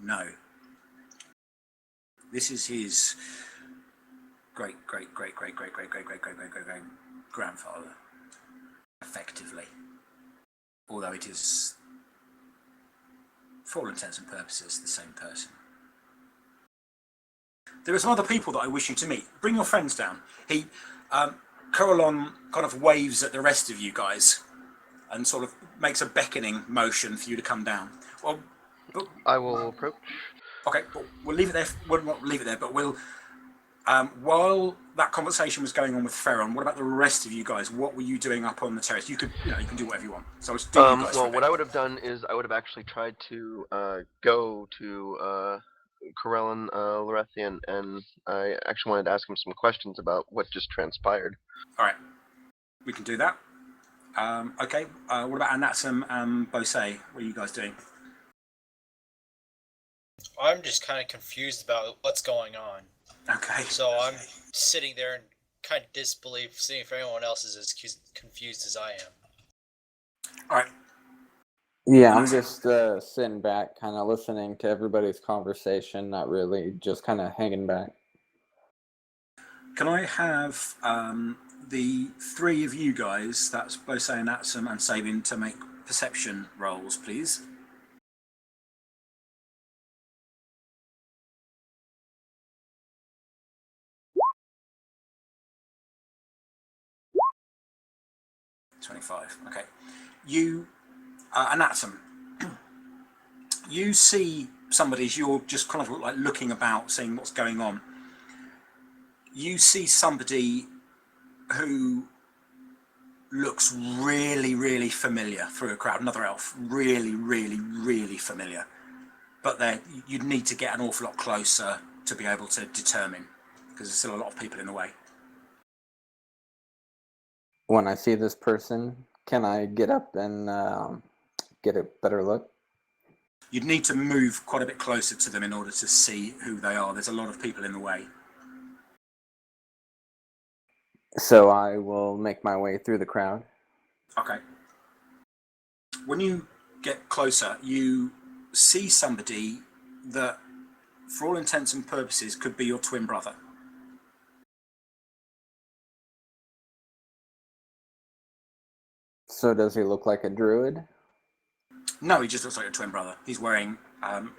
No. This is his great grandfather, effectively. Although it is, for all intents and purposes, the same person. There are some other people that I wish you to meet. Bring your friends down. Coralon kind of waves at the rest of you guys and sort of makes a beckoning motion for you to come down. Well, I will approach. Okay, but we'll leave it there. We'll not leave it there, but we'll. While that conversation was going on with Ferron, what about the rest of you guys? What were you doing up on the terrace? You can do whatever you want. So let's do you guys. Well, what I would have done is I would have actually tried to go to Corellin Lorethian, and I actually wanted to ask him some questions about what just transpired. All right, we can do that. Okay, what about Anatsum and Bose? What are you guys doing? I'm just kind of confused about what's going on. Okay. So I'm sitting there in kind of disbelief, seeing if anyone else is as confused as I am. All right. Yeah, I'm just sitting back, kind of listening to everybody's conversation, not really, just kind of hanging back. Can I have the three of you guys, that's Bose, Anatsum, and Sabin, to make perception rolls, please? $25. Okay. You, Anatsum, you see somebody as you're just kind of like looking about, seeing what's going on. You see somebody who looks really, really familiar through a crowd. Another elf, really, really, really familiar. But you'd need to get an awful lot closer to be able to determine, because there's still a lot of people in the way. When I see this person, can I get up and get a better look? You'd need to move quite a bit closer to them in order to see who they are. There's a lot of people in the way. So I will make my way through the crowd. Okay. When you get closer, you see somebody that, for all intents and purposes, could be your twin brother. So does he look like a druid? No, he just looks like a twin brother. He's wearing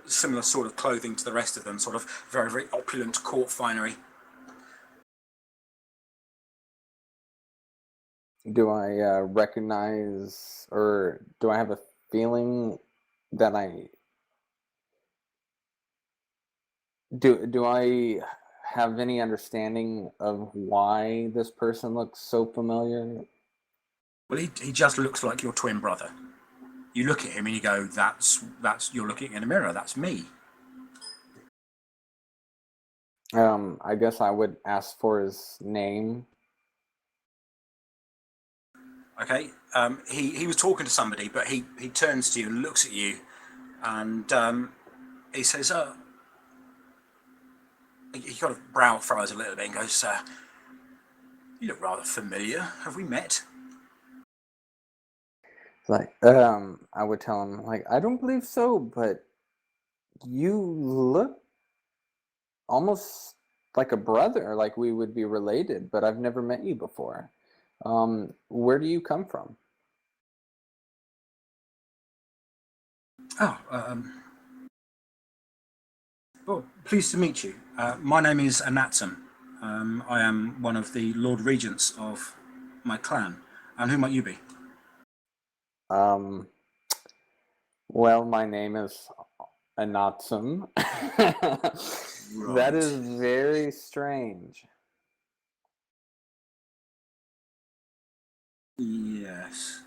similar sort of clothing to the rest of them, sort of very, very opulent court finery. Do I recognize, or do I have a feeling that do I have any understanding of why this person looks so familiar? Well, he just looks like your twin brother. You look at him and you go, that's you're looking in a mirror, that's me. I guess I would ask for his name. Okay, he was talking to somebody, but he turns to you and looks at you, and he says, he kind of brow furrows a little bit and goes, you look rather familiar. Have we met? Like, I would tell him, like, I don't believe so, but you look almost like a brother, like we would be related, but I've never met you before. Where do you come from? Oh, well, pleased to meet you. My name is Anatsum. I am one of the Lord Regents of my clan. And who might you be? Well, my name is Anatsum. That is very strange. Yes.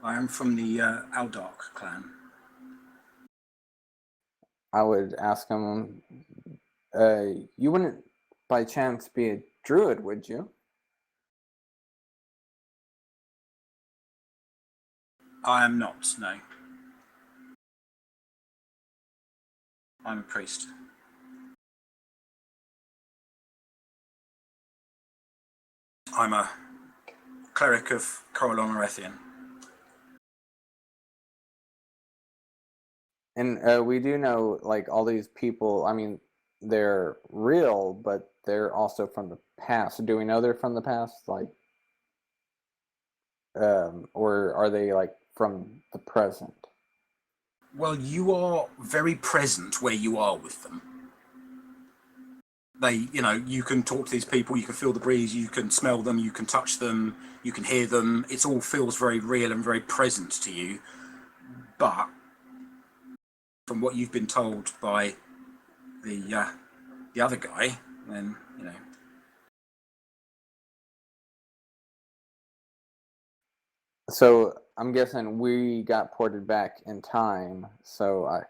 I am from the Aldark clan. I would ask him, you wouldn't by chance be a druid, would you? I am not, no. I'm a priest. I'm a cleric of Corellon Erethian. And we do know, like, all these people, I mean, they're real, but they're also from the past. Do we know they're from the past? Like, or are they, like, from the present? Well, you are very present where you are with them. They, you can talk to these people, you can feel the breeze, you can smell them, you can touch them, you can hear them. It all feels very real and very present to you. But from what you've been told by the other guy, then, So I'm guessing we got ported back in time. So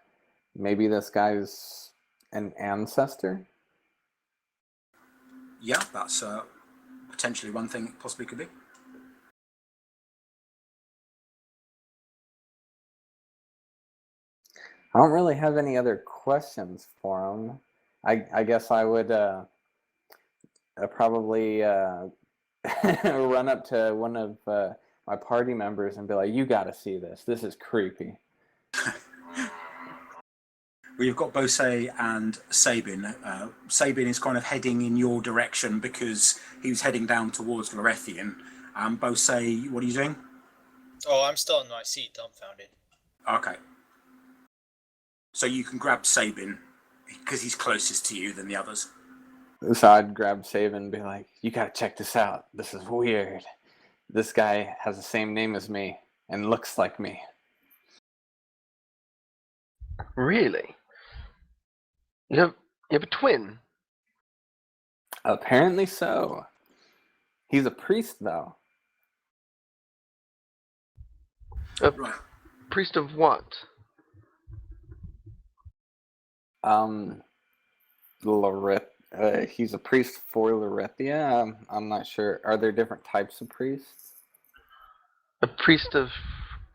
maybe this guy's an ancestor? Yeah, that's potentially one thing it possibly could be. I don't really have any other questions for him. I guess I would probably run up to one of my party members and be like, "You got to see this. This is creepy." Well, you've got Bose and Sabin. Sabin is kind of heading in your direction because he was heading down towards Lorethian. Bose, what are you doing? Oh, I'm still in my seat, dumbfounded. Okay. So you can grab Sabin because he's closest to you than the others. So I'd grab Sabin and be like, "You got to check this out. This is weird. This guy has the same name as me and looks like me." Really? You have a twin? Apparently so. He's a priest, though. Right. Priest of what? He's a priest for Lorethia. I'm not sure. Are there different types of priests? A priest of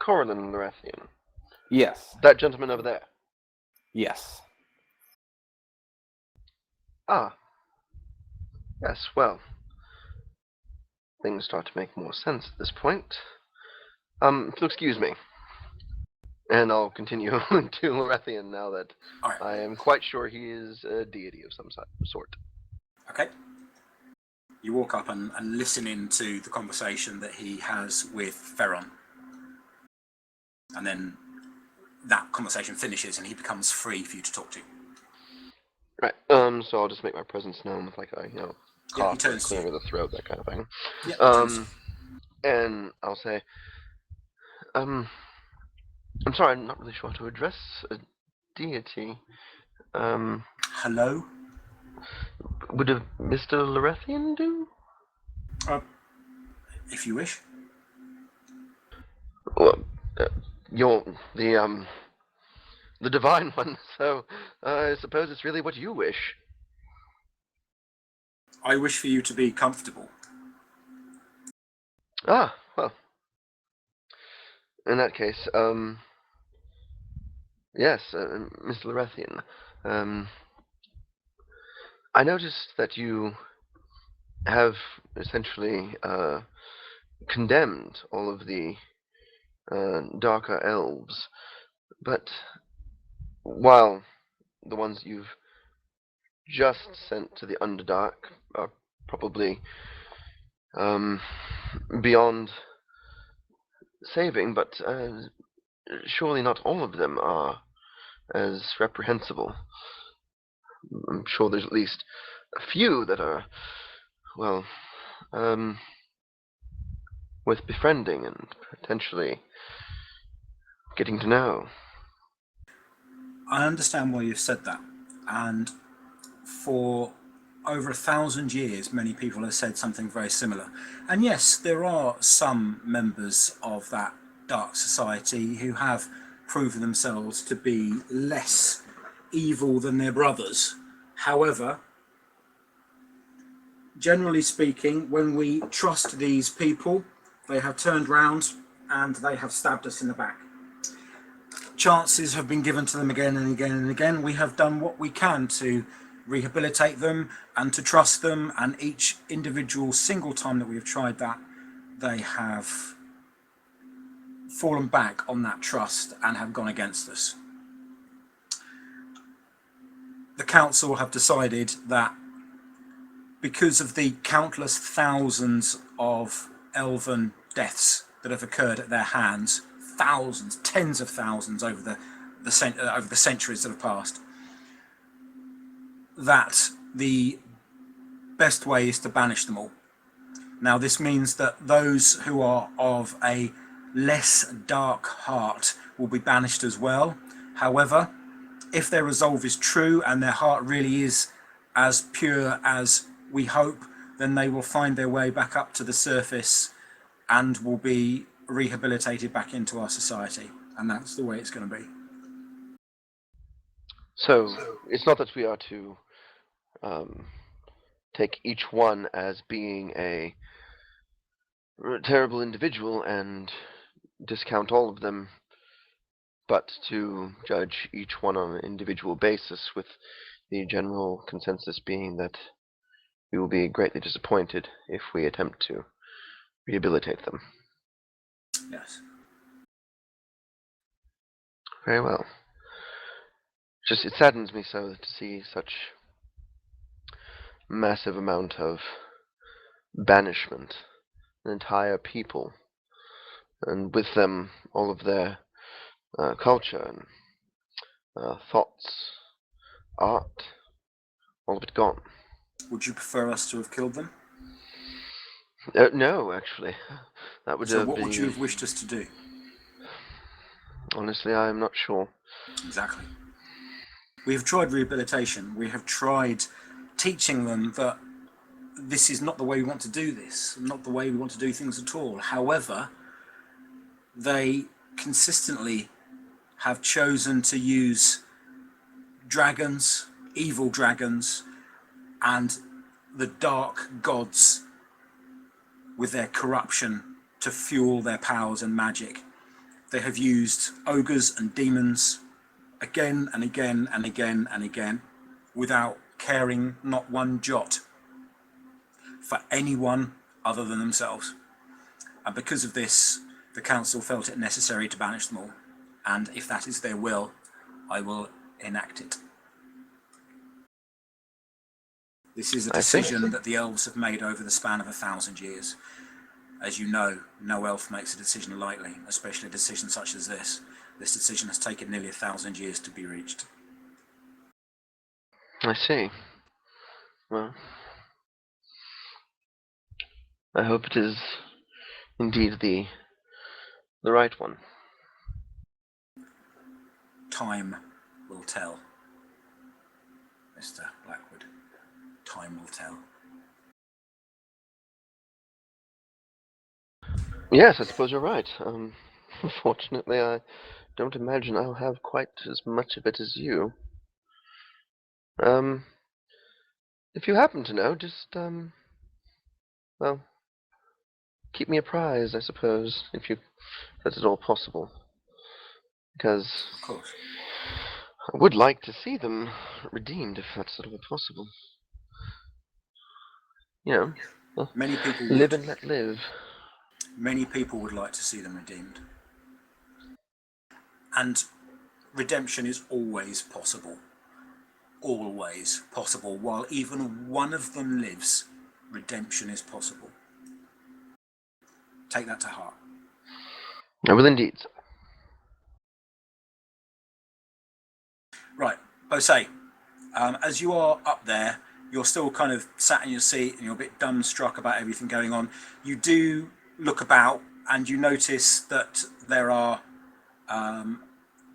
Corellon Erethian. Yes. That gentleman over there. Yes. Ah. Yes, well. Things start to make more sense at this point. If you'll excuse me. And I'll continue to Lorethian now that Right. I am quite sure he is a deity of some sort. Okay. You walk up and listen into the conversation that he has with Ferron. And then that conversation finishes and he becomes free for you to talk to. Right. So I'll just make my presence known with like a Yeah, he cough, turns to clearing you. of the throat, that kind of thing. Yeah, he turns. And I'll say, I'm sorry, I'm not really sure how to address a deity. Hello? Would a Mr. Lorethian do? If you wish. Well, you're the divine one, so I suppose it's really what you wish. I wish for you to be comfortable. Ah, well. In that case, yes, Mr. Lorethian, I noticed that you have essentially condemned all of the darker elves, but while the ones you've just sent to the Underdark are probably beyond saving, but surely not all of them are as reprehensible. I'm sure there's at least a few that are, well, worth befriending and potentially getting to know. I understand why you've said that, and for over 1,000 years many people have said something very similar. And yes, there are some members of that dark society who have proven themselves to be less evil than their brothers. However, generally speaking, when we trust these people, they have turned round and they have stabbed us in the back. Chances have been given to them again and again and again. We have done what we can to rehabilitate them and to trust them, and each individual single time that we have tried that, they have fallen back on that trust and have gone against us. The council have decided that because of the countless thousands of elven deaths that have occurred at their hands, thousands, tens of thousands over the centuries that have passed, that the best way is to banish them all. Now, this means that those who are of a less dark heart will be banished as well. However, if their resolve is true and their heart really is as pure as we hope, then they will find their way back up to the surface and will be rehabilitated back into our society. And that's the way it's going to be. So, it's not that we are to take each one as being a terrible individual and discount all of them, but to judge each one on an individual basis, with the general consensus being that we will be greatly disappointed if we attempt to rehabilitate them. Yes. Very well. Just, it saddens me so to see such massive amount of banishment, an entire people, and with them all of their culture and thoughts, art, all of it gone. Would you prefer us to have killed them? No, actually. That would So what be... would you have wished us to do? Honestly, I am not sure. Exactly. We have tried rehabilitation. We have tried teaching them that this is not the way we want to do this, not the way we want to do things at all. However, they consistently have chosen to use dragons, evil dragons, and the dark gods with their corruption to fuel their powers and magic. They have used ogres and demons again and again and again and again without caring not one jot for anyone other than themselves. And because of this, the council felt it necessary to banish them all. And if that is their will, I will enact it. This is a decision that the elves have made over the span of 1,000 years. As you know, no elf makes a decision lightly, especially a decision such as this. This decision has taken nearly 1,000 years to be reached. I see. Well, I hope it is indeed the right one. Time will tell, Mr. Blackwood. Time will tell. Yes, I suppose you're right. Unfortunately, I don't imagine I'll have quite as much of it as you. If you happen to know, just, well, keep me apprised, I suppose, if that's at all possible. Because Of course. I would like to see them redeemed, if that's at all possible. You know, well, Many people live would. and let live. Many people would like to see them redeemed. And redemption is always possible. Always possible. While even one of them lives, redemption is possible. Take that to heart. I will indeed. Right, Bose, as you are up there, you're still kind of sat in your seat and you're a bit dumbstruck about everything going on. You do look about and you notice that there are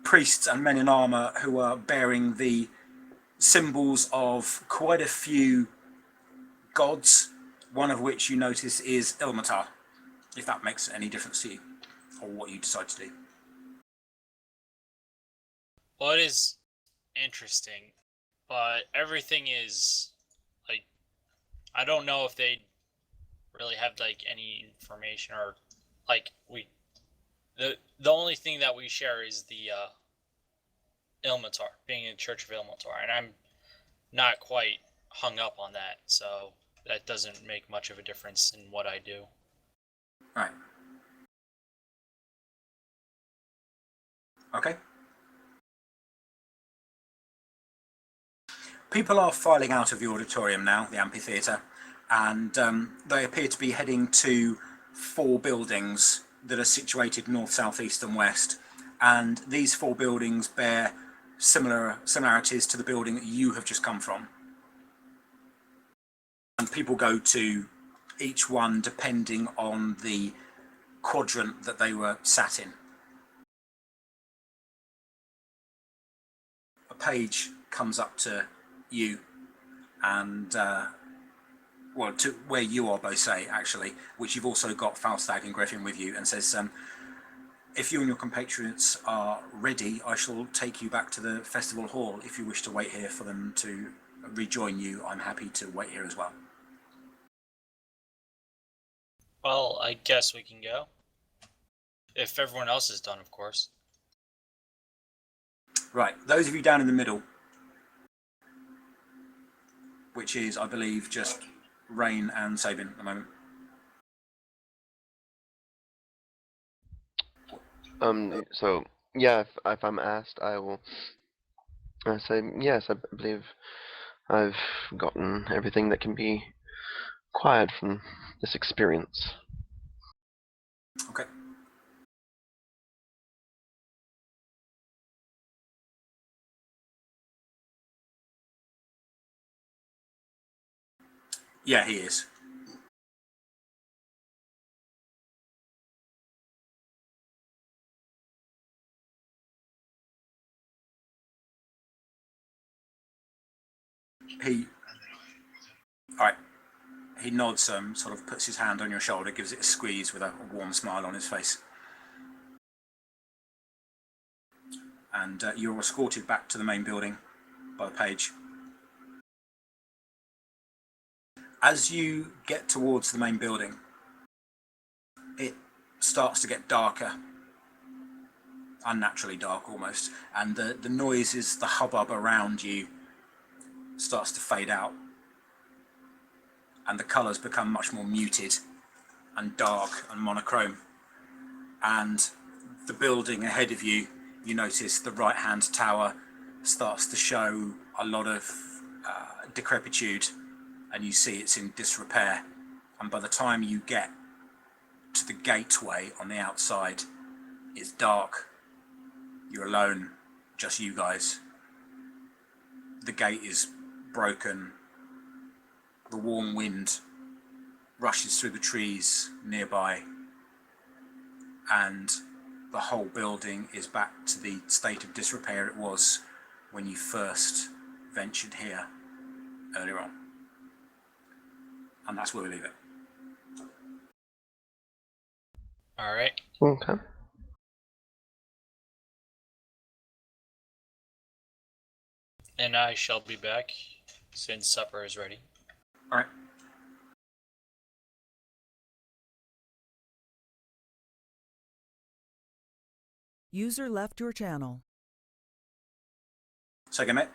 priests and men in armour who are bearing the symbols of quite a few gods, one of which you notice is Ilmatar, if that makes any difference to you, or what you decide to do. Well, it is interesting, but everything is, like, I don't know if they really have, like, any information, or, like, the only thing that we share is the, Ilmatar, being in Church of Ilmatar, and I'm not quite hung up on that, so that doesn't make much of a difference in what I do. Right. Okay. People are filing out of the auditorium now, the amphitheatre, and they appear to be heading to 4 buildings that are situated north, south, east and west. And these 4 buildings bear similarities to the building that you have just come from. And people go to each one depending on the quadrant that they were sat in. A page comes up to you and well, to where you are, Bose, actually, which you've also got Falstag and Griffin with you, and says, if you and your compatriots are ready, I shall take you back to the festival hall. If you wish to wait here for them to rejoin you, I'm happy to wait here as well. Well, I guess we can go. If everyone else is done, of course. Right, those of you down in the middle, which is, I believe, just Rain and Sabin at the moment. So, yeah, if I'm asked, I will say, yes, I believe I've gotten everything that can be acquired from this experience. Okay. Yeah, he is. Alright. He nods, sort of puts his hand on your shoulder, gives it a squeeze with a warm smile on his face. And you're escorted back to the main building by the page. As you get towards the main building, it starts to get darker, unnaturally dark almost, and the noises, the hubbub around you starts to fade out, and the colours become much more muted and dark and monochrome. And the building ahead of you, you notice the right hand tower starts to show a lot of decrepitude, and you see it's in disrepair. And by the time you get to the gateway on the outside, it's dark You're alone, just you guys. The gate is broken. The warm wind rushes through the trees nearby, and the whole building is back to the state of disrepair it was when you first ventured here earlier on. And that's where we leave it. Alright. Okay. And I shall be back since supper is ready. All right. User left your channel. Second, mate.